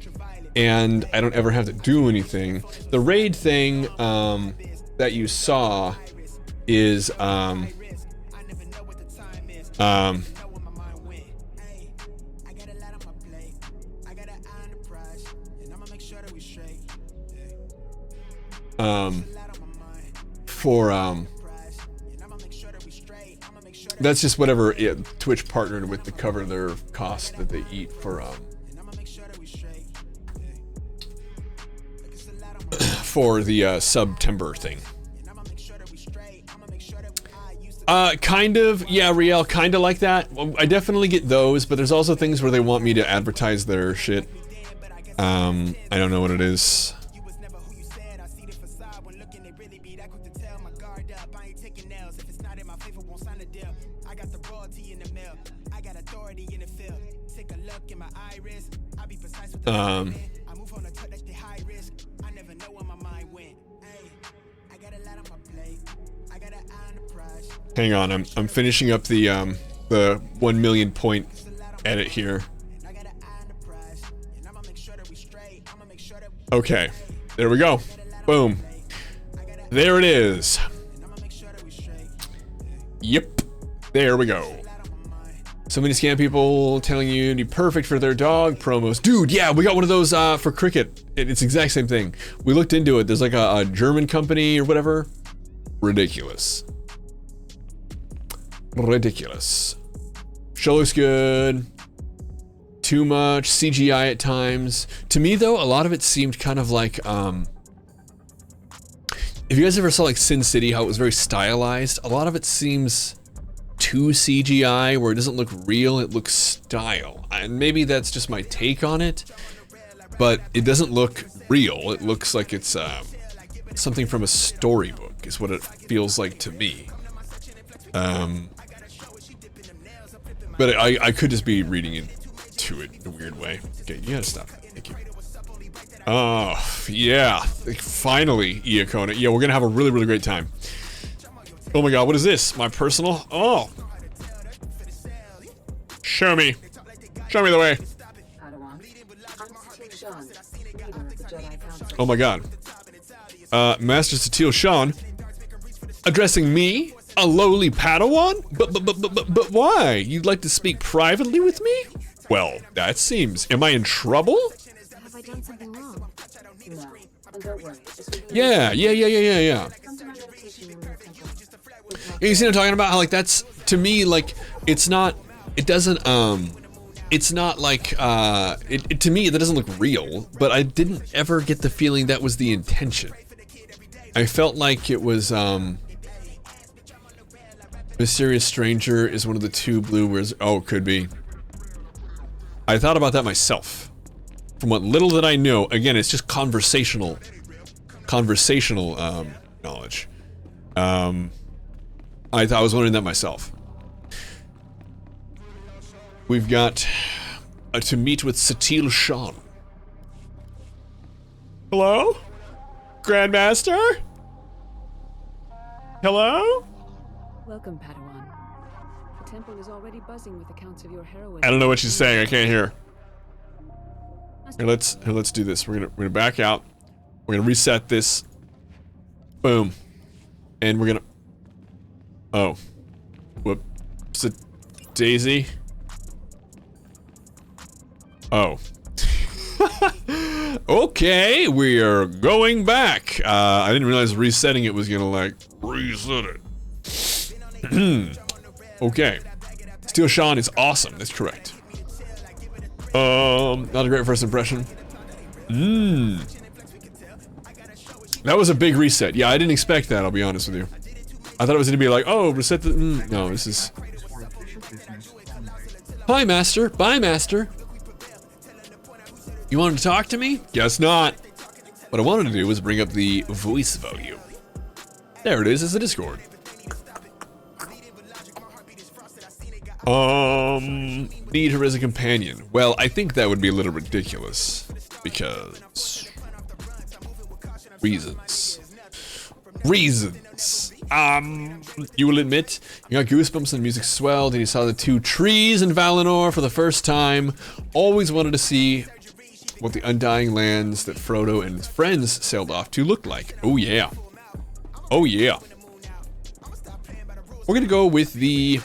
and I don't ever have to do anything. The raid thing that you saw is that's just whatever Twitch partnered with to cover their cost that they eat for for the September thing. Kind of, yeah, Riel, kind of like that. I definitely get those, but there's also things where they want me to advertise their shit. I don't know what it is. Hang on, I'm finishing up the 1 million point edit here. Okay, there we go. Boom. There it is. Yep. There we go. So many scam people telling you to be perfect for their dog promos. Dude, yeah, we got one of those for cricket. It's the exact same thing. We looked into it. There's like a German company or whatever. Ridiculous. Ridiculous. Show looks good. Too much CGI at times. To me though, a lot of it seemed kind of like if you guys ever saw like Sin City, how it was very stylized, a lot of it seems too CGI where it doesn't look real, it looks style. And maybe that's just my take on it, but it doesn't look real. It looks like it's something from a storybook is what it feels like to me. But I could just be reading into it in a weird way. Okay, you gotta stop. Thank you. Oh, yeah. Finally, Iacona. Yeah, we're gonna have a really, really great time. Oh my god, what is this? My personal? Oh. Show me. Show me the way. Oh my god. Master Satil Sean addressing me? A lowly Padawan? But why? You'd like to speak privately with me? Well, that seems... Am I in trouble? Have I done something wrong? No. And don't worry. Yeah. You see what I'm talking about? How, like, that's... To me, like, it's not... It doesn't, it's not like, to me, that doesn't look real, but I didn't ever get the feeling that was the intention. I felt like it was, Mysterious Stranger is one of the two blue words. Oh, could be. I thought about that myself. From what little that I know, again, it's just conversational knowledge. I was wondering that myself. We've got to meet with Satil Sean. Hello? Grandmaster? Hello? Welcome, Padawan. The temple is already buzzing with accounts of your heroism. I don't know what she's saying. I can't hear. Here, let's do this. We're gonna back out. We're gonna reset this. Boom. And we're gonna. Oh. Whoops. Daisy. Oh. Okay, we are going back. I didn't realize resetting it was gonna like reset it. Okay. Steel Sean is awesome. That's correct. Not a great first impression. That was a big reset. Yeah, I didn't expect that, I'll be honest with you. I thought it was gonna be like, oh, reset the... no, this is... Hi, Master. Bye, Master. You wanted to talk to me? Guess not. What I wanted to do was bring up the voice volume. There it is, it's the Discord. Need her as a companion. Well, I think that would be a little ridiculous. Because... Reasons. You will admit, you got goosebumps and the music swelled and you saw the two trees in Valinor for the first time. Always wanted to see what the undying lands that Frodo and his friends sailed off to looked like. Oh yeah. Oh yeah. We're gonna go with the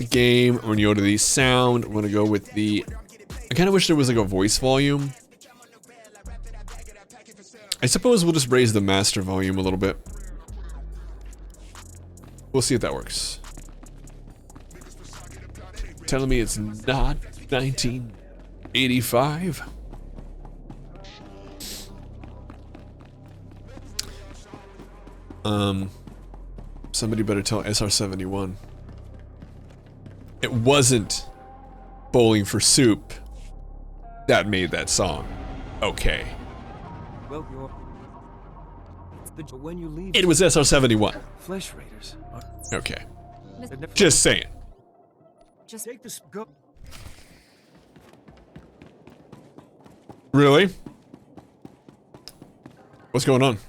game. We're gonna go to the sound. We're gonna go with the... I kind of wish there was like a voice volume. I suppose we'll just raise the master volume a little bit. We'll see if that works. Telling me it's not 1985. Somebody better tell SR71. It wasn't Bowling for Soup that made that song. Okay. Well, when you leave, it was SR71. Flesh Raiders. Okay. Just saying. Just take this. Go. Really? What's going on?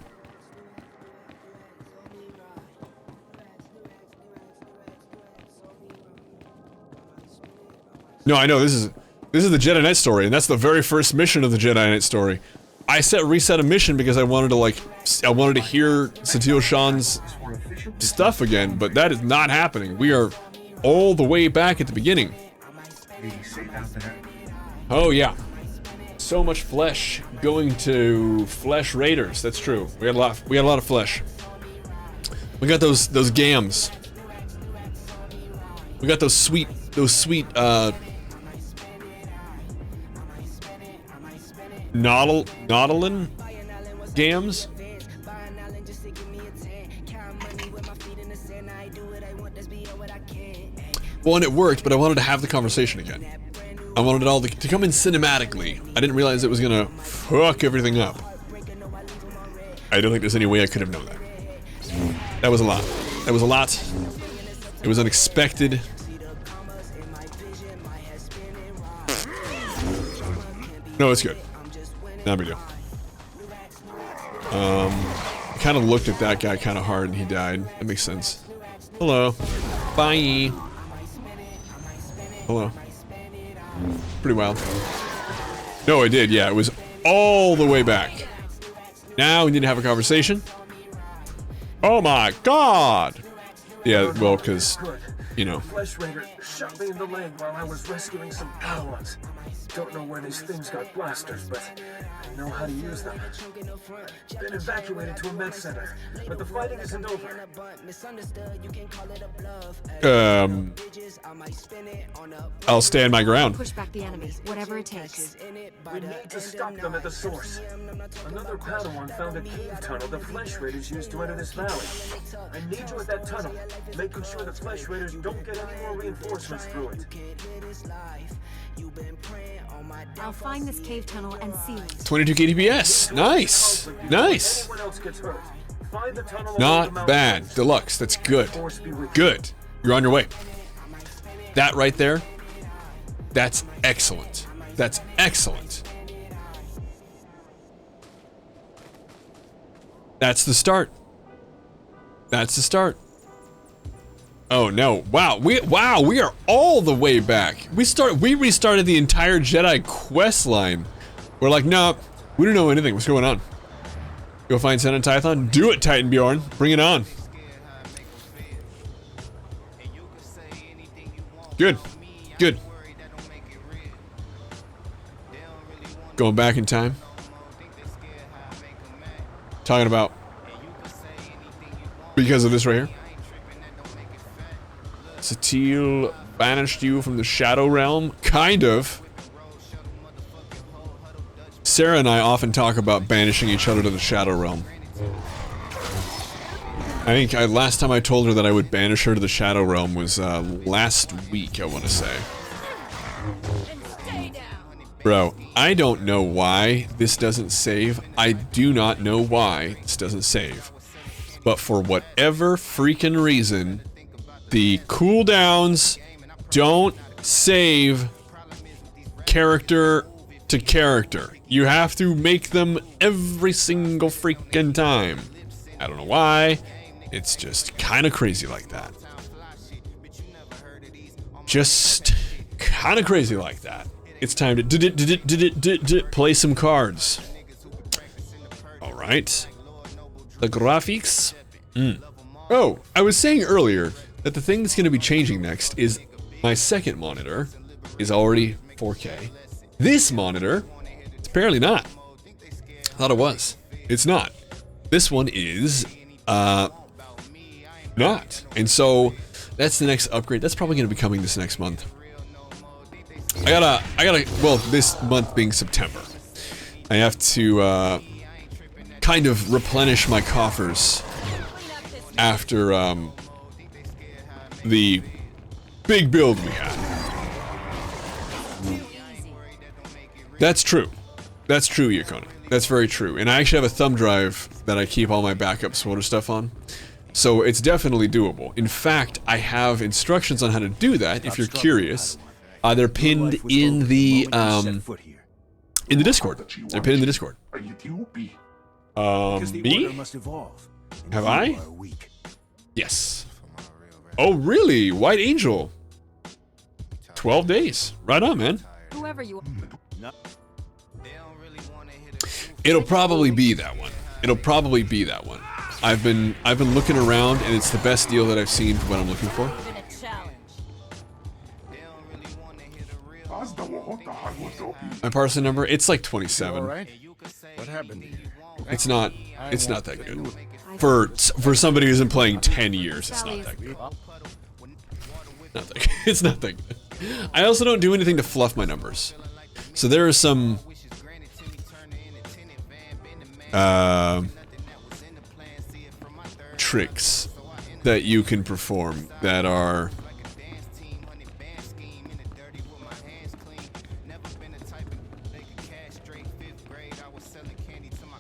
No, I know this is the Jedi Knight story, and that's the very first mission of the Jedi Knight story. I set reset a mission because I wanted to hear Steel Sean's stuff again, but that is not happening. We are all the way back at the beginning. Oh yeah. So much flesh going to Flesh Raiders. That's true. We had a lot of flesh. We got those gams. We got those sweet Nautilin gams. Well, and it worked, but I wanted to have the conversation again. I wanted it all to come in cinematically. I didn't realize it was gonna fuck everything up. I don't think there's any way I could have known that. That was a lot. That was a lot. It was unexpected. No, it's good. Not a big deal. I kind of looked at that guy kind of hard and he died. That makes sense. Hello. Bye. Hello. Pretty wild. No, I did. Yeah, it was all the way back. Now we need to have a conversation. Oh my god. Yeah, well, because, you know. Flesh Raider shot me in the leg while I was rescuing some Padawans. Don't know where these things got blasters, but I know how to use them. Been evacuated to a med center, but the fighting isn't over. I'll stand my ground. Push back the enemies, whatever it takes. We need to stop them at the source. Another Padawan found a cave tunnel the Flesh Raiders used to enter this valley. I need you at that tunnel, making sure the Flesh Raiders don't get any more reinforcements through it. I'll find this cave tunnel and seal it. 22 kbps. Nice. Nice. Not bad. Deluxe. That's good. Good. You're on your way. That right there. That's excellent. That's excellent. That's the start. That's the start. Oh no! Wow, we are all the way back. We restarted the entire Jedi quest line. We're like, no, we don't know anything. What's going on? Go find Sen and Tython. Do it, Titan Bjorn. Bring it on. Good, good. Going back in time. Talking about because of this right here. SWTOR banished you from the Shadow Realm? Kind of. Sarah and I often talk about banishing each other to the Shadow Realm. I think last time I told her that I would banish her to the Shadow Realm was last week, I want to say. Bro, I don't know why this doesn't save. I do not know why this doesn't save. But for whatever freaking reason, the cooldowns don't save character to character. You have to make them every single freaking time. I don't know why. It's just kind of crazy like that. Just kind of crazy like that. It's time to play some cards. All right. The graphics. Oh, I was saying earlier that the thing that's going to be changing next is my second monitor is already 4K. This monitor, it's apparently not. I thought it was. It's not. This one is not. And so that's the next upgrade. That's probably going to be coming this next month. I gotta, well, this month being September, I have to kind of replenish my coffers after the big build we had. That's true. That's true, Yakona. That's very true. And I actually have a thumb drive that I keep all my backup SWTOR stuff on. So it's definitely doable. In fact, I have instructions on how to do that, if you're curious. They're pinned in the Discord. They're pinned in the Discord. Me? Have I? Yes. Oh, really? White Angel. 12 days. Right on, man. Whoever you It'll probably be that one. It'll probably be that one. I've been looking around, and it's the best deal that I've seen for what I'm looking for. My parcel number, it's like 27. What happened to you? It's not that good. For somebody who's been playing 10 years, it's not that good. It's not that good. I also don't do anything to fluff my numbers. So there are some tricks that you can perform that are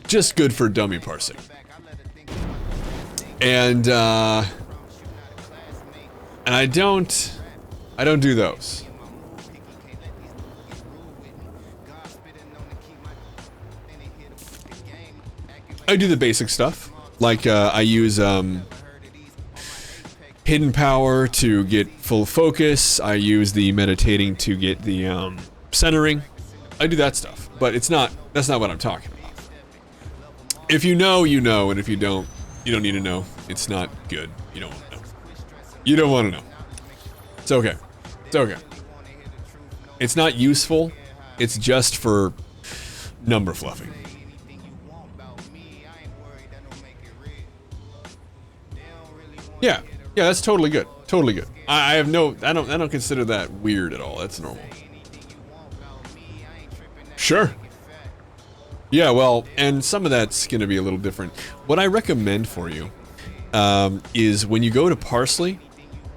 just good for dummy parsing. And I don't do those. I do the basic stuff, like I use hidden power to get full focus. I use the meditating to get the centering. I do that stuff, but that's not what I'm talking about. If you know, you know, and if you don't need to know. It's not good. You don't want to know. You don't want to know. It's okay. It's okay. It's not useful. It's just for number fluffing. Yeah, that's totally good. Totally good. I don't consider that weird at all. That's normal. Sure. Yeah, well, and some of that's gonna be a little different. What I recommend for you is when you go to Parsley,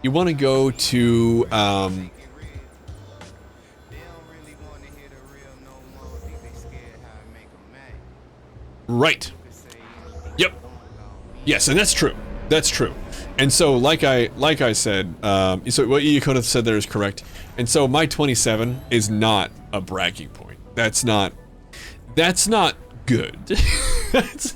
you want to go to right. Yep. Yes, and that's true. That's true. And so, like I said, so what you could have said there is correct. And so my 27 is not a bragging point. That's not good. That's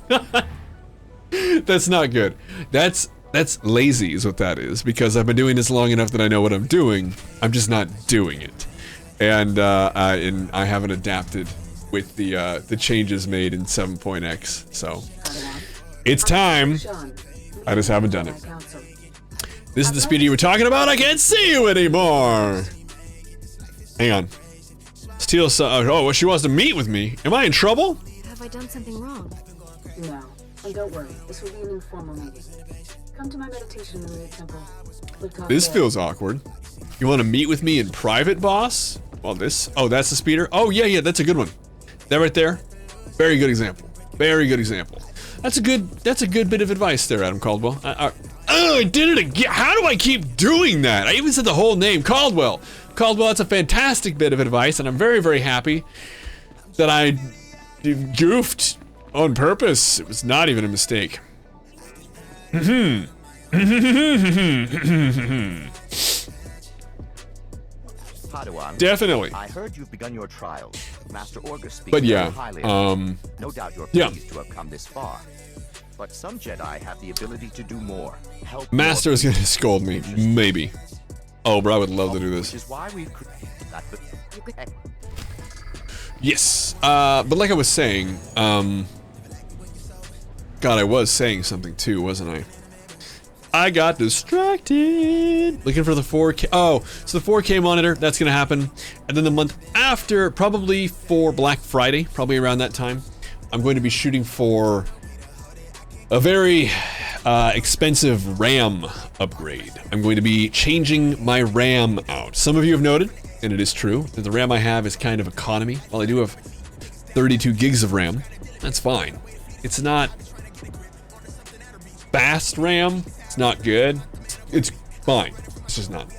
not good. That's That's lazy is what that is, because I've been doing this long enough that I know what I'm doing. I'm just not doing it. And I haven't adapted with the changes made in 7.x. So it's time. I just haven't done it. This is the speeder you were talking about. I can't see you anymore. Hang on. Steal some. Oh, well, she wants to meet with me. Am I in trouble? Have I done something wrong? No. And don't worry, this will be an informal meeting. Come to my meditation room in the temple. We'll talk This there. feels awkward. You want to meet with me in private, boss? Well, this. Oh, that's the speeder. Oh, yeah, that's a good one. That right there. Very good example. Very good example. That's a good bit of advice there, Adam Caldwell. I did it again. How do I keep doing that? I even said the whole name, Caldwell. Caldwell, that's a fantastic bit of advice, and I'm very, very happy that I goofed on purpose. It was not even a mistake. Padawan, Definitely. I heard you've begun your trials. Master Orgus speaks But yeah, very highly of you. No doubt you're yeah. pleased to have come this far. But some Jedi have the ability to do more. Help Master more is gonna scold me. Maybe. Oh, bro, I would love to do this. Which is why we've created that. Yes. But like I was saying, God, I was saying something too, wasn't I? I got distracted. Looking for the 4K. Oh, so the 4K monitor, that's gonna happen. And then the month after, probably for Black Friday, probably around that time, I'm going to be shooting for a very expensive RAM upgrade. I'm going to be changing my RAM out. Some of you have noted, and it is true, that the RAM I have is kind of economy. While I do have 32 gigs of RAM, that's fine. It's not fast RAM. It's not good. It's fine. It's just not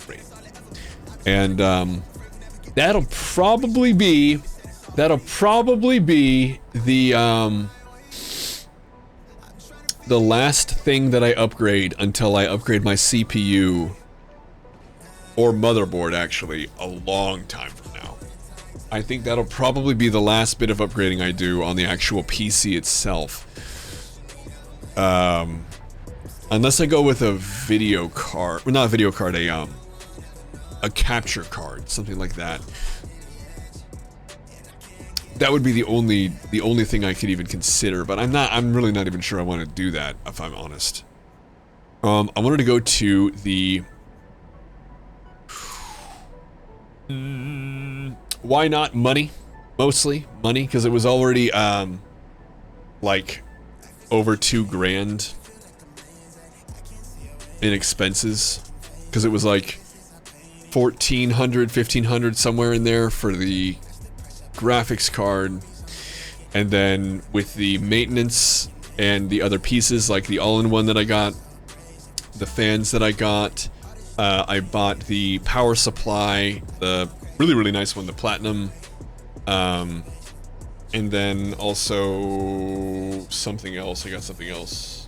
great. And that'll probably be the last thing that I upgrade until I upgrade my CPU or motherboard, actually, a long time from now. I think that'll probably be the last bit of upgrading I do on the actual PC itself. Unless I go with a video card, well, not a video card, a capture card, something like that. That would be the only thing I could even consider, but I'm really not even sure I want to do that, if I'm honest. I wanted to go to the why not money? Mostly money, because it was already like over $2,000 in expenses, because it was like $1,400, $1,500 somewhere in there for the graphics card, and then with the maintenance and the other pieces, like the all-in-one that I got, the fans that I got, I bought the power supply, the really nice one, the platinum, and then also something else. I got something else.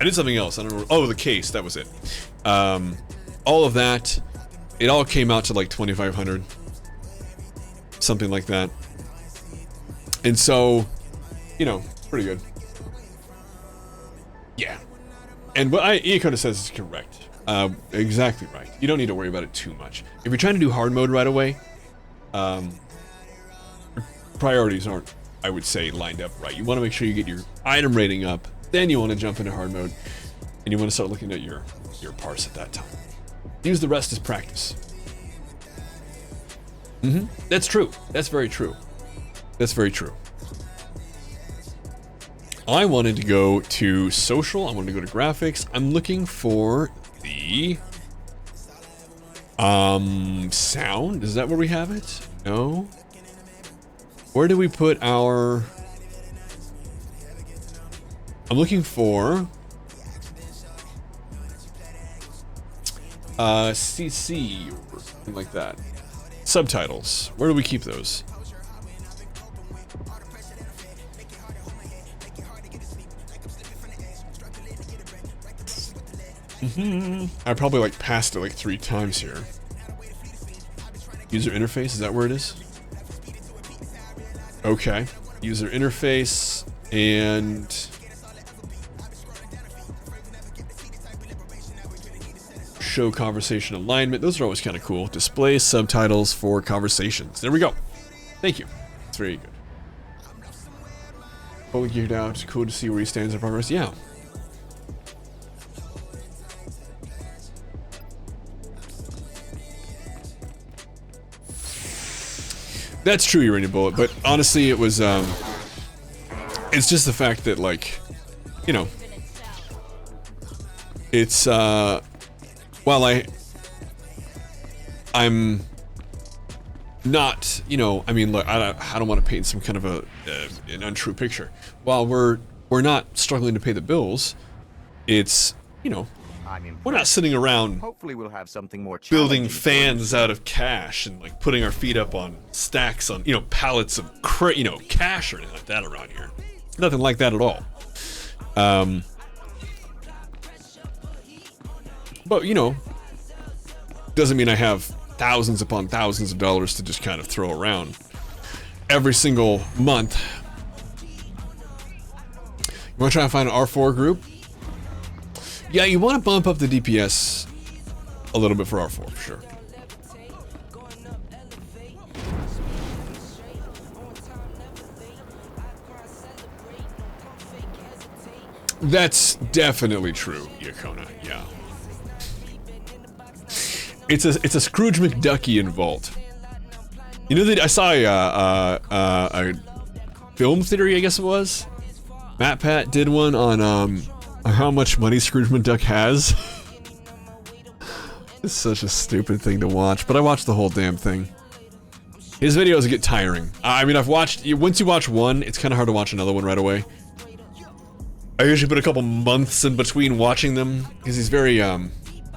I did something else. I don't know. Oh, the case. That was it. All of that, it all came out to like $2,500. Something like that. And so, you know, pretty good. Yeah. And what Iacoda says is correct. Exactly right. You don't need to worry about it too much. If you're trying to do hard mode right away, priorities aren't, I would say, lined up right. You want to make sure you get your item rating up, then you want to jump into hard mode, and you want to start looking at your parse at that time. Use the rest as practice. That's true. That's very true. That's very true. I wanted to go to social. I wanted to go to graphics. I'm looking for the sound. Is that where we have it? No. Where do we put our... I'm looking for CC or something like that. Subtitles. Where do we keep those? I probably like passed it like 3 times here. User interface, is that where it is? Okay. User interface and show conversation alignment. Those are always kind of cool. Display subtitles for conversations. There we go. Thank you. It's very good. Fully geared out. Cool to see where he stands in progress. Yeah. That's true, Uranium Bullet, but honestly, it was, it's just the fact that, like, you know, it's, while I'm not, you know, I mean, look, I don't want to paint some kind of an untrue picture. While we're not struggling to pay the bills, it's, you know, we're not sitting around Hopefully we'll have something more building fans out of cash and like putting our feet up on stacks on, you know, pallets of cash or anything like that around here. Nothing like that at all. But you know, doesn't mean I have thousands upon thousands of dollars to just kind of throw around every single month. You want to try and find an R4 group? Yeah, you want to bump up the DPS a little bit for R4, for sure. That's definitely true, Yakona, yeah. It's a Scrooge McDuckian vault. You know that I saw a film theory, I guess it was? Matt Pat did one on how much money Scrooge McDuck has. It's such a stupid thing to watch, but I watched the whole damn thing. His videos get tiring. I mean, once you watch one, it's kind of hard to watch another one right away. I usually put a couple months in between watching them, because he's very,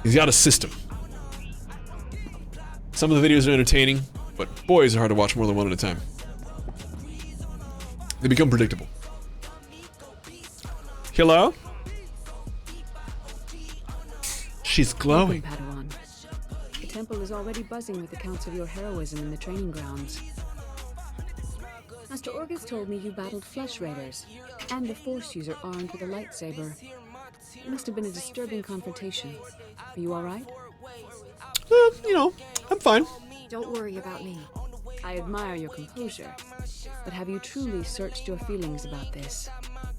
he's got a system. Some of the videos are entertaining, but boys are hard to watch more than one at a time. They become predictable. Hello? She's glowing. Welcome, Padawan. The temple is already buzzing with accounts of your heroism in the training grounds. Master Orgus told me you battled flesh raiders and a force user armed with a lightsaber. It must have been a disturbing confrontation. Are you all right? You know, I'm fine. Don't worry about me. I admire your composure, but have you truly searched your feelings about this?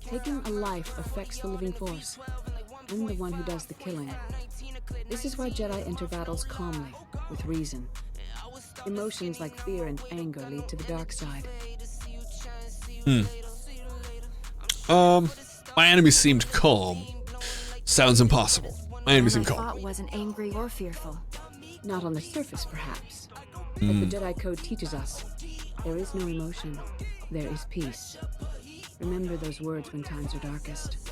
Taking a life affects the living force. I'm the one who does the killing. This is why Jedi enter battles calmly, with reason. Emotions like fear and anger lead to the dark side. My enemy seemed calm. Sounds impossible. My enemy seemed calm. I thought wasn't angry or fearful. Not on the surface, perhaps. But the Jedi Code teaches us, there is no emotion, there is peace. Remember those words when times are darkest.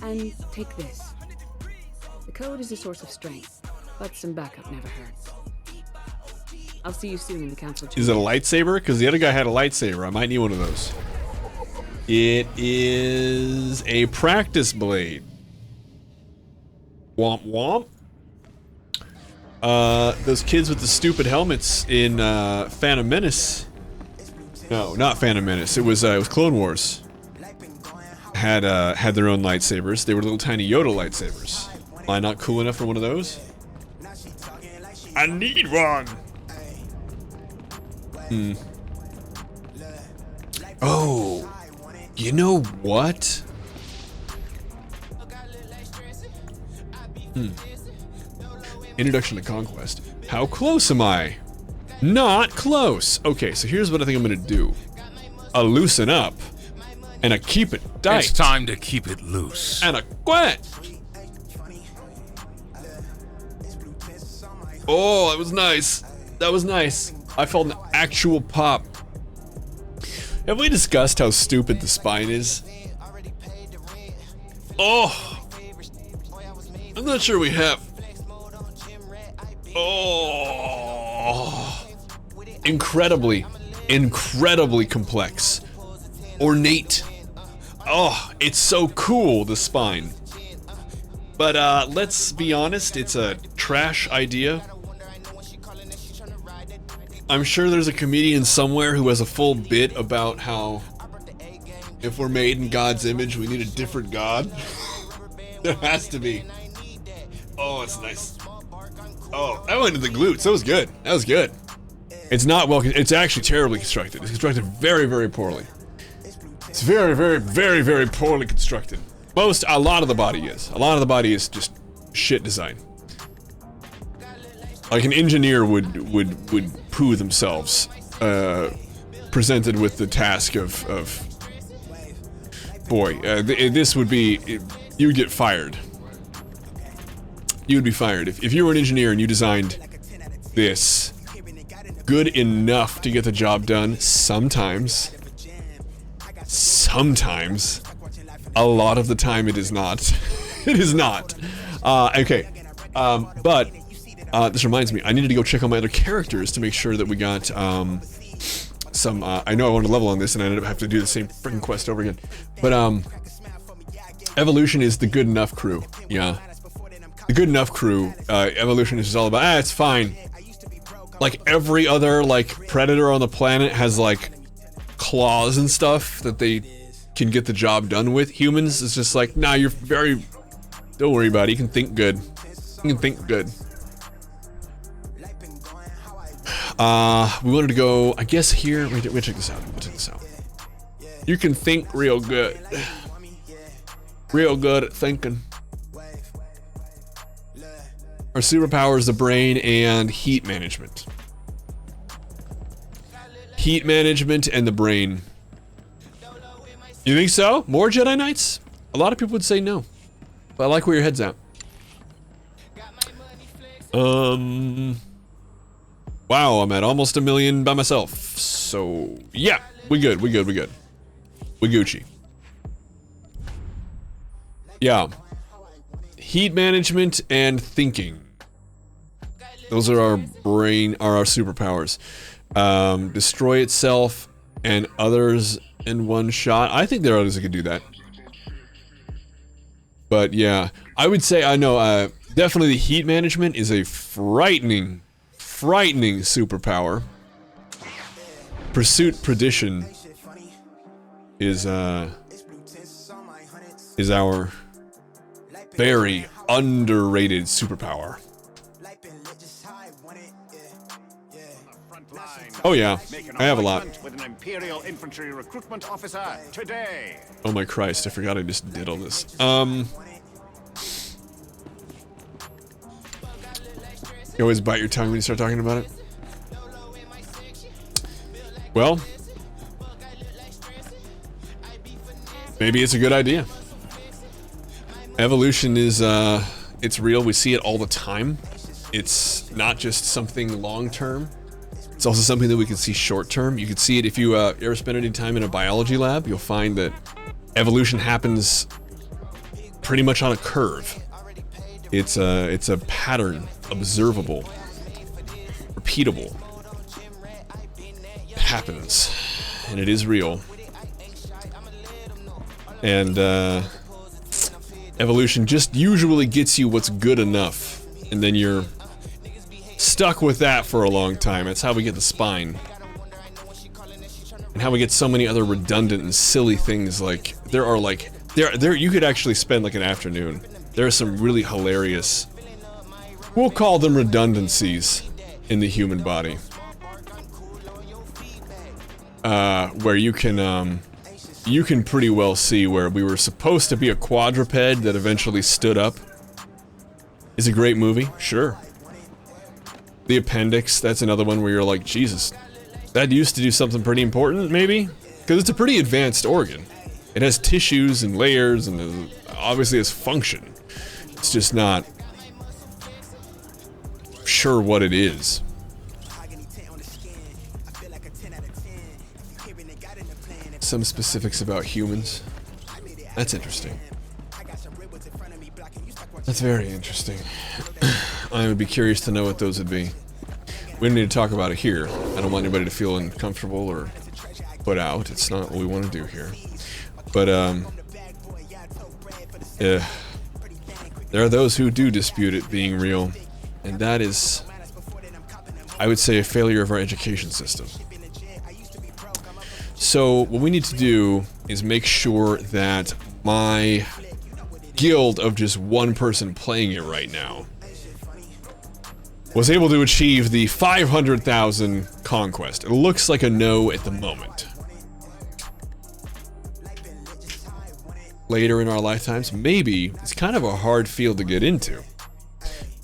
And take this. The code is a source of strength, but some backup never hurts. I'll see you soon in the council chamber. Is it a lightsaber? Because the other guy had a lightsaber. I might need one of those. It is a practice blade. Womp womp. Those kids with the stupid helmets in Phantom Menace. No, not Phantom Menace. It was Clone Wars. Had their own lightsabers. They were little tiny Yoda lightsabers. Am I not cool enough for one of those? I need one. Oh, you know what? Introduction to Conquest. How close am I? Not close. Okay, so here's what I think I'm gonna do. A loosen up, and a keep it tight. It's time to keep it loose. And a quit. Oh, that was nice. That was nice. I felt an actual pop. Have we discussed how stupid the spine is? Oh, I'm not sure we have. Oh, incredibly complex, ornate. Oh, it's so cool, the spine. But let's be honest, it's a trash idea. I'm sure there's a comedian somewhere who has a full bit about how if we're made in God's image, we need a different God. There has to be. Oh, it's nice. Oh, that went to the glutes. That was good. That was good. It's not well, it's actually terribly constructed. It's constructed very, very poorly. It's very, very, very, very poorly constructed. A lot of the body is. A lot of the body is just shit design. Like an engineer would poo themselves, presented with the task of boy, this would be, you would get fired. You would be fired. If you were an engineer and you designed this good enough to get the job done, sometimes, a lot of the time it is not. It is not. Okay, but this reminds me, I needed to go check on my other characters to make sure that we got some, I know I wanted to level on this and I ended up having to do the same freaking quest over again. But Evolution is the good enough crew, yeah. The good enough crew, Evolution is just all about, it's fine. Like every other, like, predator on the planet has, like, claws and stuff that they can get the job done with. Humans, it's just like, nah, you're very, don't worry about it, you can think good. You can think good. We wanted to go, I guess here, wait, check this out, we'll check this out. You can think real good. Real good at thinking. Our superpower is the brain and heat management. Heat management and the brain. You think so? More Jedi Knights? A lot of people would say no. But I like where your head's at. Wow, I'm at almost 1 million by myself. So, yeah, we good. We Gucci. Yeah. Heat management and thinking. Those are our superpowers. Destroy itself and others in one shot. I think there are others that could do that. But yeah, I would say, I know, definitely the heat management is a frightening superpower. Pursuit Perdition is our very underrated superpower. Oh yeah, I have a lot. With an Imperial Infantry recruitment officer today. Oh my Christ, I forgot I just did all this. You always bite your tongue when you start talking about it? Well, maybe it's a good idea. Evolution is, it's real. We see it all the time. It's not just something long-term. It's also something that we can see short-term. You can see it if you ever spend any time in a biology lab. You'll find that evolution happens pretty much on a curve. It's a pattern, observable, repeatable. It happens, and it is real. And evolution just usually gets you what's good enough, and then you're stuck with that for a long time. That's how we get the spine. And how we get so many other redundant and silly things. Like, there are like, you could actually spend like an afternoon. There are some really hilarious, we'll call them redundancies in the human body. Where you can pretty well see where we were supposed to be a quadruped that eventually stood up. Is a great movie, sure. The Appendix, that's another one where you're like, Jesus, that used to do something pretty important, maybe? Because it's a pretty advanced organ. It has tissues and layers and obviously has function. It's just not sure what it is. Some specifics about humans. That's interesting. That's very interesting. I would be curious to know what those would be. We don't need to talk about it here. I don't want anybody to feel uncomfortable or put out. It's not what we want to do here. But, there are those who do dispute it being real, and that is, I would say, a failure of our education system. So, what we need to do is make sure that my guild of just one person playing it right now was able to achieve the 500,000 conquest. It looks like a no at the moment. Later in our lifetimes, maybe. It's kind of a hard field to get into,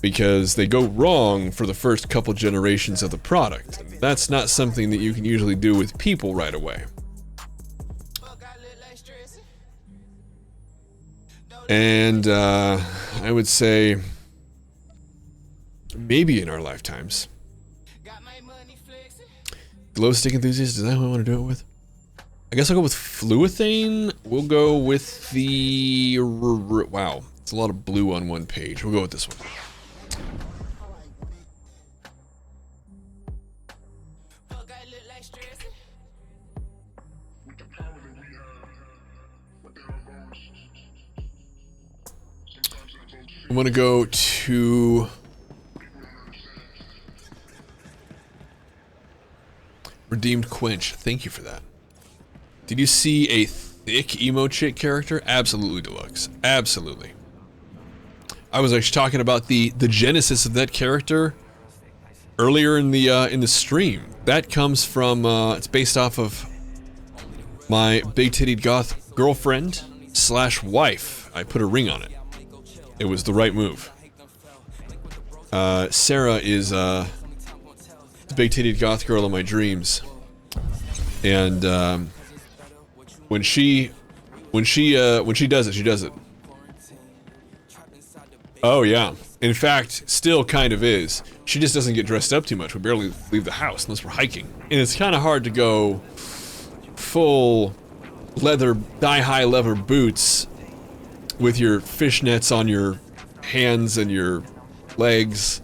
because they go wrong for the first couple generations of the product. And that's not something that you can usually do with people right away. And I would say maybe in our lifetimes. Glow stick enthusiast, is that who I want to do it with? I guess I'll go with fluothane. We'll go with the... Wow, it's a lot of blue on one page. We'll go with this one. I'm gonna go to... Redeemed Quench. Thank you for that. Did you see a thick emo chick character? Absolutely deluxe. Absolutely. I was actually talking about the genesis of that character earlier in the stream. That comes from it's based off of my big-tittied goth girlfriend / wife. I put a ring on it. It was the right move. Sarah is the big-tittied goth girl of my dreams, and when she does it, she does it. Oh yeah. In fact, still kind of is. She just doesn't get dressed up too much. We barely leave the house unless we're hiking, and it's kind of hard to go full leather, thigh-high leather boots with your fishnets on your hands and your legs,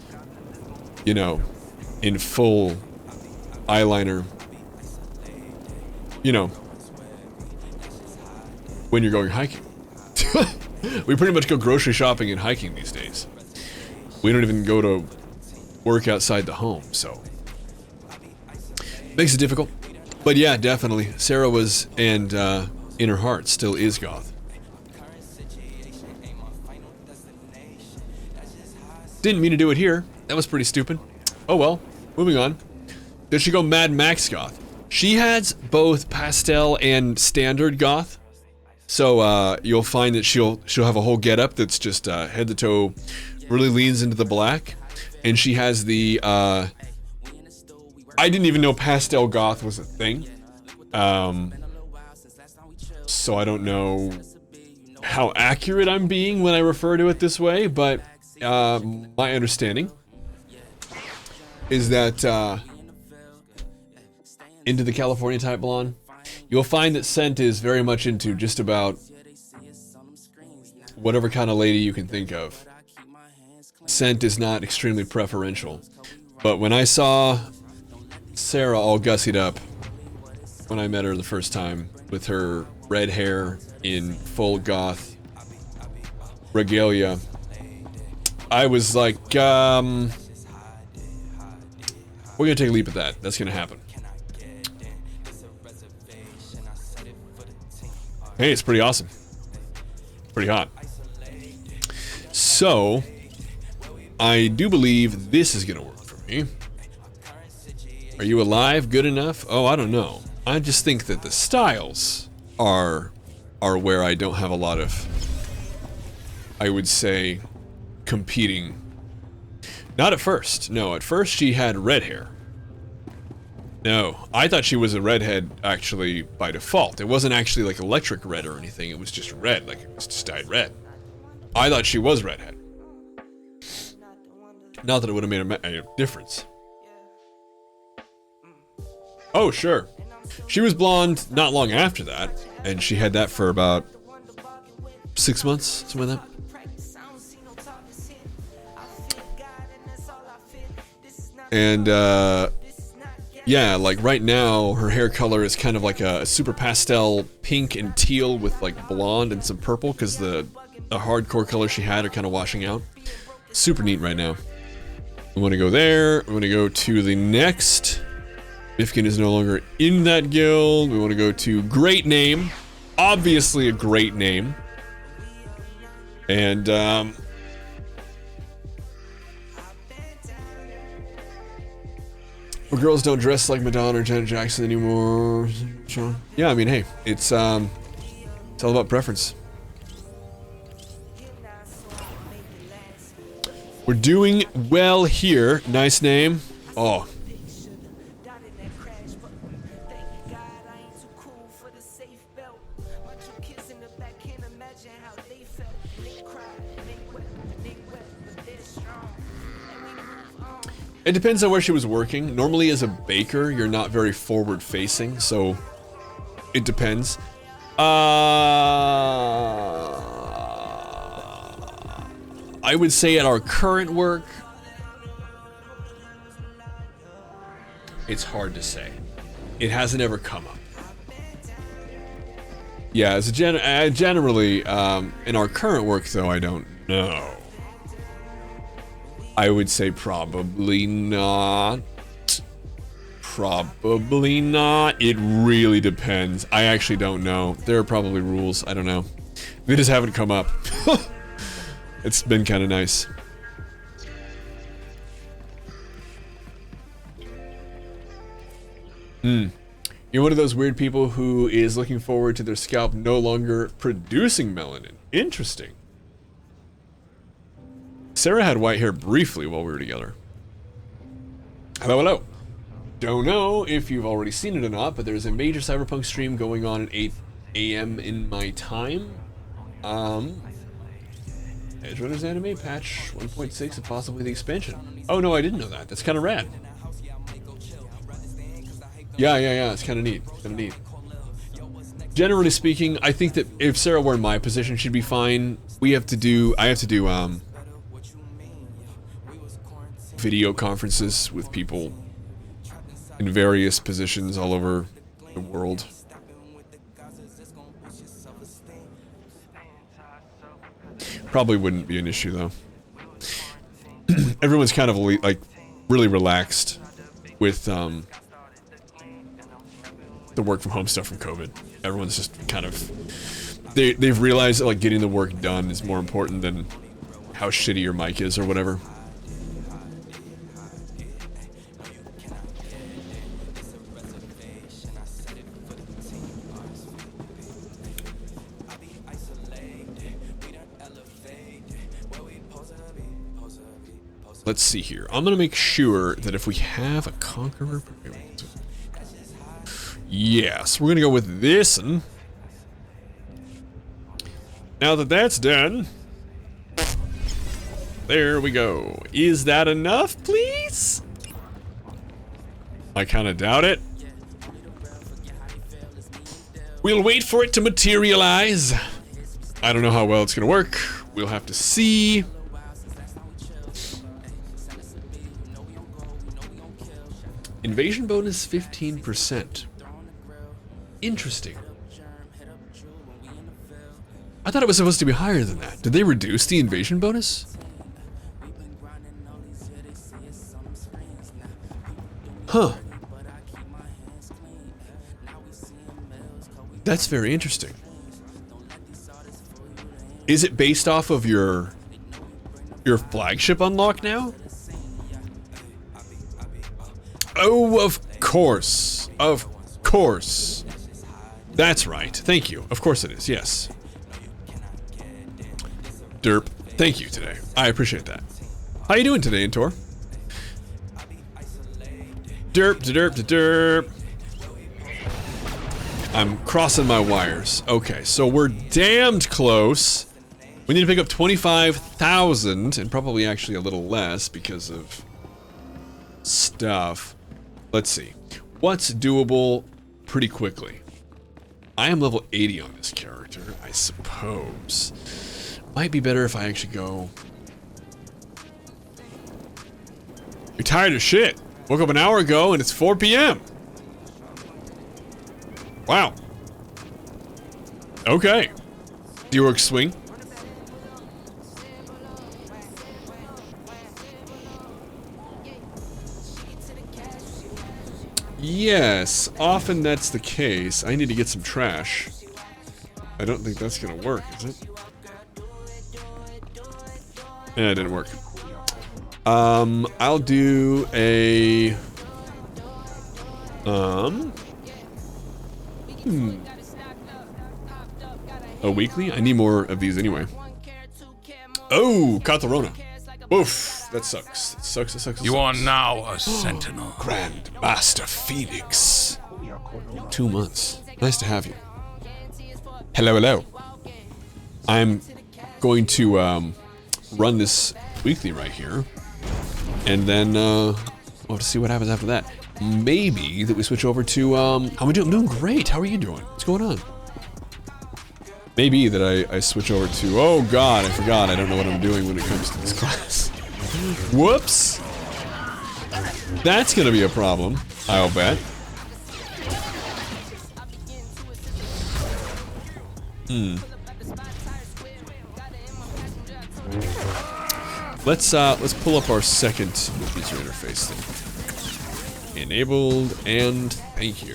you know, in full eyeliner, you know, when you're going hiking. We pretty much go grocery shopping and hiking these days. We don't even go to work outside the home, so makes it difficult. But yeah, definitely, Sarah was, and in her heart still is goth. Didn't mean to do it here. That was pretty stupid. Oh well, moving on. Did she go Mad Max goth? She has both pastel and standard goth. So you'll find that she'll have a whole getup that's just head to toe, really leans into the black, and she has the I didn't even know pastel goth was a thing. So I don't know how accurate I'm being when I refer to it this way, but my understanding is that into the California type blonde, you'll find that Scent is very much into just about whatever kind of lady you can think of. Scent is not extremely preferential. But when I saw Sarah all gussied up when I met her the first time with her red hair in full goth regalia, I was like, we're gonna take a leap at that. That's gonna happen. Hey, it's pretty awesome. Pretty hot. So, I do believe this is gonna work for me. Are you alive good enough? Oh, I don't know. I just think that the styles are where I don't have a lot of, I would say, competing. Not at first. No, at first she had red hair. No, I thought she was a redhead actually by default. It wasn't actually like electric red or anything. It was just red, like it was just dyed red. I thought she was redhead. Not that it would have made a difference. Oh, sure. She was blonde not long after that, and she had that for about 6 months, something like that. And, yeah, like right now, her hair color is kind of like a super pastel pink and teal with like blonde and some purple, because the hardcore colors she had are kind of washing out. Super neat right now. We want to go there. We want to go to the next. Bifkin is no longer in that guild. We want to go to great name. Obviously a great name. And, Well, girls don't dress like Madonna or Janet Jackson anymore. Sean? Yeah, I mean, hey, it's all about preference. We're doing well here. Nice name. Oh. It depends on where she was working. Normally as a baker, you're not very forward facing, so it depends. I would say at our current work, it's hard to say. It hasn't ever come up. Yeah, as a generally, in our current work though, I don't know. I would say probably not. Probably not. It really depends. I actually don't know. There are probably rules. I don't know. They just haven't come up. It's been kind of nice. You're one of those weird people who is looking forward to their scalp no longer producing melanin. Interesting. Sarah had white hair briefly while we were together. Hello, hello. Don't know if you've already seen it or not, but there's a major Cyberpunk stream going on at 8 a.m. in my time. Edge Runners anime patch 1.6 and possibly the expansion. Oh no, I didn't know that. That's kind of rad. Yeah. It's kind of neat. Generally speaking, I think that if Sarah were in my position, she'd be fine. I have to do video conferences with people in various positions all over the world. Probably wouldn't be an issue though. Everyone's kind of like really relaxed with the work from home stuff from COVID. Everyone's just kind of they've realized that like getting the work done is more important than how shitty your mic is or whatever. Let's see here. I'm gonna make sure that if we have a conqueror, yes, we're gonna go with this one. Now that that's done, there we go. Is that enough, please? I kind of doubt it. We'll wait for it to materialize. I don't know how well it's gonna work. We'll have to see. Invasion bonus 15%. Interesting. I thought it was supposed to be higher than that. Did they reduce the invasion bonus? Huh. That's very interesting. Is it based off of your flagship unlock now? Oh, of course. Of course. That's right. Thank you. Of course it is. Yes. Derp. Thank you today. I appreciate that. How you doing today, Intor? Derp, derp, derp. I'm crossing my wires. Okay, so we're damned close. We need to pick up 25,000 and probably actually a little less because of stuff. Let's see. What's doable pretty quickly? I am level 80 on this character, I suppose. Might be better if I actually go... You're tired of shit. Woke up an hour ago and it's 4 p.m. Wow. Okay. Do you work swing? Yes, often that's the case. I need to get some trash. I don't think that's gonna work, is it? Yeah, it didn't work. I'll do a... A weekly? I need more of these anyway. Oh, Katarona. Oof, that sucks. It sucks, it sucks, it You sucks. are now a sentinel. Grand Master Phoenix. 2 months. Nice to have you. Hello, hello. I'm going to run this weekly right here. And then we'll have to see what happens after that. Maybe that we switch over to, how am I doing? I'm doing great. How are you doing? What's going on? Maybe that I switch over to, oh god, I forgot. I don't know what I'm doing when it comes to this class. Whoops. That's gonna be a problem, I'll bet. Let's pull up our second user interface thing. Enabled, and thank you.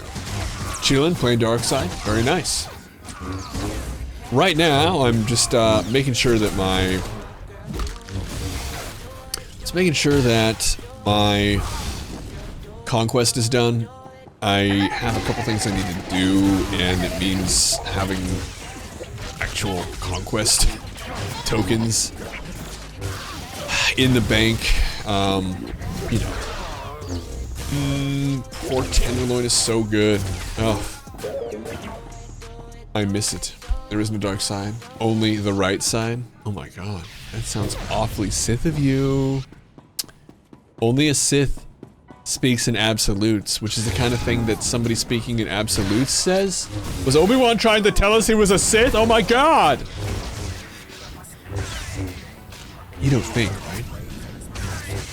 Chillin', playing Dark Side, very nice. Right now, I'm just making sure that my conquest is done. I have a couple things I need to do, and it means having actual conquest tokens in the bank. You know, poor Tenderloin is so good. Oh, I miss it. There is no dark side, only the right side. Oh my god, that sounds awfully Sith of you. Only a Sith speaks in absolutes, which is the kind of thing that somebody speaking in absolutes says. Was Obi-Wan trying to tell us he was a Sith? Oh my god! You don't think, right?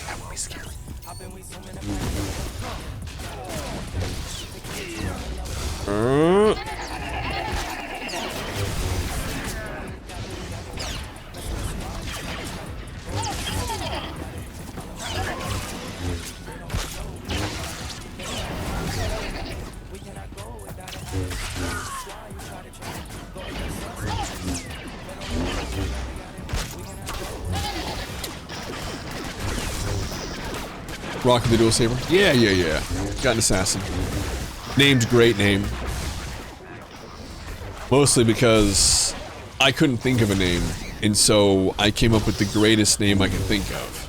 That would be scary. Rock the dual saber? Yeah. Got an assassin. Named great name. Mostly because I couldn't think of a name, and so I came up with the greatest name I could think of.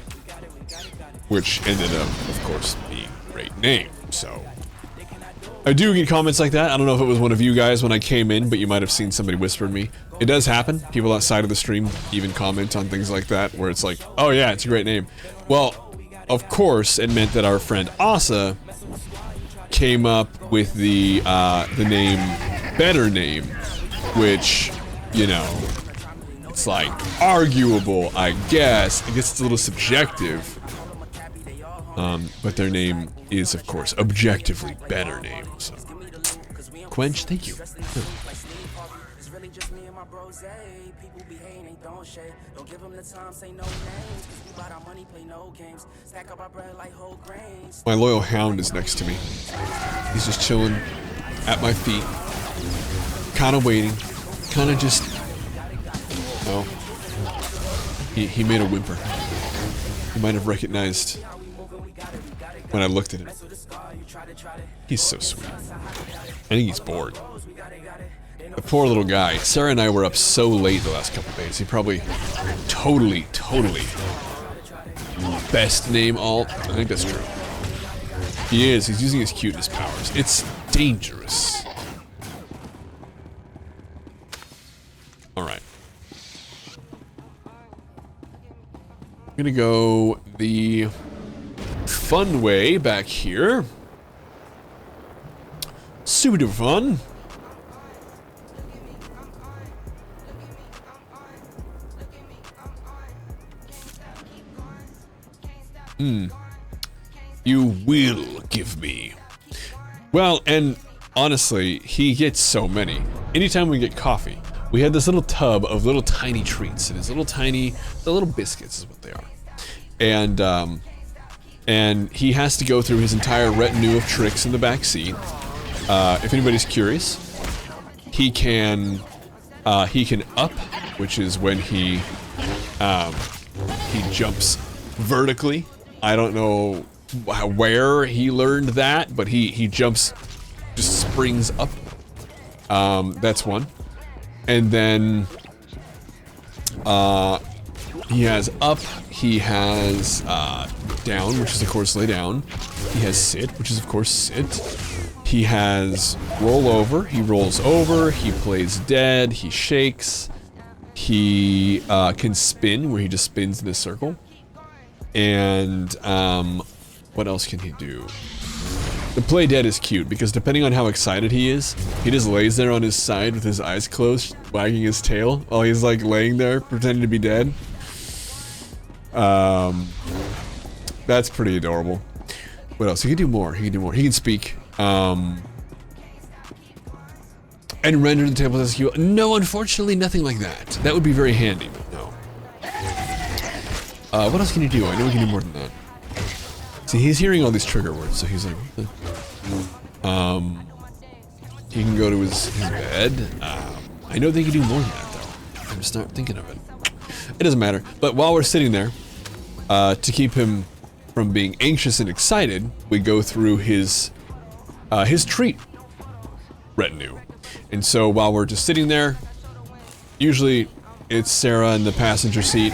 Which ended up, of course, being a great name, so. I do get comments like that. I don't know if it was one of you guys when I came in, but you might have seen somebody whisper to me. It does happen. People outside of the stream even comment on things like that, where it's like, oh yeah, it's a great name. Well, of course, it meant that our friend Asa came up with the name Better Name, which, you know, it's like arguable, I guess. I guess it's a little subjective. But their name is, of course, objectively Better Name. So. Quench, thank you. My loyal hound is next to me. He's just chilling at my feet, kind of waiting, kind of just. Oh, he made a whimper. He might have recognized when I looked at him. He's so sweet. I think he's bored. The poor little guy. Sarah and I were up so late the last couple days. He probably totally best name alt. I think that's true. He is. He's using his cuteness powers. It's dangerous. Alright. I'm gonna go the fun way back here. Super fun. You will give me. Well, and honestly, he gets so many. Anytime we get coffee, we had this little tub of little tiny treats. It is little tiny, the little biscuits is what they are. And he has to go through his entire retinue of tricks in the back seat. If anybody's curious, he can up, which is when he jumps vertically. I don't know where he learned that, but he jumps, just springs up. That's one. And then he has up, he has down, which is of course lay down. He has sit, which is of course sit. He has roll over, he rolls over, he plays dead, he shakes. He can spin, where he just spins in a circle. And what else can he do? The play dead is cute, because depending on how excited he is, he just lays there on his side with his eyes closed, wagging his tail, while he's like laying there, pretending to be dead. That's pretty adorable. What else? He can do more, he can do more. He can speak. And render the tables as you. No, unfortunately, nothing like that. That would be very handy, but no. What else can you do? I know we can do more than that. See, he's hearing all these trigger words, so he's like, he can go to his bed. I know they can do more than that, though. I'm just not thinking of it. It doesn't matter. But while we're sitting there, to keep him from being anxious and excited, we go through his treat retinue. And so while we're just sitting there, usually it's Sarah in the passenger seat,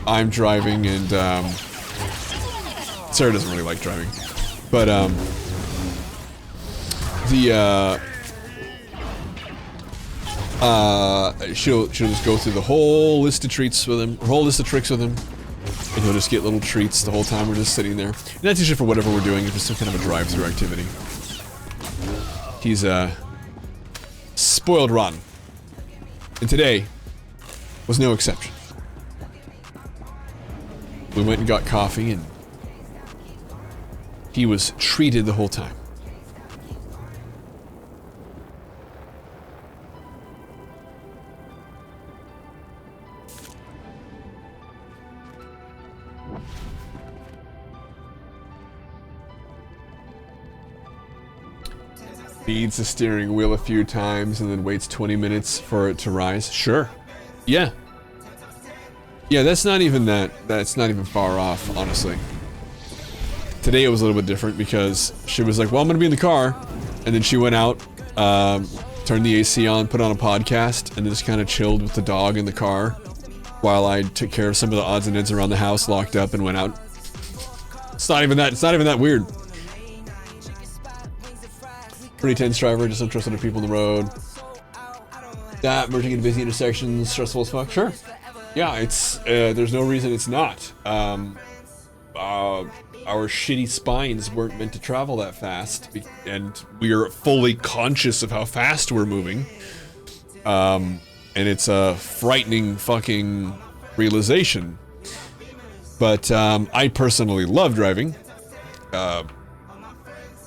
I'm driving, and Sarah doesn't really like driving, but she'll just go through the whole list of treats with him, or whole list of tricks with him, and he'll just get little treats the whole time we're just sitting there. And that's usually for whatever we're doing, it's just some kind of a drive-through activity. He's spoiled rotten. And today was no exception. We went and got coffee, and he was treated the whole time. Beats the steering wheel a few times and then waits 20 minutes for it to rise. Sure. Yeah. Yeah, that's not even far off, honestly. Today it was a little bit different because she was like, well, I'm gonna be in the car. And then she went out, turned the AC on, put on a podcast, and then just kind of chilled with the dog in the car while I took care of some of the odds and ends around the house, locked up, and went out. It's not even that weird. Pretty tense driver, just don't trust other people on the road. That, merging into busy intersections, stressful as fuck. Sure. Yeah, it's, there's no reason it's not. Our shitty spines weren't meant to travel that fast, and we are fully conscious of how fast we're moving. And it's a frightening fucking realization. But, I personally love driving.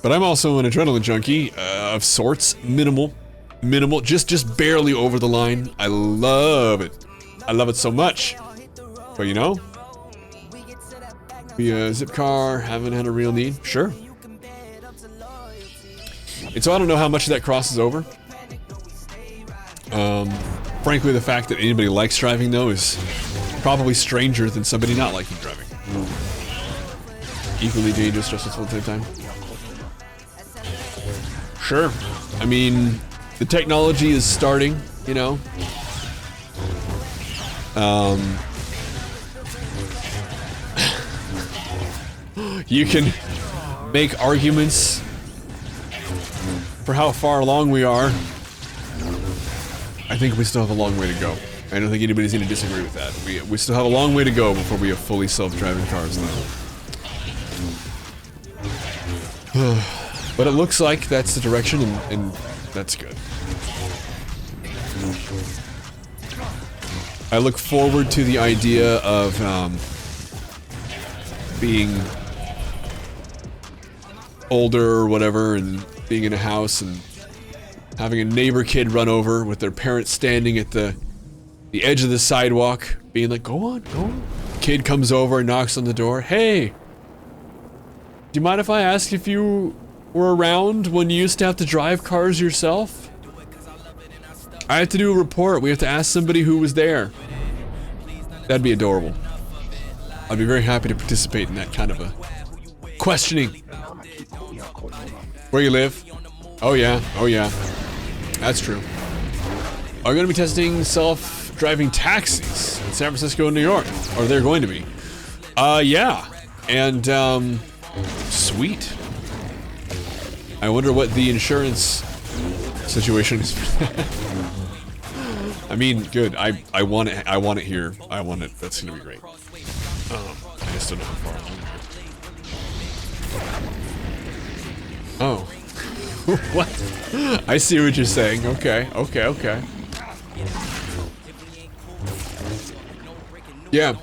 But I'm also an adrenaline junkie, of sorts. Minimal, just barely over the line. I love it. I love it so much. But you know, be a zip car, haven't had a real need. Sure. And so I don't know how much of that crosses over. Frankly, the fact that anybody likes driving, though, is probably stranger than somebody not liking driving. Equally dangerous, just at the same time. Sure. I mean, the technology is starting, you know. You can make arguments for how far along we are. I think we still have a long way to go. I don't think anybody's going to disagree with that. We still have a long way to go before we have fully self-driving cars now. But it looks like that's the direction, and that's good. I look forward to the idea of being older or whatever, and being in a house and having a neighbor kid run over with their parents standing at the edge of the sidewalk, being like, go on, go on. Kid comes over and knocks on the door. Hey, do you mind if I ask if you were around when you used to have to drive cars yourself? I have to do a report. We have to ask somebody who was there. That'd be adorable. I'd be very happy to participate in that kind of questioning. Where you live? Oh yeah, oh yeah. That's true. Are going to be testing self-driving taxis in San Francisco and New York. Or they're going to be. Yeah. And, sweet. I wonder what the insurance situation is for that. I mean, good. I want it. I want it here. I want it. That's gonna be great. I just don't know how far I'm going. Oh. What? I see what you're saying. Okay. Okay. Okay. Yeah.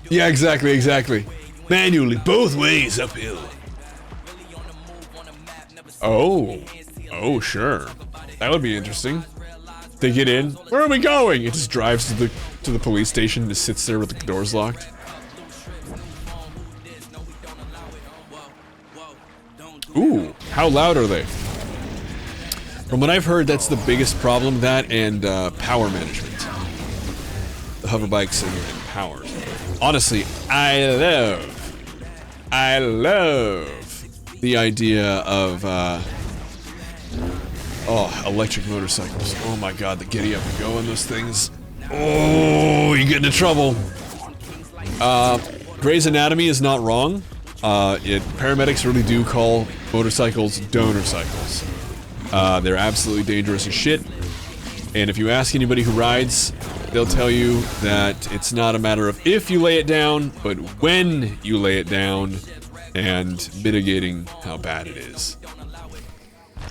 Yeah, exactly, exactly. Manually, both ways uphill. Oh. Oh, sure. That would be interesting. They get in. Where are we going? It just drives to the police station and just sits there with the doors locked. Ooh, how loud are they? From what I've heard, that's the biggest problem, that and power management. The hover bikes and powers. Honestly, I love the idea of, electric motorcycles. Oh my god, the giddy up and go on those things. Oh, you get into trouble. Grey's Anatomy is not wrong. Paramedics really do call motorcycles donor cycles. They're absolutely dangerous as shit. And if you ask anybody who rides, they'll tell you that it's not a matter of if you lay it down, but when you lay it down, and mitigating how bad it is.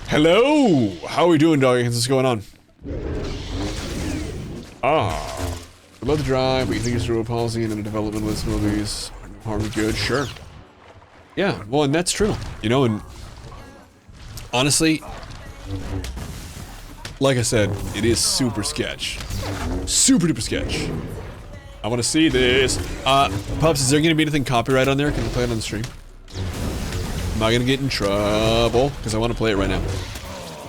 Hello! How are we doing, doggy? What's going on? I love the drive, but you think it's cerebral palsy and then a development list movies. Harm good, sure. Yeah, well, and that's true. You know, and honestly, like I said, it is super sketch. Super duper sketch. I want to see this. Pups, is there going to be anything copyright on there? Can I play it on the stream? Am I going to get in trouble? Because I want to play it right now.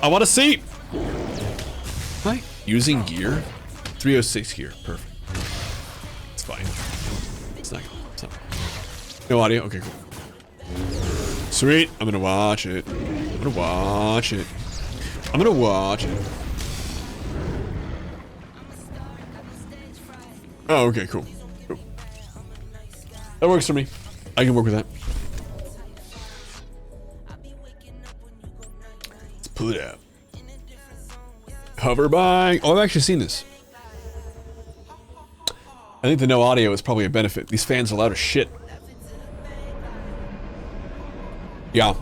I want to see! Am I using gear? 306 gear. Perfect. It's fine. It's not good. No audio? Okay, cool. Sweet. I'm going to watch it. I'm going to watch it. I'm going to watch it. Oh, okay, cool. Cool. That works for me. I can work with that. Let's pull it out. Hover bike. Oh, I've actually seen this. I think the no audio is probably a benefit. These fans are loud as shit. Yeah.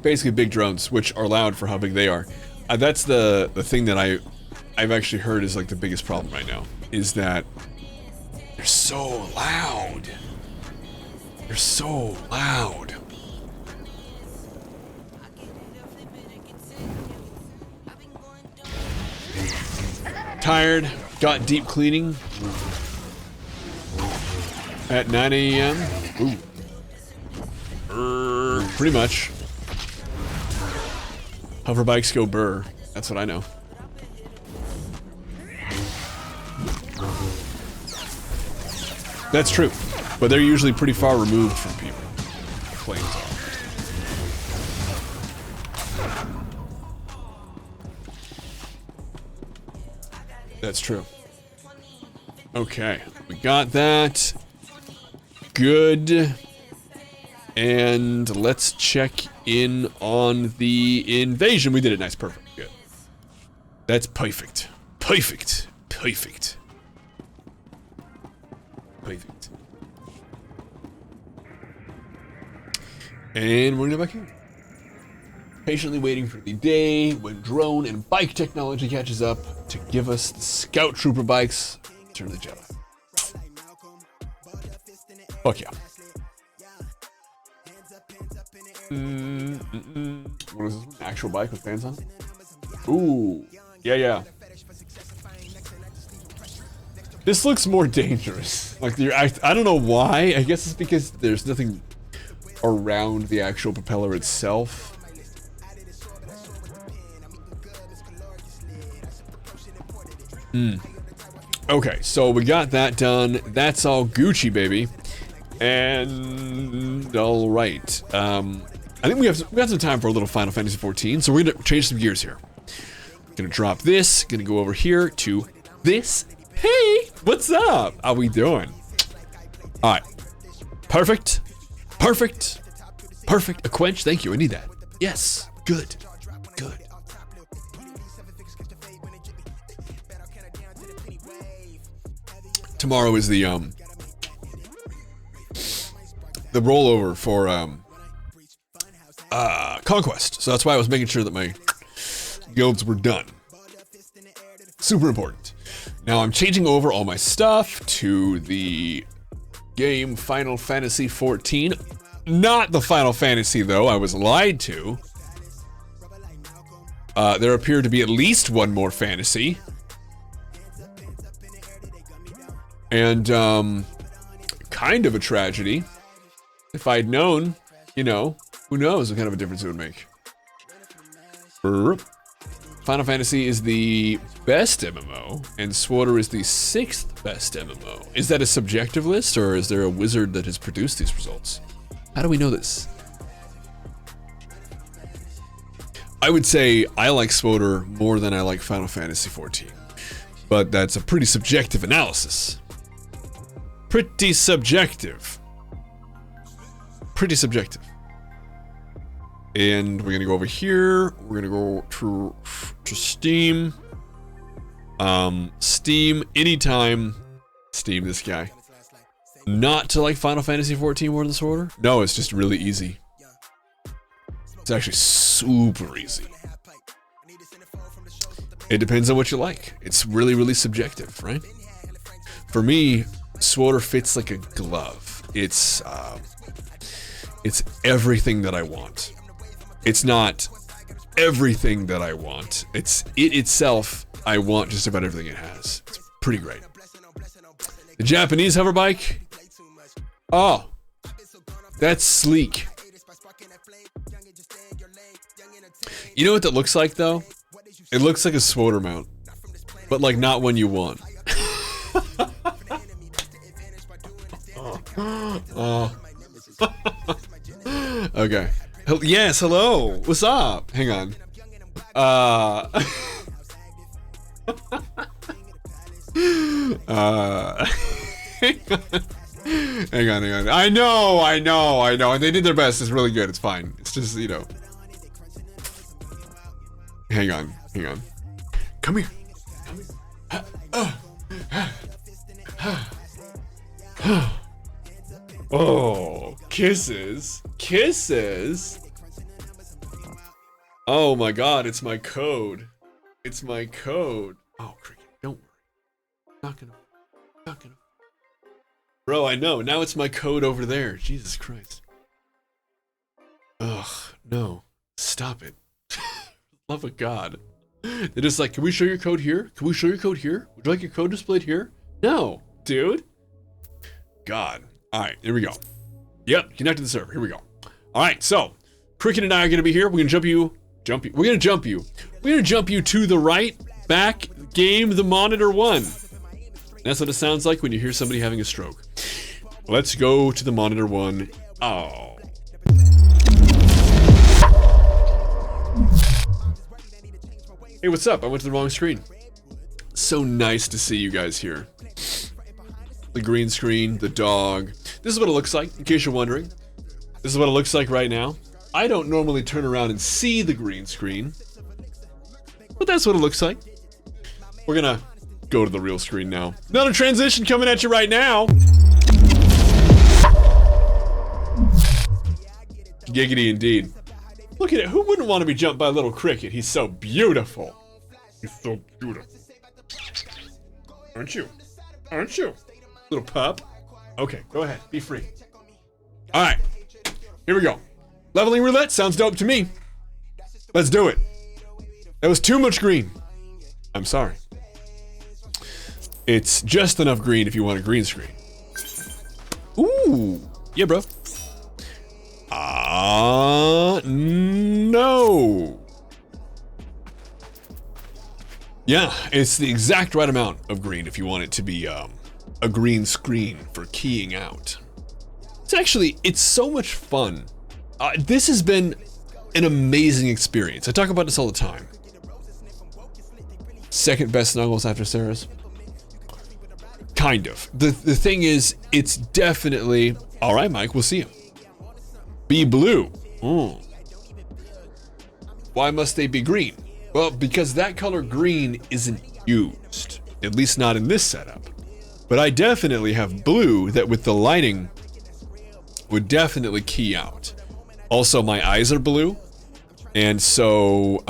Basically big drones, which are loud for how big they are. That's the thing that I've actually heard is like the biggest problem right now. Is that they're so loud. They're so loud. Tired, got deep cleaning at 9 a.m. Ooh. Pretty much. Hover bikes go burr. That's what I know. That's true, but they're usually pretty far removed from people. Planes are. That's true. Okay, we got that. Good. And let's check in on the invasion. We did it nice, perfect, good. That's perfect. Perfect. Perfect. Perfect. And we're gonna go back here. Patiently waiting for the day when drone and bike technology catches up to give us the Scout Trooper bikes. Turn of the Jedi. Fuck yeah. What is this one? Actual bike with fans on it? Ooh. Yeah, yeah. This looks more dangerous. Like, I don't know why. I guess it's because there's nothing around the actual propeller itself. Okay, so we got that done. That's all Gucci, baby. And all right. I think we have some time for a little Final Fantasy XIV, so we're gonna change some gears here. Gonna drop this. Gonna go over here to this. Hey, what's up? How we doing? All right. Perfect. Perfect. Perfect. A quench. Thank you. I need that. Yes. Good. Good. Tomorrow is the rollover for Conquest. So that's why I was making sure that my guilds were done. Super important. Now I'm changing over all my stuff to the game Final Fantasy XIV. Not the Final Fantasy though, I was lied to. There appeared to be at least one more fantasy. And kind of a tragedy. If I'd known, you know, who knows what kind of a difference it would make. Final Fantasy is the best MMO, and SWTOR is the 6th best MMO. Is that a subjective list, or is there a wizard that has produced these results? How do we know this? I would say I like SWTOR more than I like Final Fantasy XIV, but that's a pretty subjective analysis. Pretty subjective. Pretty subjective. And we're gonna go over here. We're gonna go to Steam. Steam anytime. Steam this guy. Not to like Final Fantasy XIV more than SWTOR? No, it's just really easy. It's actually super easy. It depends on what you like. It's really, really subjective, right? For me, SWTOR fits like a glove. It's everything that I want. It's not everything that I want. It's it itself. I want just about everything it has. It's pretty great. The Japanese hover bike. Oh, that's sleek. You know what that looks like though? It looks like a SWTOR mount, but like not one you want. Okay. Yes, hello. What's up? Hang on. Hang on. I know. And they did their best. It's really good. It's fine. It's just, you know. Hang on. Come here. Oh, kisses. Oh my god, it's my code. Oh, cricket, don't worry. Not gonna. Bro, I know. Now it's my code over there. Jesus Christ. Ugh, no. Stop it. Love of God. They're just like, can we show your code here? Would you like your code displayed here? No, dude. God. Alright, here we go. Yep, connect to the server. Here we go. Alright, so Cricket and I are gonna be here. We're gonna jump you. We're gonna jump you to the right, back, game the monitor 1. That's what it sounds like when you hear somebody having a stroke. Let's go to the monitor 1. Oh. Hey, what's up? I went to the wrong screen. So nice to see you guys here. The green screen, the dog. This is what it looks like, in case you're wondering. This is what it looks like right now. I don't normally turn around and see the green screen, but that's what it looks like. We're gonna go to the real screen now. Another transition coming at you right now. Giggity indeed. Look at it. Who wouldn't want to be jumped by a little cricket? He's so beautiful. Aren't you? Little pup. Okay, go ahead. Be free. Alright. Here we go. Leveling roulette sounds dope to me. Let's do it. That was too much green. I'm sorry. It's just enough green if you want a green screen. Ooh. Yeah, bro. No. Yeah, it's the exact right amount of green if you want it to be a green screen for keying out. It's so much fun. This has been an amazing experience. I talk about this all the time. Second best snuggles after Sarah's. Kind of. The thing is, it's definitely... All right, Mike, we'll see you. Be blue. Why must they be green? Well, because that color green isn't used. At least not in this setup. But I definitely have blue that with the lighting would definitely key out. Also, my eyes are blue. And so,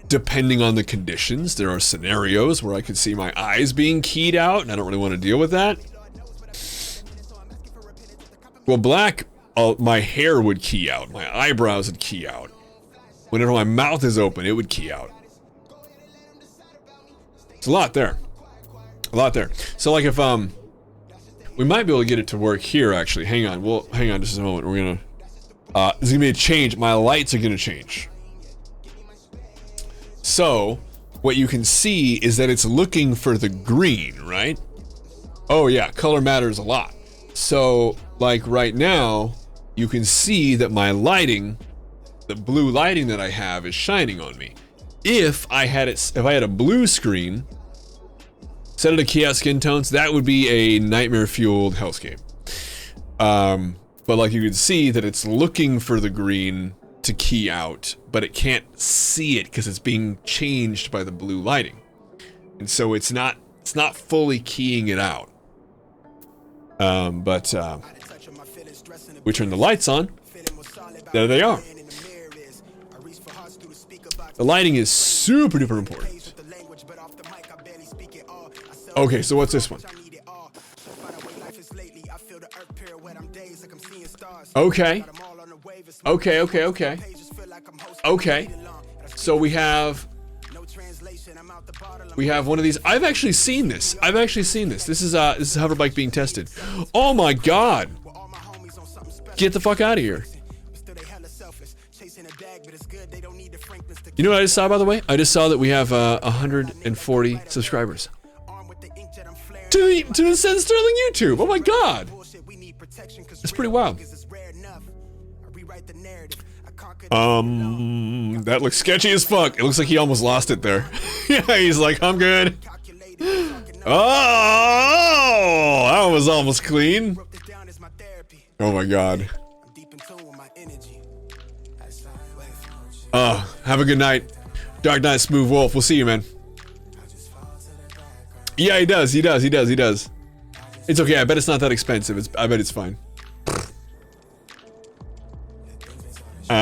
depending on the conditions, there are scenarios where I could see my eyes being keyed out, and I don't really want to deal with that. Well, black, my hair would key out, my eyebrows would key out. Whenever my mouth is open, it would key out. It's a lot there. A lot there. So, like, if, we might be able to get it to work here, actually. Hang on, hang on just a moment. We're gonna, there's gonna be a change. My lights are gonna change. So, what you can see is that it's looking for the green, right? Oh yeah, color matters a lot. So, like right now, you can see that my lighting, the blue lighting that I have is shining on me. If I had a blue screen, set it to key out skin tones, that would be a nightmare-fueled hellscape. But like you can see that it's looking for the green to key out, but it can't see it because it's being changed by the blue lighting. And so it's not fully keying it out. We turn the lights on. There they are. The lighting is super duper important. Okay, so what's this one? Okay. Okay. So we have one of these. I've actually seen this. This is hoverbike being tested. Oh my god. Get the fuck out of here. You know what I just saw, by the way? I just saw that we have 140 subscribers. To send Sterling YouTube. Oh my god. It's pretty wild. That looks sketchy as fuck. It looks like he almost lost it there. Yeah, he's like, I'm good. Oh, that was almost clean. Oh my god. Have a good night. Dark Knight Smooth Wolf. We'll see you, man. Yeah, he does. It's okay. I bet it's not that expensive. I bet it's fine. 10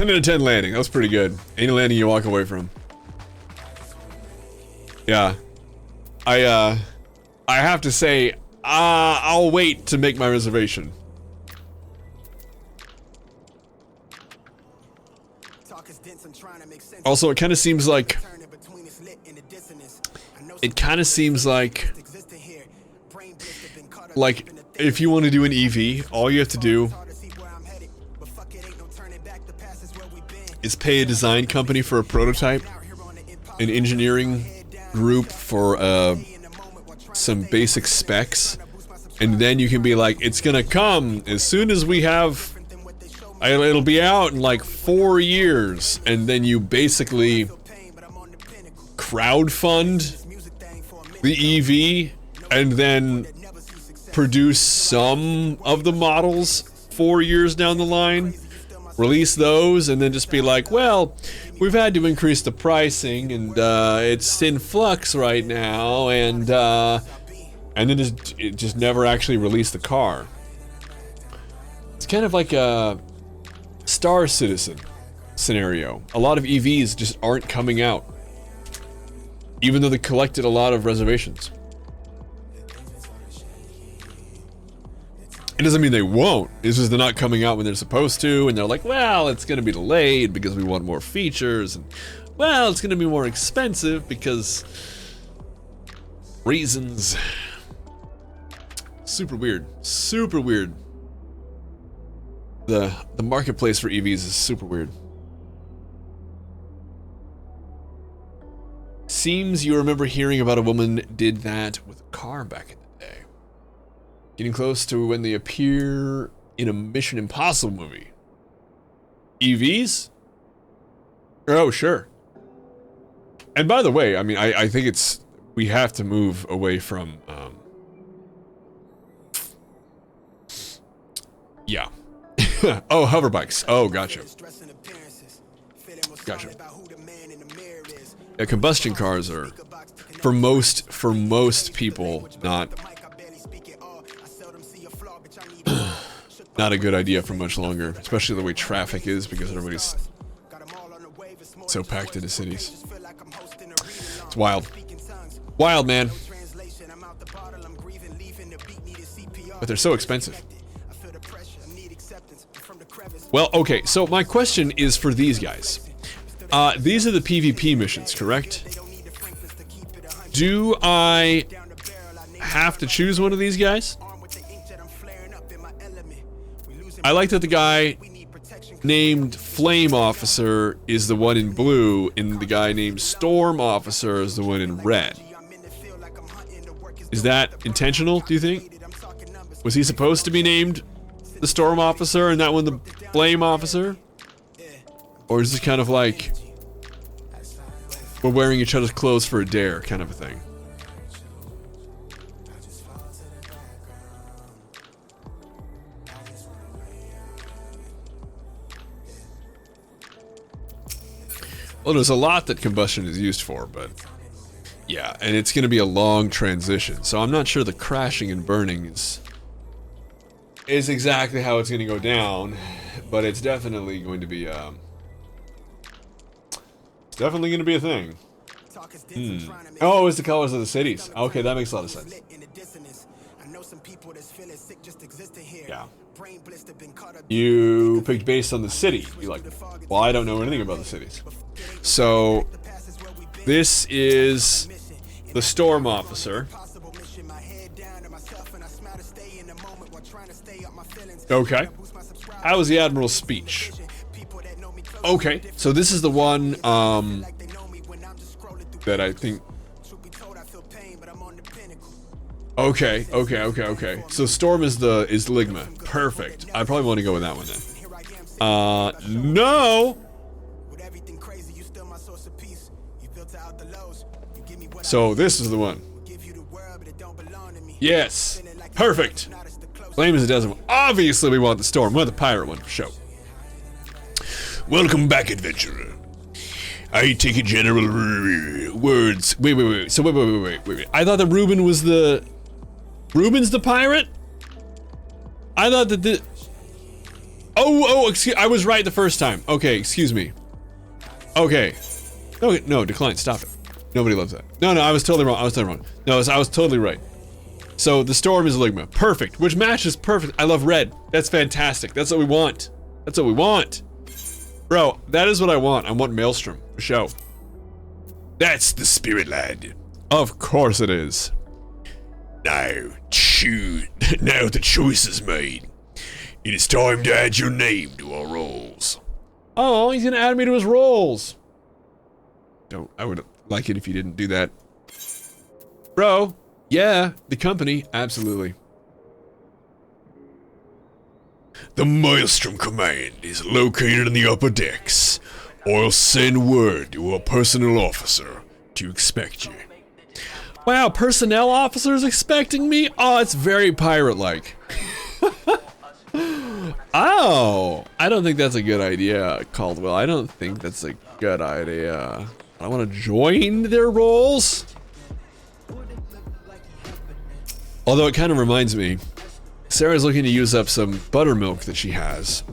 out of 10 landing. That was pretty good. Any landing you walk away from. Yeah. I have to say, I'll wait to make my reservation. Also, it kind of seems like if you want to do an EV, all you have to do is pay a design company for a prototype, an engineering group for some basic specs, and then you can be like, it's gonna come as soon as we have, it'll be out in like 4 years, and then you basically crowdfund the EV and then produce some of the models 4 years down the line, release those, and then just be like, well, we've had to increase the pricing, and it's in flux right now, and then just never actually release the car. It's kind of like a Star Citizen scenario. A lot of EVs just aren't coming out, even though they collected a lot of reservations. It doesn't mean they won't. It's just they're not coming out when they're supposed to, and they're like, well, it's gonna be delayed because we want more features, and well, it's gonna be more expensive because reasons. Super weird. Super weird. The marketplace for EVs is super weird. seems you remember hearing about a woman did that with a car back in the day. Getting close to when they appear in a Mission Impossible movie. EVs? Oh, sure. And by the way, I mean, I think it's... We have to move away from... yeah. Oh, hover bikes. Oh, gotcha. Gotcha. Yeah, combustion cars are, for most people, not a good idea for much longer, especially the way traffic is, because everybody's so packed into cities. It's wild. Wild, man. But they're so expensive. Well, okay, so my question is for these guys. These are the PvP missions, correct? Do I have to choose one of these guys? I like that the guy named Flame Officer is the one in blue, and the guy named Storm Officer is the one in red. Is that intentional, do you think? Was he supposed to be named the Storm Officer and that one the Flame Officer? Or is this kind of like we're wearing each other's clothes for a dare kind of a thing? Well, there's a lot that combustion is used for, but yeah, and it's going to be a long transition, so I'm not sure the crashing and burning is exactly how it's going to go down, but it's definitely going to be a thing. Oh, it's the colors of the cities. Okay, that makes a lot of sense. Yeah. You picked based on the city. You're like, well, I don't know anything about the cities. So, this is the Storm Officer. Okay. How was the Admiral's speech? Okay, so this is the one, that I think... Okay. So Storm is Ligma. Perfect. I probably want to go with that one then. No! So this is the one. Yes. Perfect. Flame is a desert one. Obviously we want the Storm. We want the pirate one for sure. Welcome back, adventurer. I take a general words. Wait. So wait. I thought that Ruben was the... Ruben's the pirate? I thought that the... Oh, excuse... I was right the first time. Okay, excuse me. Okay. No, decline. Stop it. Nobody loves that. No, I was totally wrong. No, I was totally right. So, the Storm is Ligma. Perfect. Which matches perfect. I love red. That's fantastic. That's what we want. Bro, that is what I want. I want Maelstrom. For show. That's the spirit, lad. Of course it is. Now the choice is made. It is time to add your name to our rolls. Oh, he's gonna add me to his rolls. I would like it if you didn't do that. Bro, yeah, the company, absolutely. The Maelstrom Command is located in the upper decks. I'll send word to our personnel officer to expect you. Wow, personnel officers expecting me? Oh, it's very pirate-like. Oh, I don't think that's a good idea, Caldwell. I don't think that's a good idea. I want to join their roles. Although it kind of reminds me, Sarah's looking to use up some buttermilk that she has.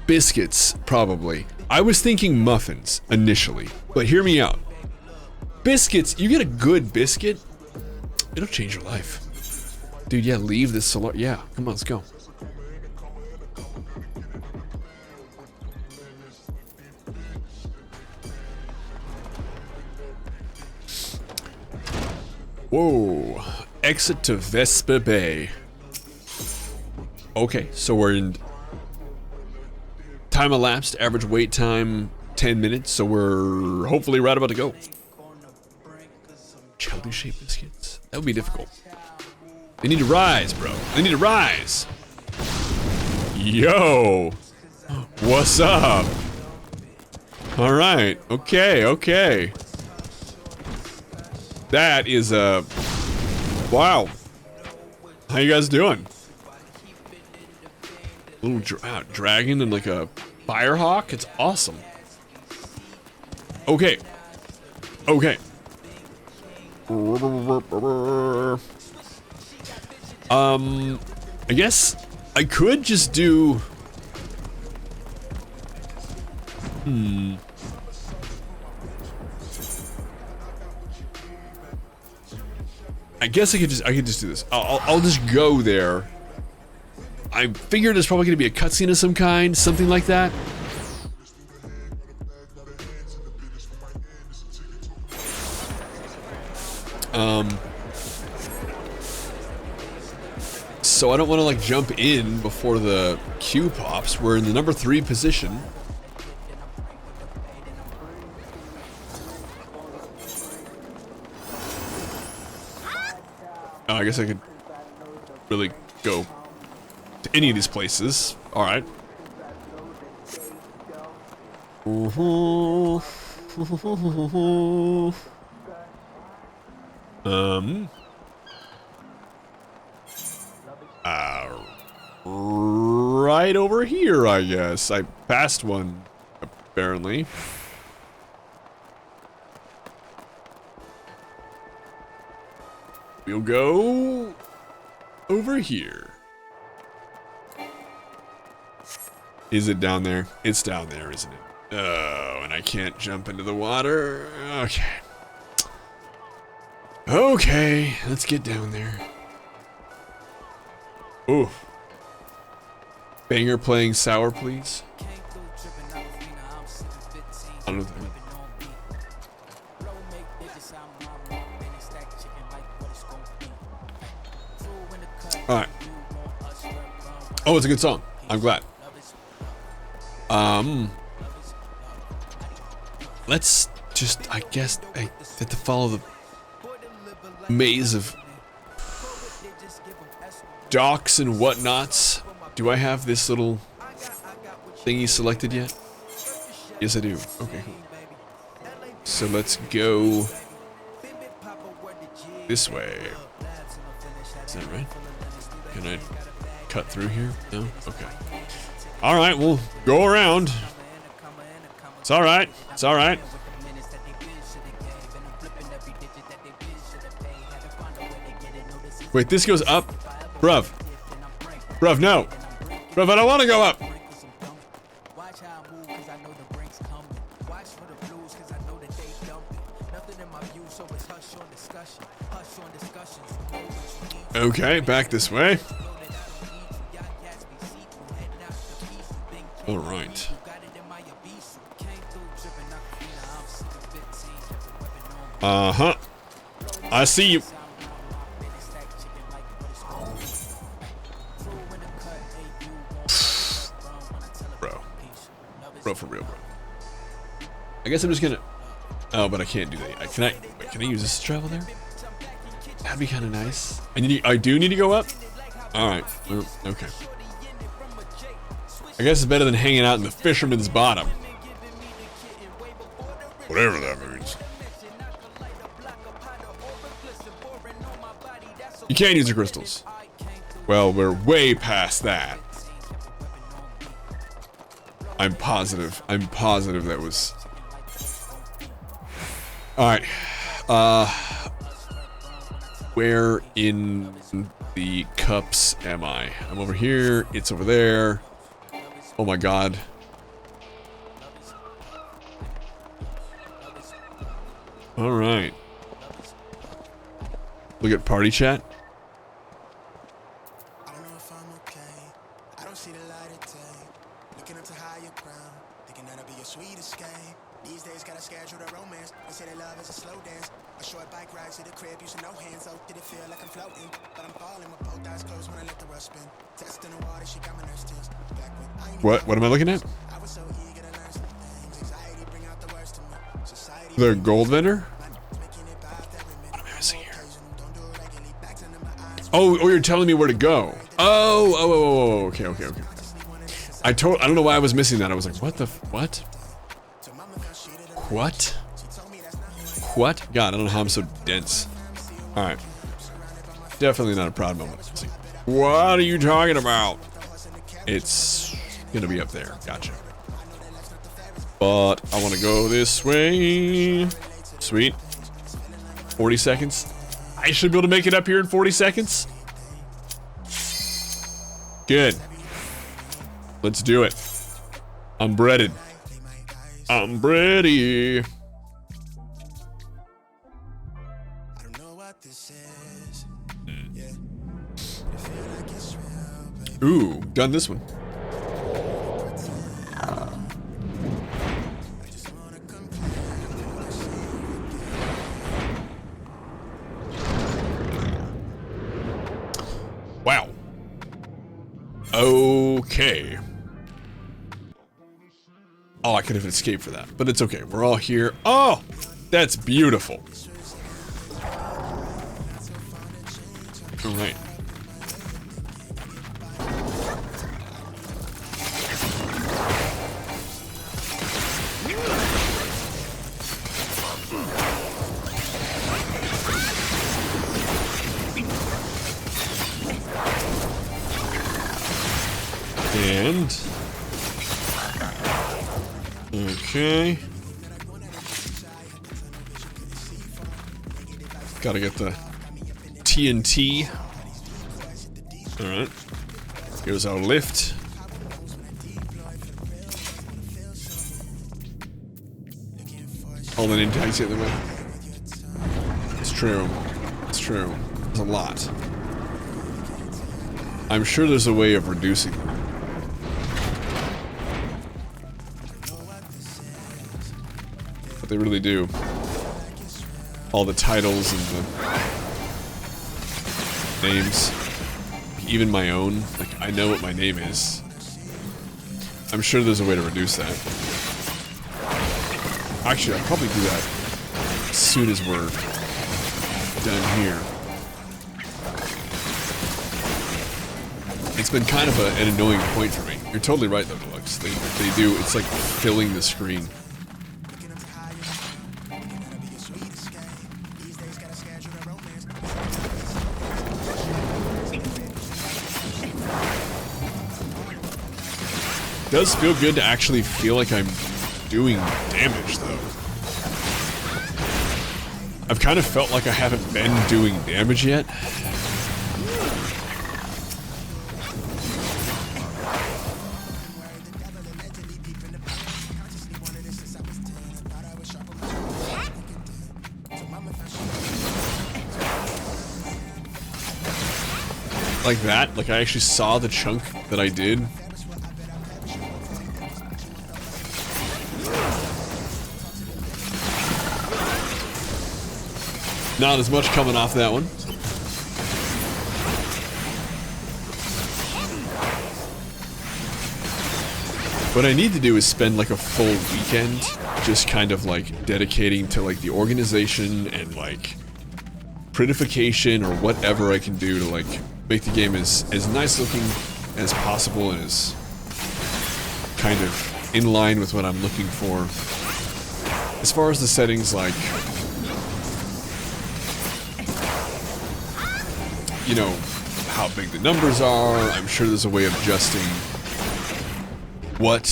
Biscuits, probably. I was thinking muffins, initially. But hear me out. Biscuits, you get a good biscuit, it'll change your life. Dude, yeah, leave this solar... Yeah, come on, let's go. Whoa. Exit to Vespa Bay. Okay, so we're in... Time elapsed, average wait time 10 minutes, so we're hopefully right about to go. Jelly shaped biscuits. That would be difficult. They need to rise, bro. They need to rise. Yo. What's up? All right. Okay, okay. That is wow. How you guys doing? A little dragon and like a firehawk. It's awesome. Okay. Okay. I guess I could just do. I guess I could just do this. I'll just go there. I figured there's probably gonna be a cutscene of some kind, something like that. So I don't want to like jump in before the queue pops. We're in the number 3 position. Oh, I guess I could really go to any of these places. All right. Right over here, I guess. I passed one, apparently. We'll go over here. Is it down there? It's down there, isn't it? Oh, and I can't jump into the water. Okay. Okay, let's get down there. Ooh. Banger playing sour, please. I don't know what that means. Alright. Oh, it's a good song. I'm glad. Let's just, I guess, I have to follow the maze of docks and whatnots. Do I have this little thingy selected yet? Yes, I do. Okay, cool. So let's go this way. Is that right? Can I cut through here? No? Okay. Alright, we'll go around. It's alright. It's alright. Wait, this goes up? Bruv. Bruv, no. Bruv, I don't want to go up. Okay, back this way. All right. Uh-huh. I see you. Bro, for real, bro. I guess I'm just gonna. Oh, but I can't do that. Can I? Wait, can I use this to travel there? That'd be kind of nice. I do need to go up. All right. Okay. I guess it's better than hanging out in the fisherman's bottom. Whatever that means. You can't use the crystals. Well, we're way past that. I'm positive that was... Alright. Where in the cups am I? I'm over here. It's over there. Oh my god. Alright. Look at party chat. What am I looking at? The gold vendor? What am I missing here? Oh, you're telling me where to go. Oh, okay. I don't know why I was missing that. I was like, what the, what? What? What? God, I don't know how I'm so dense. All right. Definitely not a proud moment. It's like, what are you talking about? It's gonna be up there. Gotcha. But I want to go this way. Sweet. 40 seconds. I should be able to make it up here in 40 seconds. Good. Let's do it. I'm breaded. I'm ready. Ooh, done this one. Wow. Okay. Oh, I could have escaped for that, but it's okay. We're all here. Oh, that's beautiful. All right. And okay, gotta get the TNT. All right, here's our lift. Hold on in tight the other way. It's true. It's true. There's a lot. I'm sure there's a way of reducing them. But they really do. All the titles and the names. Even my own. Like, I know what my name is. I'm sure there's a way to reduce that. Actually, I'll probably do that as soon as we're done here. It's been kind of an annoying point for me. You're totally right though, Deluxe. They do, it's like filling the screen. It does feel good to actually feel like I'm doing damage though. I've kind of felt like I haven't been doing damage yet. Like that, like I actually saw the chunk that I did. Not as much coming off that one. What I need to do is spend like a full weekend just kind of like dedicating to like the organization and like prettification or whatever I can do to like make the game as nice looking as possible and as kind of in line with what I'm looking for. As far as the settings, like, you know, how big the numbers are, I'm sure there's a way of adjusting what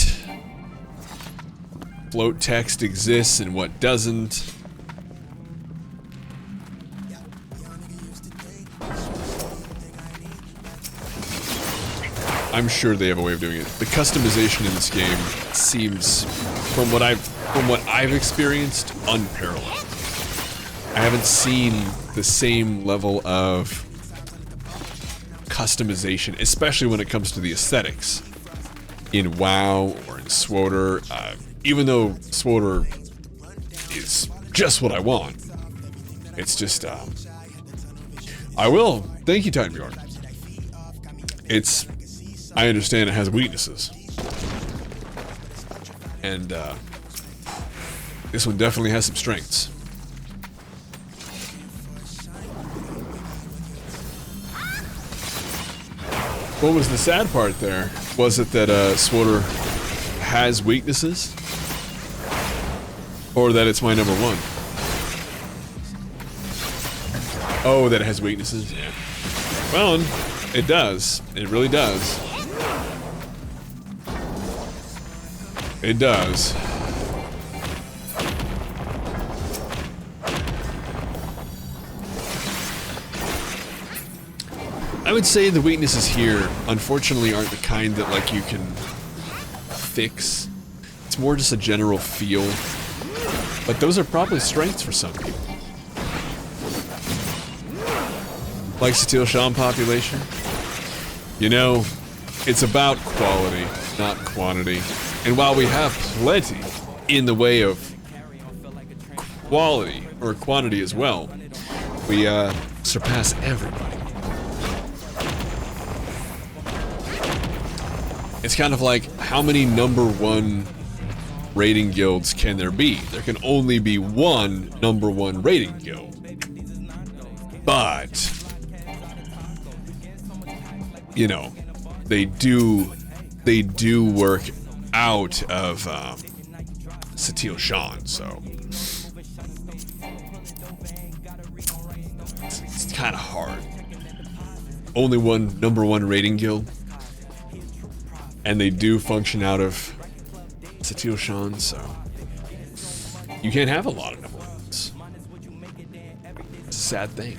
float text exists and what doesn't. I'm sure they have a way of doing it. The customization in this game seems, from what I've experienced, unparalleled. I haven't seen the same level of customization, especially when it comes to the aesthetics, in WoW or in SWTOR. Even though SWTOR is just what I want, it's just I will. Thank you, Time Bjorn. I understand it has weaknesses. And, This one definitely has some strengths. What was the sad part there? Was it that SWTOR has weaknesses? Or that it's my number one? Oh, that it has weaknesses? Yeah. Well, it does. It really does. It does. I would say the weaknesses here, unfortunately, aren't the kind that, like, you can fix. It's more just a general feel. But those are probably strengths for some people. Like SWTOR population. You know, it's about quality, not quantity. And while we have plenty in the way of quality, or quantity as well, we surpass everybody. It's kind of like, how many #1 rating guilds can there be? There can only be one #1 rating guild. But, you know, they do work out of SWTOR, so it's kind of hard. Only one #1 rating guild, and they do function out of SWTOR, so you can't have a lot of #1s. It's a sad thing.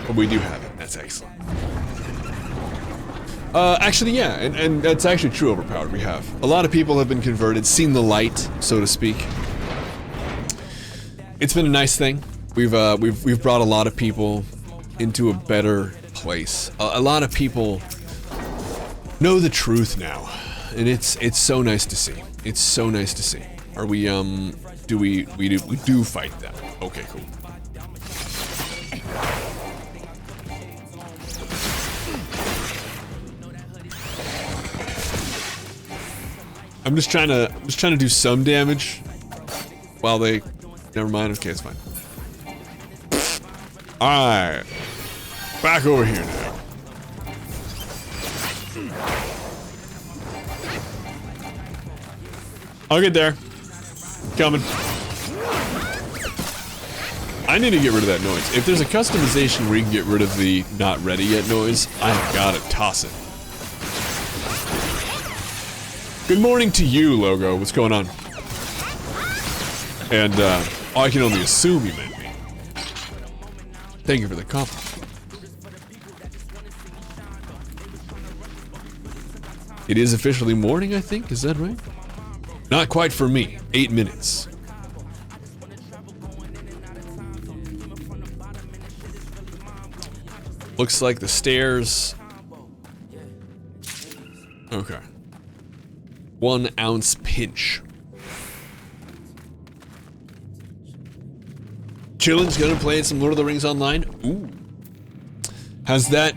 But we do have it. That's excellent. Actually, yeah, and that's actually true. Overpowered. We have a lot of people have been converted, seen the light, so to speak. It's been a nice thing. We've brought a lot of people into a better place. A lot of people know the truth now, and it's so nice to see. It's so nice to see. Are we we do fight them? Okay, cool. I'm just trying to do some damage while they. Never mind. Okay, it's fine. All right, back over here now. I'll get there. Coming. I need to get rid of that noise. If there's a customization where you can get rid of the not ready yet noise, I've gotta toss it. Good morning to you, Logo. What's going on? And, I can only assume you meant me. Thank you for the compliment. It is officially morning, I think. Is that right? Not quite for me. 8 minutes. Looks like the stairs. Okay. 1 ounce pinch. Chillin's gonna play some Lord of the Rings Online. Ooh. Has that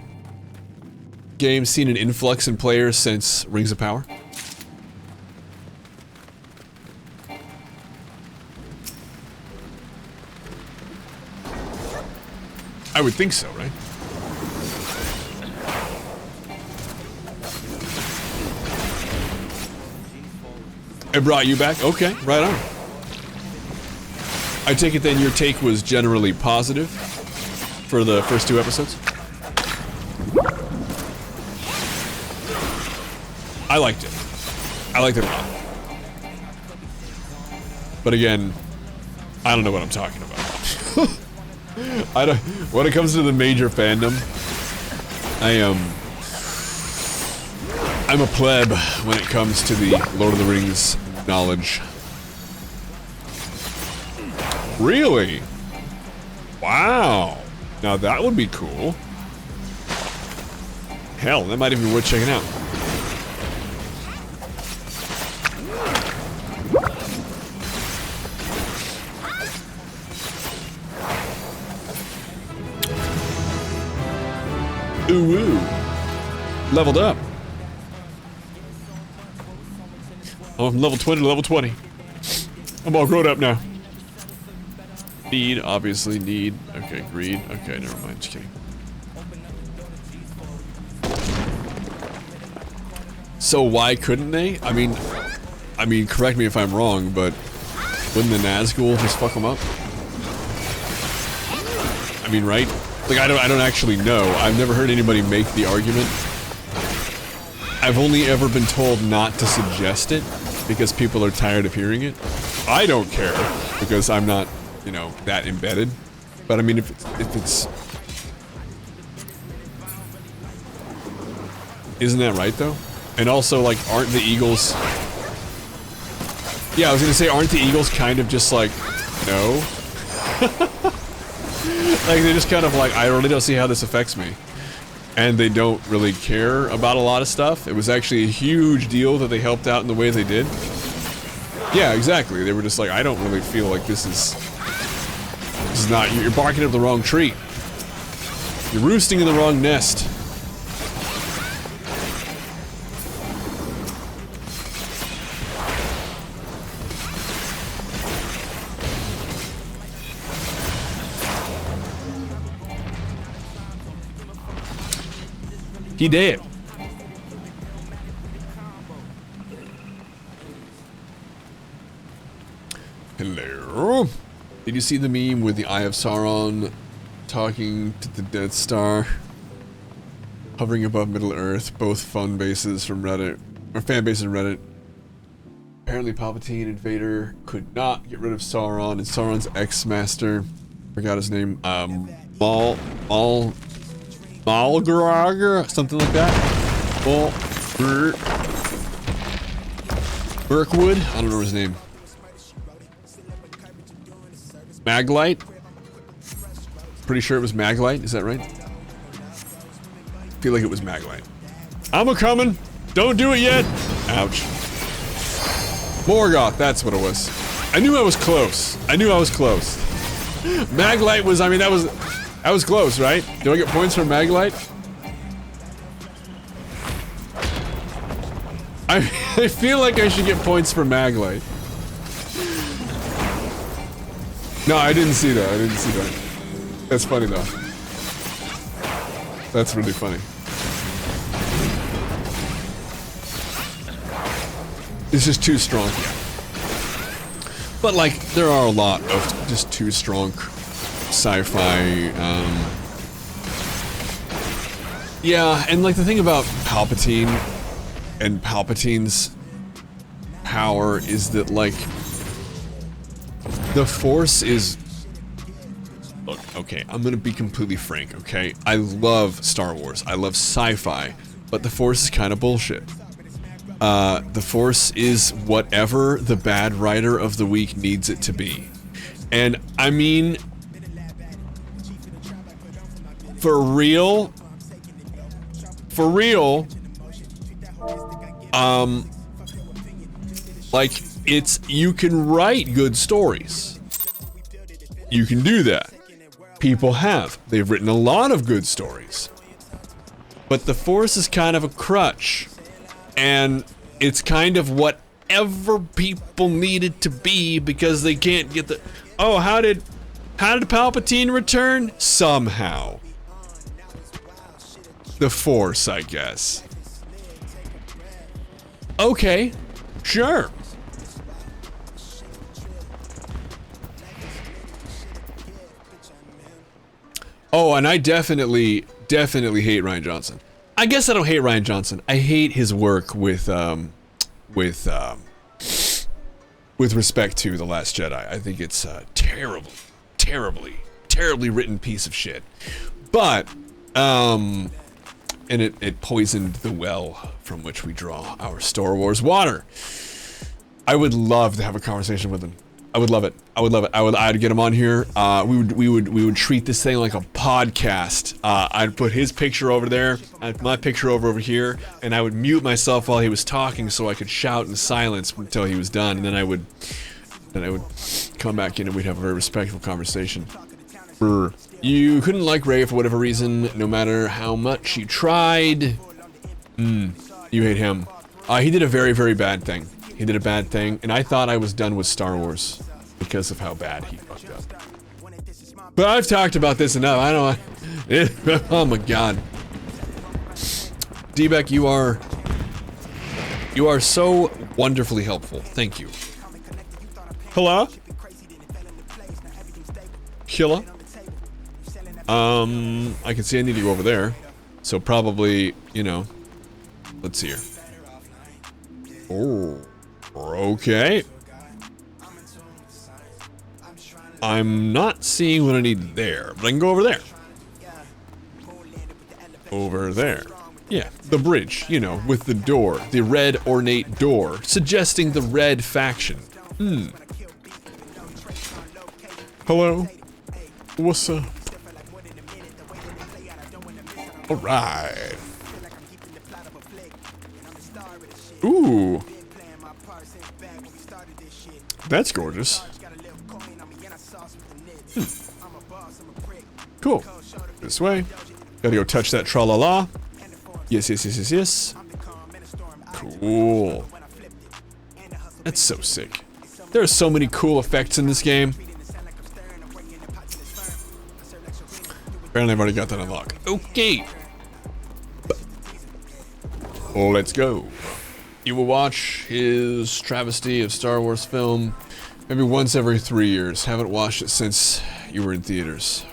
game seen an influx in players since Rings of Power? I would think so, right? It brought you back? Okay, right on. I take it then your take was generally positive for the first 2 episodes? I liked it. I liked it a lot. But again, I don't know what I'm talking about. When it comes to the major fandom, I'm a pleb when it comes to the Lord of the Rings knowledge. Really? Wow. Now that would be cool. Hell, that might even be worth checking out. Ooh, ooh. Leveled up. I went from level 20 to level 20. I'm all grown up now. Need, obviously, need. Okay, greed. Okay, never mind, just kidding. So why couldn't they? I mean, correct me if I'm wrong, but wouldn't the Nazgul just fuck them up? I mean, right? Like, I don't actually know. I've never heard anybody make the argument. I've only ever been told not to suggest it because people are tired of hearing it. I don't care because I'm not, you know, that embedded. But I mean, if it's... Isn't that right, though? And also, like, aren't the Eagles... Yeah, I was gonna say, aren't the Eagles kind of just like, no? Like, they're just kind of like, I really don't see how this affects me. And they don't really care about a lot of stuff. It was actually a huge deal that they helped out in the way they did. Yeah, exactly. They were just like, I don't really feel like this is not, you're barking up the wrong tree. You're roosting in the wrong nest. He did. Hello. Did you see the meme with the Eye of Sauron talking to the Death Star? Hovering above Middle Earth, both fun bases from Reddit, or fan bases from Reddit. Apparently Palpatine and Vader could not get rid of Sauron, and Sauron's ex-master, forgot his name, Malgrog, something like that. Mirkwood? I don't know his name. Maglite? Pretty sure it was Maglite, is that right? Feel like it was Maglite. I'm a-coming! Don't do it yet! Ouch. Morgoth, that's what it was. I knew I was close. I knew I was close. Maglite was, I mean, that was close, right? Do I get points for Maglite? I feel like I should get points for Maglite. No, I didn't see that. I didn't see that. That's funny, though. That's really funny. It's just too strong. But, like, there are a lot of just too strong sci-fi, yeah, and like the thing about Palpatine and Palpatine's power is that, like, the Force is... Look, okay, I'm gonna be completely frank, okay? I love Star Wars, I love sci-fi, but the Force is kind of bullshit. The Force is whatever the bad writer of the week needs it to be. And, I mean... For real, like, you can write good stories. You can do that. People have. They've written a lot of good stories. But the Force is kind of a crutch. And it's kind of whatever people need it to be because they can't get the... Oh, how did Palpatine return? Somehow. The Force, I guess. Okay, sure. Oh, and I definitely hate Rian Johnson. I guess I don't hate Rian Johnson. I hate his work with respect to The Last Jedi. I think it's a terribly written piece of shit. But, and it poisoned the well from which we draw our Star Wars water. I would love to have a conversation with him. I would love it. I'd get him on here. We would treat this thing like a podcast. I'd put his picture over there, I'd put my picture over here, and I would mute myself while he was talking so I could shout in silence until he was done, and then I would come back in and we'd have a very respectful conversation. You couldn't like Rey for whatever reason, no matter how much you tried. You hate him. He did a very, very bad thing. He did a bad thing, and I thought I was done with Star Wars because of how bad he fucked up. But I've talked about this enough. I don't. Oh my god. D-Beck, you are so wonderfully helpful. Thank you. Hello? Hello? I can see I need to go over there. So probably, you know, let's see here. Oh, okay. I'm not seeing what I need there, but I can go over there. Over there. Yeah, the bridge, you know, with the door, the red ornate door, suggesting the red faction. Hello? What's up? Alright. Ooh. That's gorgeous. Cool. This way. Gotta go touch that tra-la-la. Yes, yes, yes, yes, yes. Cool. That's so sick. There are so many cool effects in this game. Apparently I've already got that unlocked. Okay. Oh, let's go. You will watch his travesty of Star Wars film maybe once every 3 years. Haven't watched it since you were in theaters.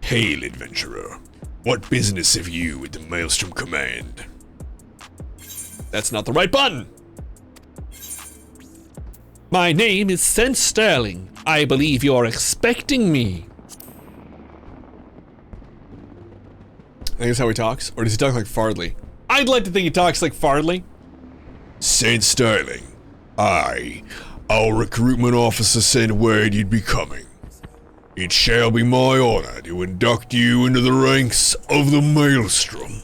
Hail, adventurer. What business have you with the Maelstrom Command? That's not the right button! My name is Sent Sterling. I believe you're expecting me. I think that's how he talks. Or does he talk like Fardley? I'd like to think he talks like Fardley. Sent Sterling. Our recruitment officer sent word you'd be coming. It shall be my honor to induct you into the ranks of the Maelstrom.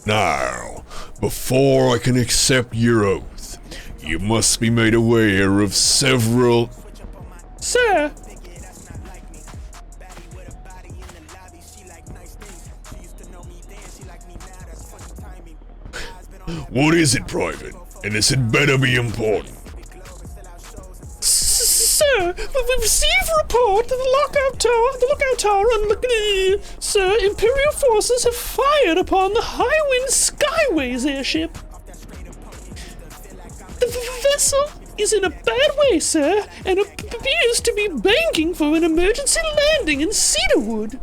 Now, before I can accept your oath, you must be made aware of several... Sir! What is it, Private? And this had better be important. Sir, we've received a report that the lookout tower on Sir, Imperial forces have fired upon the Highwind Skyways airship. The vessel is in a bad way, sir, and appears to be banking for an emergency landing in Cedarwood.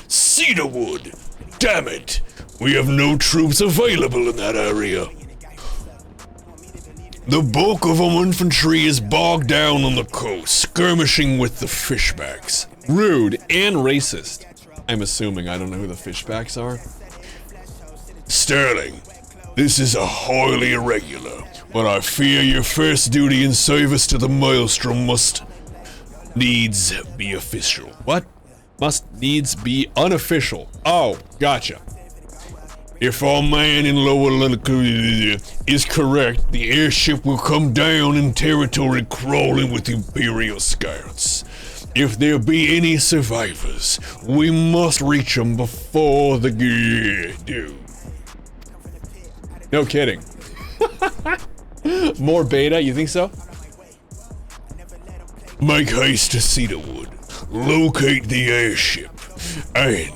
Cedarwood? Damn it! We have no troops available in that area. The bulk of our infantry is bogged down on the coast, skirmishing with the fishbacks. Rude and racist. I'm assuming. I don't know who the fishbacks are. Sterling, this is a highly irregular, but I fear your first duty in service to the Maelstrom must needs be official. What? Must needs be unofficial. Oh, gotcha. If our man in lower latitude is correct, the airship will come down in territory crawling with Imperial scouts. If there be any survivors, we must reach them before the do. No kidding. More beta, you think so? Make haste to Cedarwood, locate the airship, and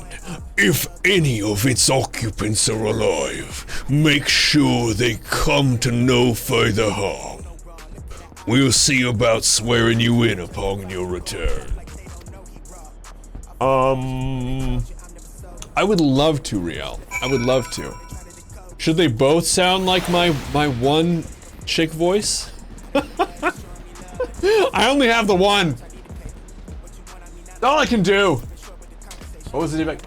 if any of its occupants are alive, make sure they come to no further harm. We'll see about swearing you in upon your return. I would love to, Riel. I would love to. Should they both sound like my one chick voice? I only have the one. That's all I can do. What was it about?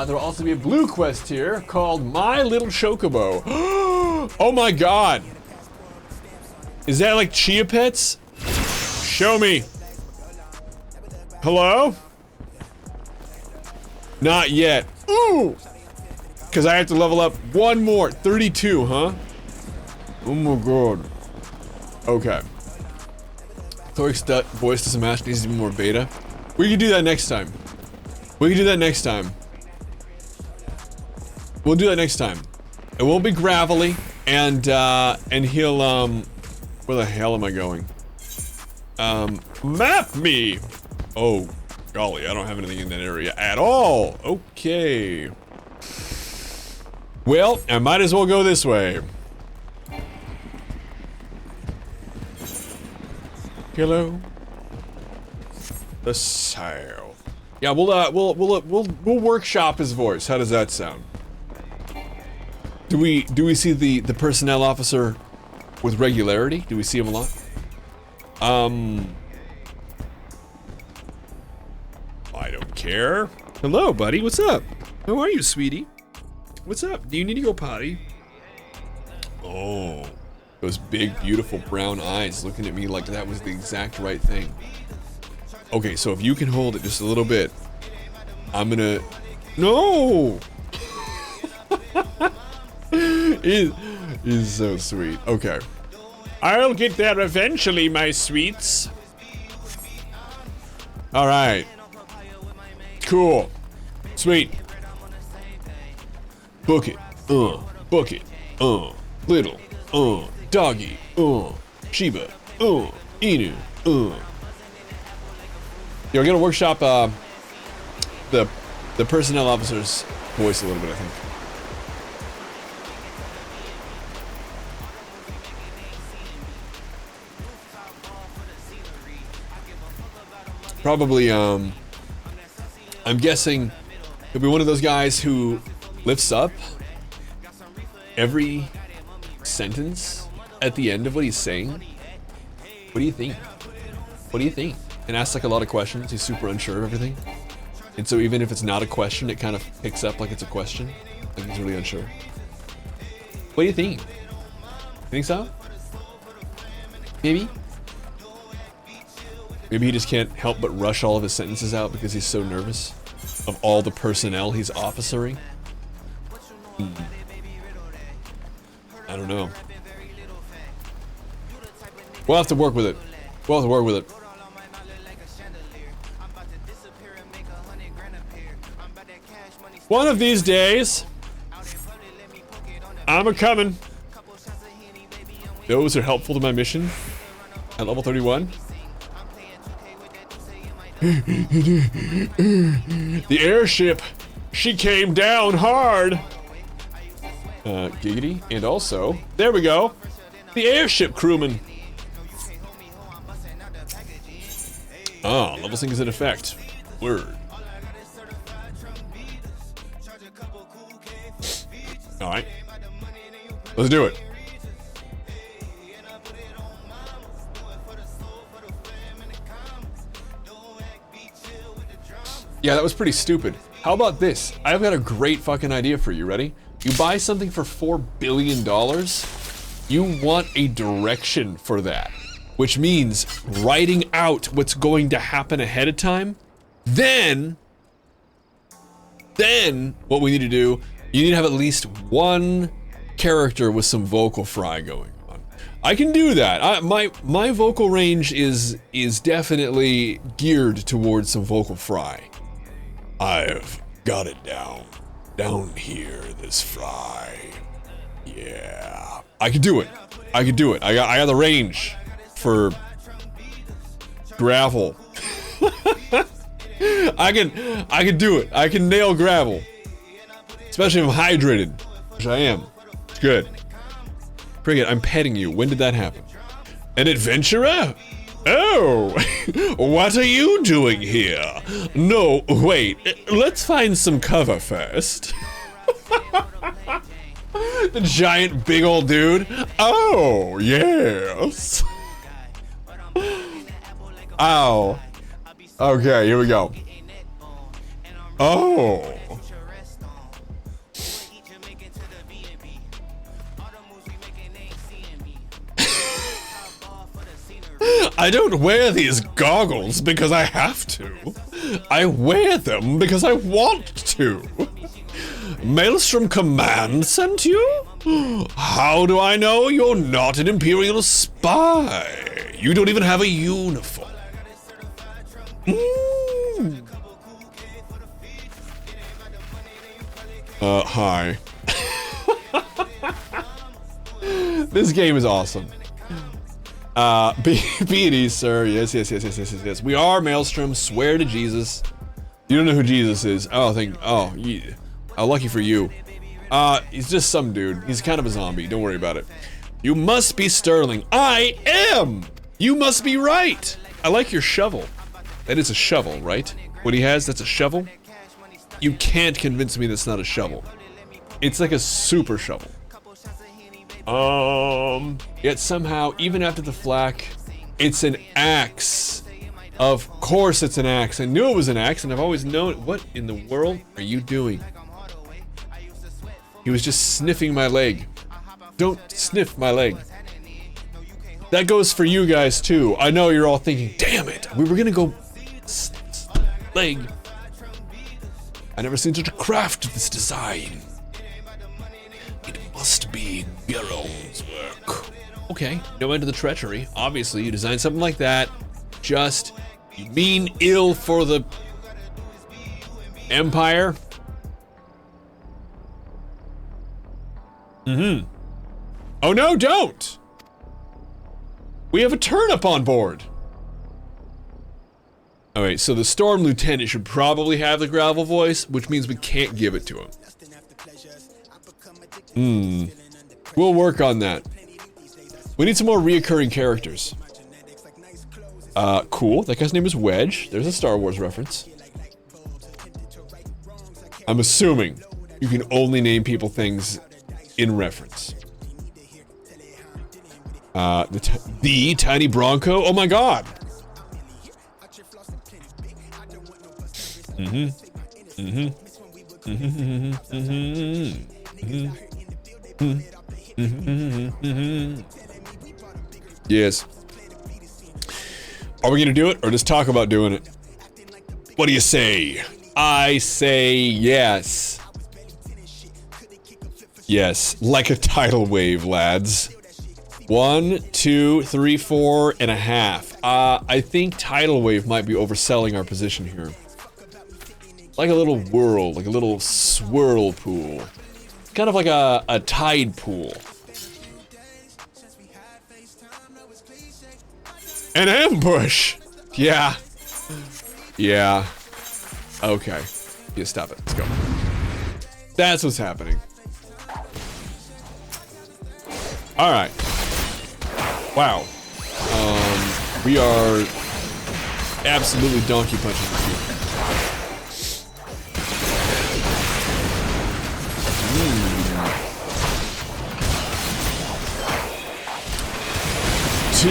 There will also be a blue quest here called My Little Chocobo. Oh my god. Is that like Chia Pets? Show me. Hello? Not yet. Ooh! Because I have to level up one more. 32, huh? Oh my god. Okay. Thoric's voice doesn't match, needs to be more beta. We can do that next time. We can do that next time. We'll do that next time. It will be gravelly, and he'll, where the hell am I going? Map me! Oh, golly, I don't have anything in that area at all. Okay. Well, I might as well go this way. Hello. The south. Yeah, we'll workshop his voice. How does that sound? Do we see the personnel officer with regularity? Do we see him a lot? I don't care. Hello, buddy. What's up? How are you, sweetie? What's up? Do you need to go potty? Oh, those big, beautiful brown eyes looking at me like that was the exact right thing. Okay, so if you can hold it just a little bit, I'm gonna... No! He's so sweet. Okay. I'll get there eventually, my sweets. Alright. Cool. Sweet. Book it. Book it. Little. Doggy. Shiba. Inu. Yeah, we're gonna workshop the personnel officer's voice a little bit, I think. Probably, I'm guessing he'll be one of those guys who lifts up every sentence at the end of what he's saying. What do you think? What do you think? And asks like a lot of questions. He's super unsure of everything. And so even if it's not a question, it kind of picks up like it's a question. Like he's really unsure. What do you think? You think so? Maybe? Maybe he just can't help but rush all of his sentences out because he's so nervous of all the personnel he's officering. I don't know. We'll have to work with it. We'll have to work with it. One of these days, I'm a-coming. Those are helpful to my mission at level 31. The airship, she came down hard. Giggity. And also, there we go. The airship crewman. Oh, level sync is in effect. Word. Alright. Let's do it. Yeah, that was pretty stupid. How about this? I've got a great fucking idea for you. Ready? You buy something for $4 billion, you want a direction for that, which means writing out what's going to happen ahead of time. Then what we need to do, you need to have at least one character with some vocal fry going on. I can do that. My vocal range is definitely geared towards some vocal fry. I've got it down here, this fry. Yeah, I can do it. I can do it. I got the range for gravel. I can do it. I can nail gravel, especially if I'm hydrated, which I am. It's good. Frigate, I'm petting you. When did that happen? An adventurer? Oh, what are you doing here? No, wait, let's find some cover first. The giant big old dude. Oh, yes. Ow. Okay, here we go. Oh. I don't wear these goggles because I have to. I wear them because I want to. Maelstrom Command sent you? How do I know you're not an Imperial spy? You don't even have a uniform. Hi. This game is awesome. B&E, sir. Yes. We are Maelstrom. Swear to Jesus. You don't know who Jesus is. Lucky for you. He's just some dude. He's kind of a zombie. Don't worry about it. You must be Sterling. I am! You must be right! I like your shovel. That is a shovel, right? What he has, that's a shovel? You can't convince me that's not a shovel. It's like a super shovel. Yet somehow, even after the flak, it's an axe. Of course it's an axe. I knew it was an axe, and I've always known it. What in the world are you doing? He was just sniffing my leg. Don't sniff my leg. That goes for you guys too. I know you're all thinking, damn it, we were gonna go leg. I never seen such a craft of this design. It must be Geralt's work. Okay, no end to the treachery. Obviously, you designed something like that. Just, you mean ill for the Empire? Mm-hmm. Oh no, don't! We have a turnip on board! Alright, so the Storm Lieutenant should probably have the gravel voice, which means we can't give it to him. We'll work on that. We need some more reoccurring characters. Cool. That guy's name is Wedge. There's a Star Wars reference. I'm assuming you can only name people things in reference. The Tiny Bronco? Oh my god! Yes. Are we gonna do it, or just talk about doing it? What do you say? I say yes. Yes, like a tidal wave, lads. 1, 2, 3, 4.5. I think tidal wave might be overselling our position here. Like a little whirl, like a little swirl pool. Kind of like a tide pool. An ambush! Yeah. Yeah. Okay. Yeah, stop it. Let's go. That's what's happening. Alright. Wow. We are absolutely donkey punching this game. 2,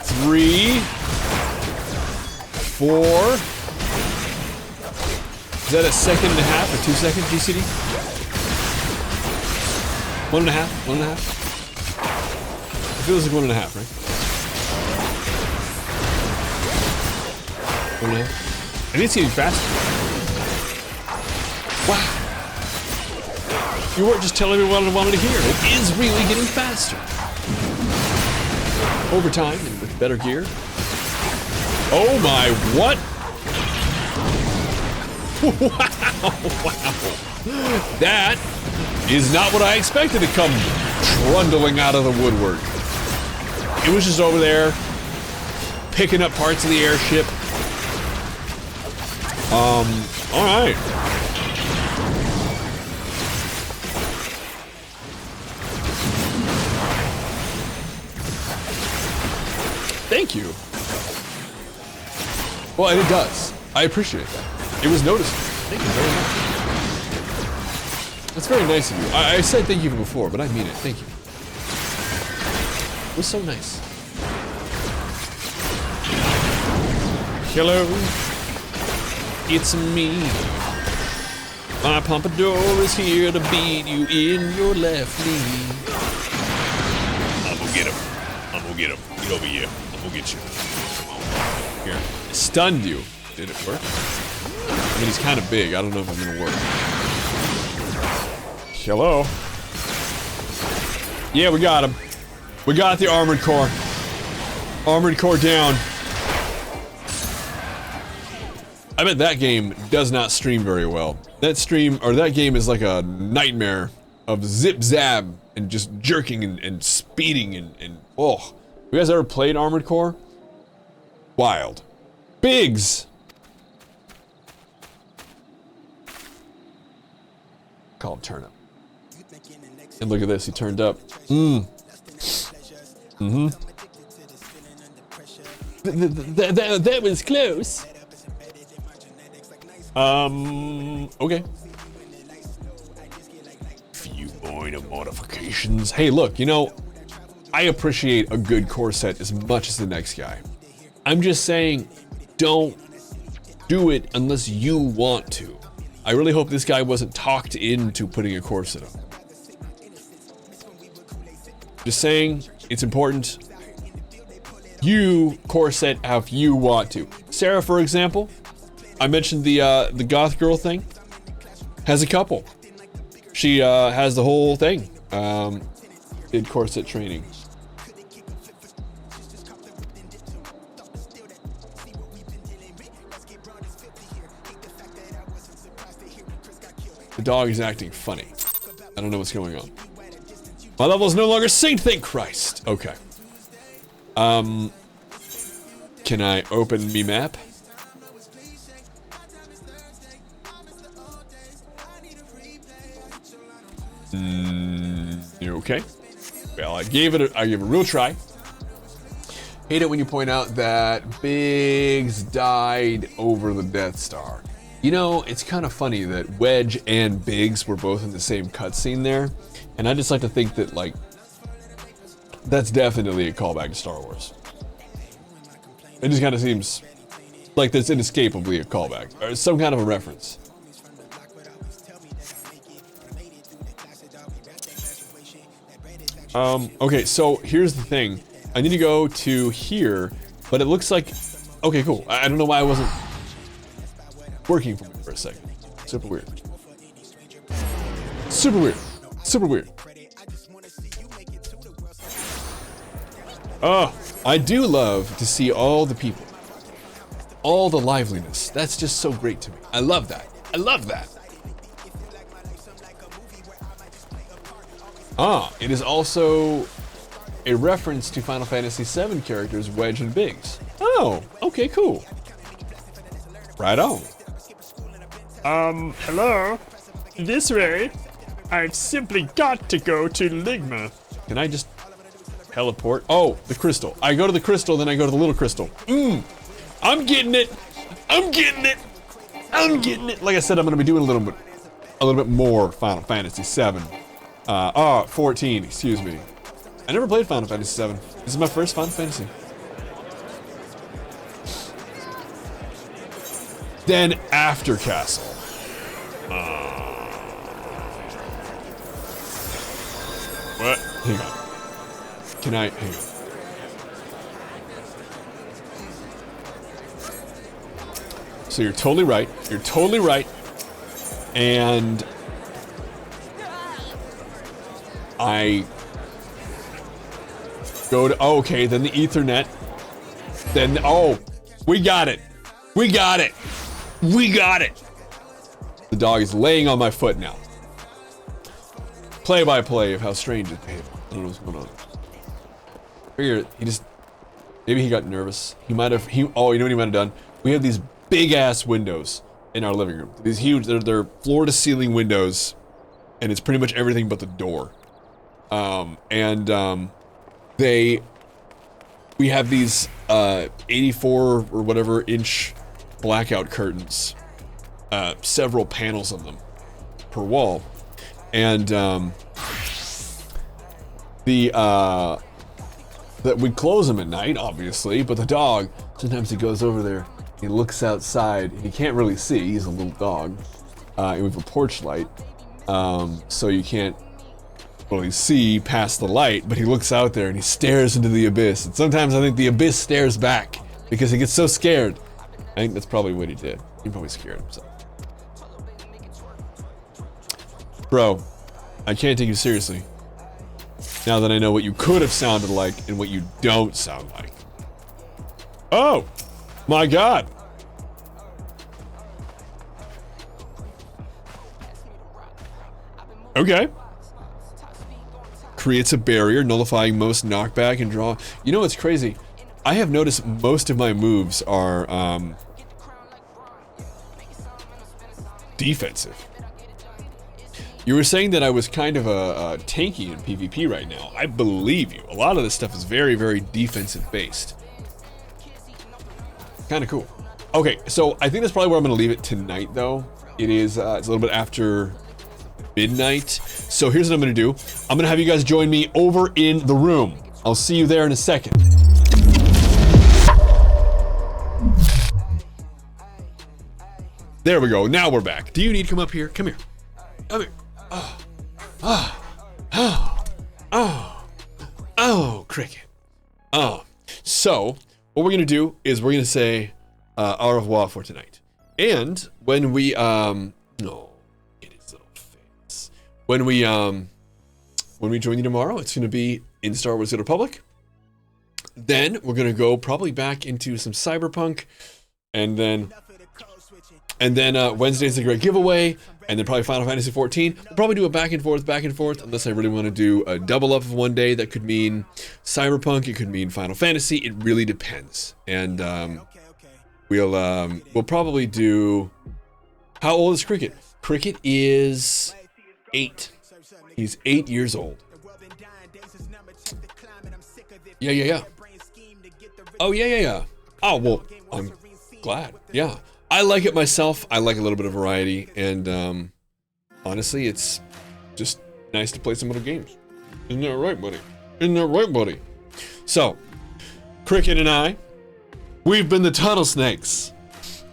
3, 4. Is that a second and a half or 2 seconds, GCD? 1.5? 1.5? It feels like 1.5, right? 1.5? I need to see it faster. Wow. You weren't just telling me what I wanted to hear. It is really getting faster. Over time and with better gear. Oh my, what? Wow. That is not what I expected to come trundling out of the woodwork. It was just over there, picking up parts of the airship. Alright. Thank you. Well, and it does. I appreciate that. It was noticeable. Thank you very much. That's very nice of you. I said thank you before, but I mean it. Thank you. It was so nice. Hello. It's me. My pompadour is here to beat you in your left knee. I'm gonna get him. I'm gonna get him. Get over here. We'll get you. Come on. Here. I stunned you. Did it work? I mean, he's kind of big. I don't know if I'm gonna work. Hello? Yeah, we got him. We got the armored core. Armored core down. I bet that game does not stream very well. That game is like a nightmare of zip zab and just jerking and speeding and oh. You guys ever played Armored Core? Wild. Biggs! Call him turn up. And look at this, he turned up. That was close. Okay. Few minor modifications. Hey, look, you know, I appreciate a good core set as much as the next guy. I'm just saying, don't do it unless you want to. I really hope this guy wasn't talked into putting a core set up. Just saying, it's important. You core set how you want to. Sarah, for example, I mentioned the goth girl thing. Has a couple. She has the whole thing. Did core set training. The dog is acting funny. I don't know what's going on. My level is no longer synced, thank Christ. Okay. Can I open me map? Okay. Well, I gave it a real try. Hate it when you point out that Biggs died over the Death Star. You know, it's kind of funny that Wedge and Biggs were both in the same cutscene there, and I just like to think that, like, that's definitely a callback to Star Wars. It just kind of seems like that's inescapably a callback, or some kind of a reference. Okay, so here's the thing. I need to go to here, but it looks like... Okay, cool. I don't know why I wasn't working for me for a second. Super weird. Super weird. Super weird. Oh, I do love to see all the people. All the liveliness. That's just so great to me. I love that. I love that. Ah, it is also a reference to Final Fantasy VII characters Wedge and Biggs. Oh, okay, cool. Right on. Hello? This way? I've simply got to go to Ligma. Can I just teleport? Oh, the crystal. I go to the crystal, then I go to the little crystal. I'm getting it. I'm getting it. I'm getting it. Like I said, I'm gonna be doing a little bit more Final Fantasy VII. 14, excuse me. I never played Final Fantasy VII. This is my first Final Fantasy. Then after Castle. What? Hang on. Can I, hang on. So you're totally right. You're totally right. And I go to, oh, okay, then the Ethernet. Then, oh, we got it. We got it. We got it. The dog is laying on my foot now. Play-by-play of how strange it's behaving. I don't know what's going on. Figure he just, maybe he got nervous. He might have, oh, you know what he might have done? We have these big-ass windows in our living room. These huge, they're floor-to-ceiling windows, and it's pretty much everything but the door. We have these 84 or whatever inch blackout curtains, several panels of them per wall, and that we close them at night, obviously, but the dog, sometimes he goes over there, he looks outside, he can't really see, he's a little dog, and we have a porch light, so you can't really see past the light, but he looks out there and he stares into the abyss, and sometimes I think the abyss stares back, because he gets so scared. I think that's probably what he did. He probably scared himself. Bro, I can't take you seriously. Now that I know what you could have sounded like and what you don't sound like. Oh, my God. Okay. Creates a barrier, nullifying most knockback and draw. You know what's crazy? I have noticed most of my moves are defensive. You were saying that I was kind of a tanky in PvP right now. I believe you. A lot of this stuff is very, very defensive based. Kind of cool. Okay, so I think that's probably where I'm going to leave it tonight, though. It is, it's a little bit after midnight. So here's what I'm going to do. I'm going to have you guys join me over in the room. I'll see you there in a second. There we go. Now we're back. Do you need to come up here? Come here. Come here. Oh, cricket. So what we're gonna do is we're gonna say au revoir for tonight. And when we no, get his little face. When we join you tomorrow, it's gonna be in Star Wars: The Old Republic. Then we're gonna go probably back into some Cyberpunk, and then Wednesday's a great giveaway, and then probably Final Fantasy 14. We'll probably do a back and forth, unless I really want to do a double up of one day. That could mean Cyberpunk, it could mean Final Fantasy. It really depends. And we'll probably do. How old is Cricket? Cricket is 8. He's 8 years old. Yeah. Oh yeah. Oh well, I'm glad. Yeah. I like it myself. I like a little bit of variety, and honestly, it's just nice to play some other games. Isn't that right, buddy? Isn't that right, buddy? So, Cricket and I, we've been the Tunnel Snakes,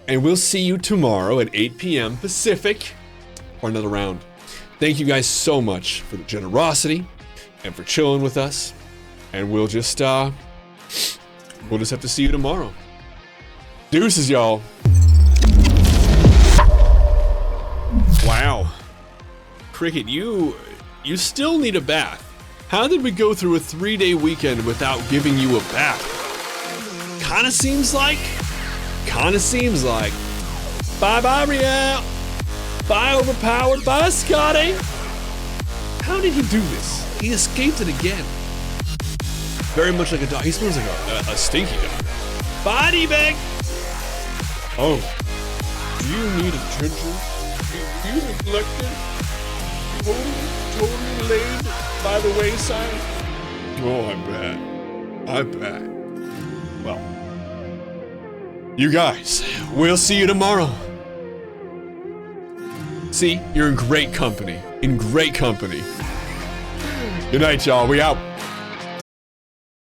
and we'll see you tomorrow at 8 p.m. Pacific for another round. Thank you guys so much for the generosity and for chilling with us, and we'll just have to see you tomorrow. Deuces, y'all. Wow. Cricket, you still need a bath. How did we go through a 3-day weekend without giving you a bath? Kinda seems like. Bye, Riel. Bye, Overpowered. Bye, Scotty. How did he do this? He escaped it again. Very much like a dog. He smells like a stinky dog. Body bag. Oh. Do you need attention? You neglected, totally laid by the wayside. Oh, I bet. Well, you guys, we'll see you tomorrow. See, you're in great company. Good night, y'all. We out.